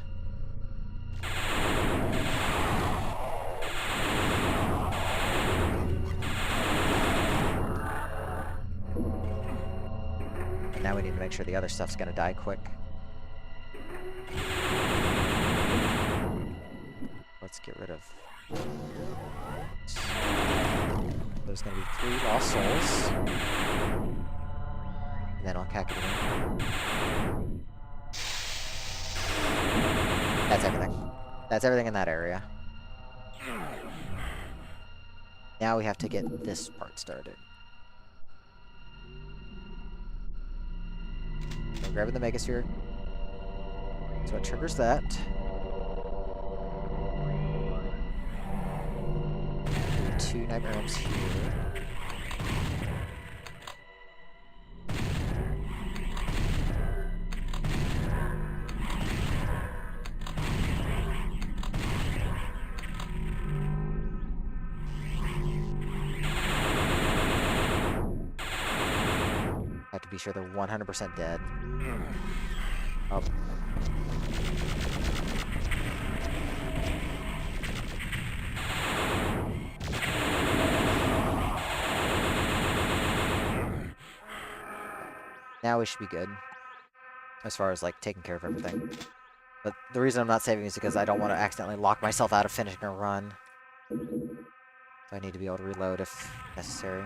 And now we need to make sure the other stuff's gonna die quick. Let's get rid of... There's gonna be 3 lost souls. And then I'll cack it in. That's everything. That's everything in that area. Now we have to get this part started. So grabbing the Megasphere. So it triggers that. 2 Nightmare Realms here. Have to be sure they're 100% dead. Oh. Now we should be good. As far as, like, taking care of everything. But the reason I'm not saving is because I don't want to accidentally lock myself out of finishing a run. So I need to be able to reload if necessary.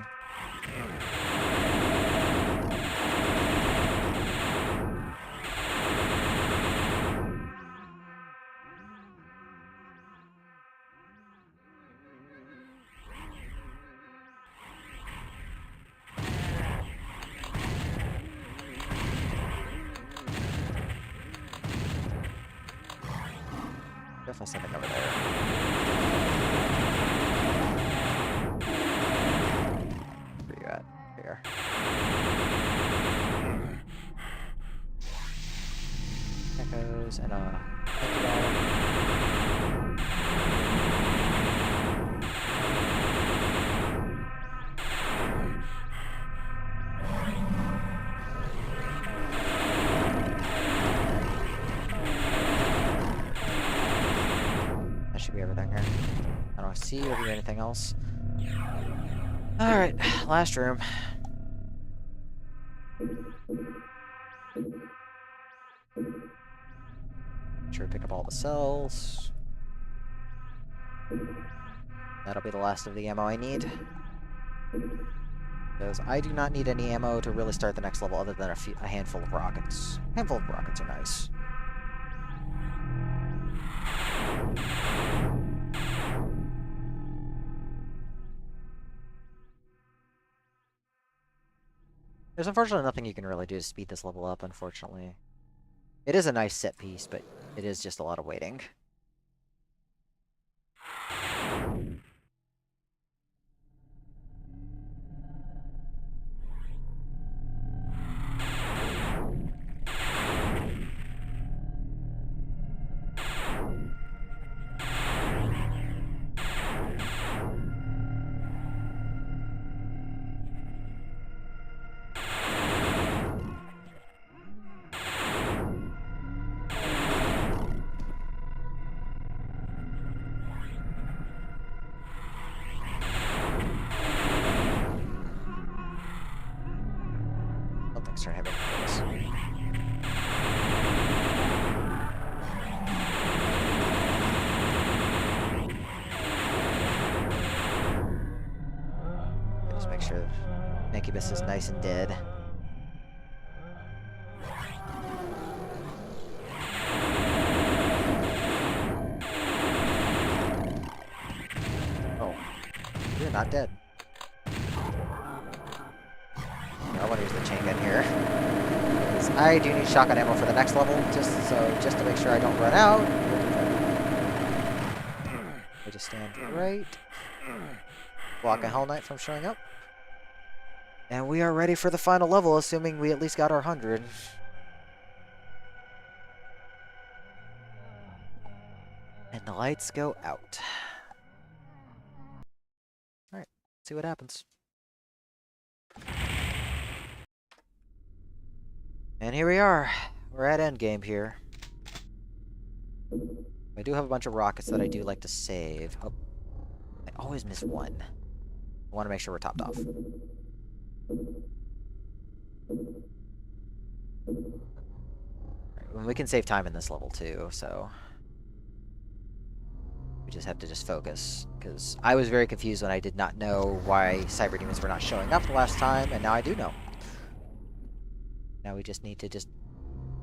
Definitely something over there. Where you at? Here. Echoes and should be everything here. I don't see or do anything else. Alright, last room. Make sure to pick up all the cells. That'll be the last of the ammo I need. Because I do not need any ammo to really start the next level other than a handful of rockets. A handful of rockets are nice. There's unfortunately nothing you can really do to speed this level up, unfortunately. It is a nice set piece, but it is just a lot of waiting. Start having this. Just make sure Incubus is nice and dead. you're not dead. I want to use the chain gun here. I do need shotgun ammo for the next level, just to make sure I don't run out. I just stand right. Block a Hell Knight from showing up. And we are ready for the final level, assuming we at least got our 100. And the lights go out. Alright, see what happens. And here we are. We're at endgame here. I do have a bunch of rockets that I do like to save. Oh, I always miss one. I want to make sure we're topped off. Right, we can save time in this level too, so... we just have to focus, because I was very confused when I did not know why cyber demons were not showing up the last time, and now I do know. Now we just need to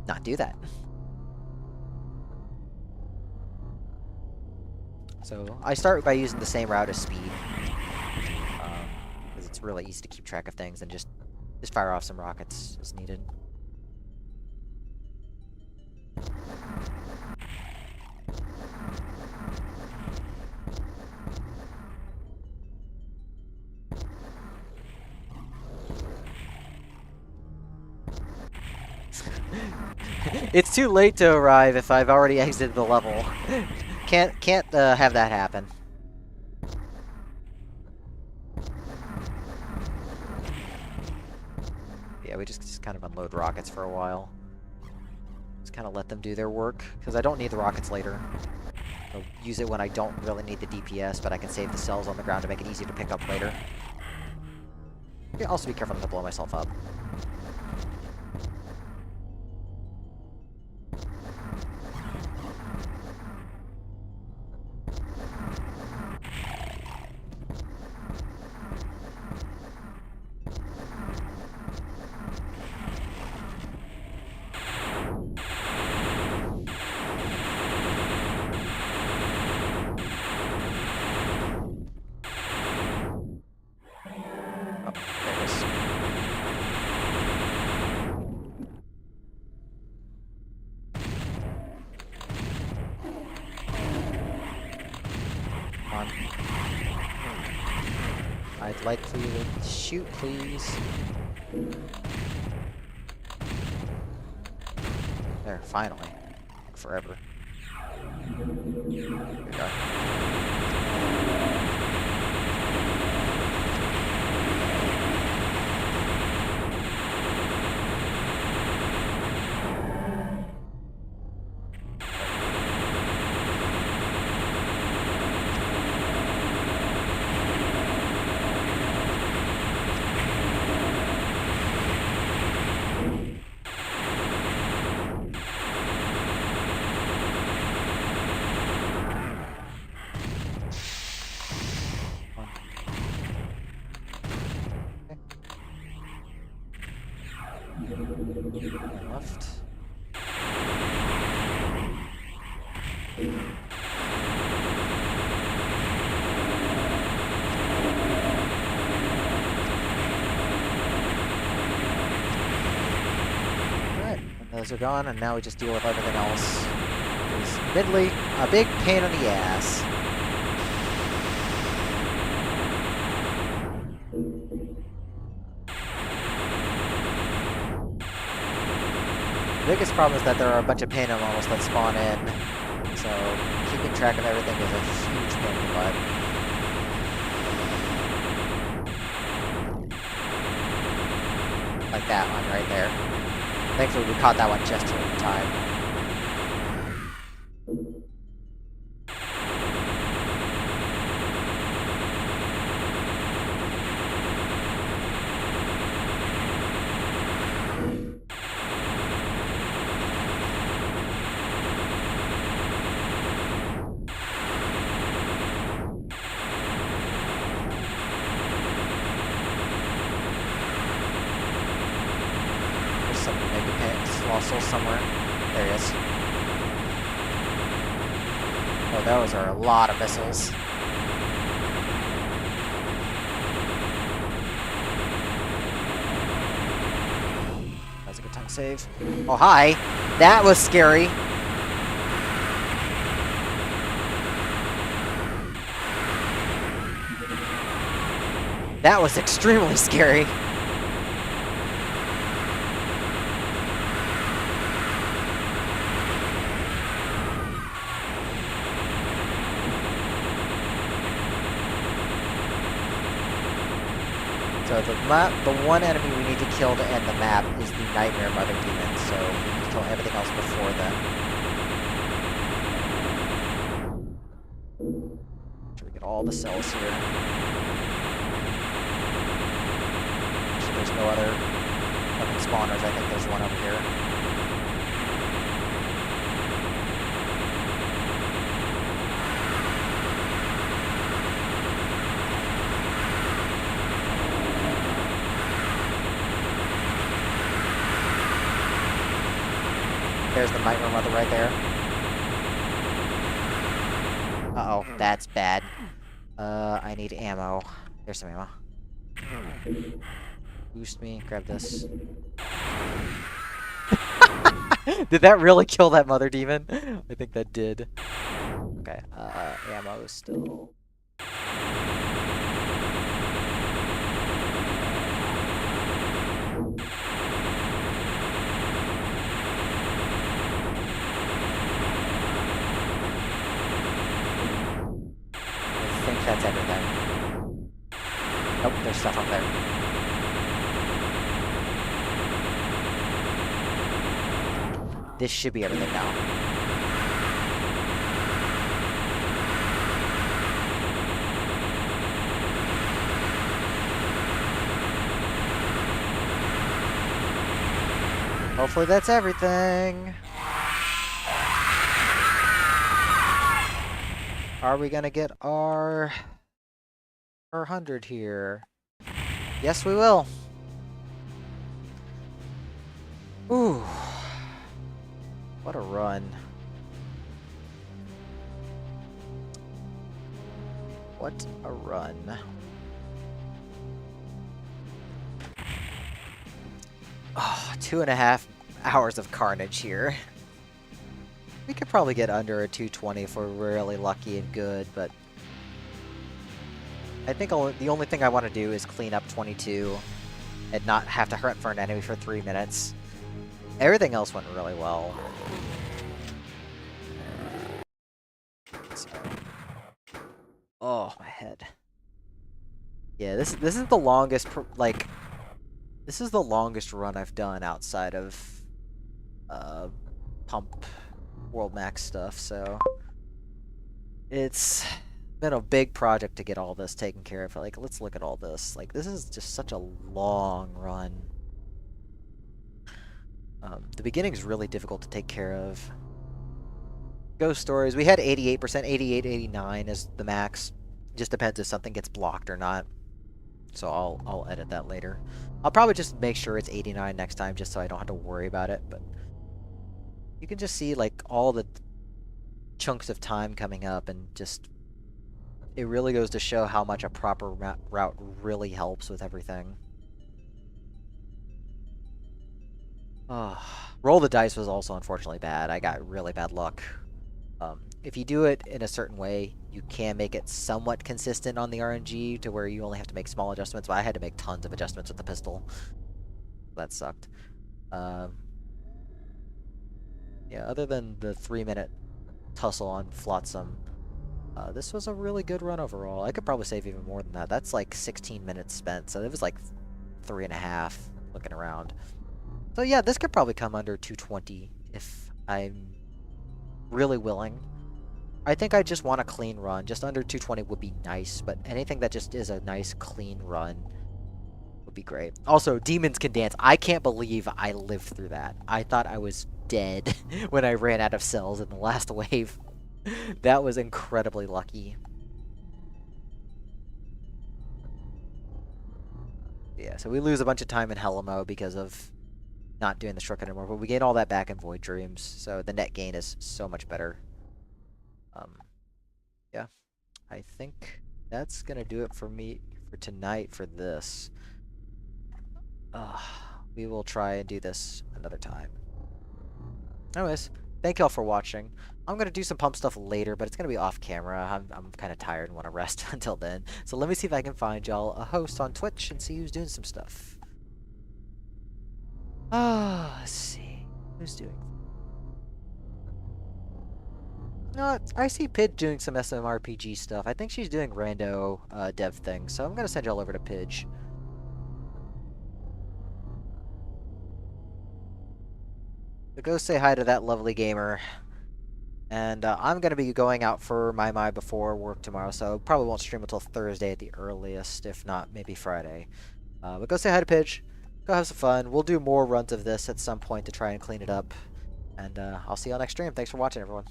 not do that. So I start by using the same route as speed, because it's really easy to keep track of things, and just fire off some rockets as needed. It's too late to arrive if I've already exited the level. Can't have that happen. Yeah, we just kind of unload rockets for a while. Just kind of let them do their work, because I don't need the rockets later. I'll use it when I don't really need the DPS, but I can save the cells on the ground to make it easier to pick up later. Yeah, also be careful not to blow myself up. I'd like for you to shoot, please. There, finally. Took forever. Here we go. Left. Alright, and those are gone, and now we just deal with everything else. It's admittedly a big pain in the ass. The biggest problem is that there are a bunch of pain animals that spawn in, so keeping track of everything is a huge pain in the butt. Like that one right there. Thankfully we caught that one just in time. Soul somewhere. There he is. Oh, those are a lot of missiles. save. Oh, hi. That was scary. That was extremely scary. So the one enemy we need to kill to end the map is the Nightmare Mother Demon, so we need to kill everything else before then. Make sure we get all the cells here. So there's no other weapon spawners. I think there's one over here. There's the Nightmare Mother right there. Uh-oh, that's bad. I need ammo. There's some ammo. Boost me, grab this. Did that really kill that Mother Demon? I think that did. Okay, ammo still. I think that's everything. Nope, there's stuff up there. This should be everything now. Hopefully that's everything. Are we gonna get our 100 here? Yes, we will. Ooh. What a run. What a run. Oh, 2.5 hours of carnage here. We could probably get under a 220 if we're really lucky and good, but I think the only thing I want to do is clean up 22 and not have to hunt for an enemy for 3 minutes. Everything else went really well. Oh, my head. Yeah, this is the longest this is the longest run I've done outside of pump World Max stuff, so it's been a big project to get all this taken care of. Like, let's look at all this. Like, this is just such a long run. The beginning's really difficult to take care of. Ghost stories, we had 88%, 88, 89 is the max. Just depends if something gets blocked or not. So I'll edit that later. I'll probably just make sure it's 89 next time just so I don't have to worry about it, but you can just see like all the chunks of time coming up, and just it really goes to show how much a proper route really helps with everything. Roll the dice was also unfortunately bad. I got really bad luck. If you do it in a certain way, you can make it somewhat consistent on the RNG to where you only have to make small adjustments, but I had to make tons of adjustments with the pistol. That sucked. Yeah, other than the 3-minute tussle on Flotsam, this was a really good run overall. I could probably save even more than that. That's like 16 minutes spent, so it was like 3.5 looking around. So yeah, this could probably come under 220 if I'm really willing. I think I just want a clean run. Just under 220 would be nice, but anything that just is a nice clean run would be great. Also, demons can dance. I can't believe I lived through that. I thought I was dead when I ran out of cells in the last wave. That was incredibly lucky. Yeah, so we lose a bunch of time in Hella mode because of not doing the shortcut anymore, but we gain all that back in Void Dreams, so the net gain is so much better. Yeah, I think that's gonna do it for me for tonight for this. We will try and do this another time. Anyways, thank y'all for watching. I'm gonna do some pump stuff later, but it's gonna be off camera. I'm kind of tired and want to rest until then. So let me see if I can find y'all a host on Twitch and see who's doing some stuff. Let's see who's doing. I see Pidge doing some SMRPG stuff. I think she's doing rando dev things, so I'm gonna send y'all over to Pidge. So go say hi to that lovely gamer. And I'm going to be going out for my before work tomorrow, so probably won't stream until Thursday at the earliest, if not maybe Friday. But go say hi to Pidge. Go have some fun. We'll do more runs of this at some point to try and clean it up. And I'll see y'all next stream. Thanks for watching, everyone.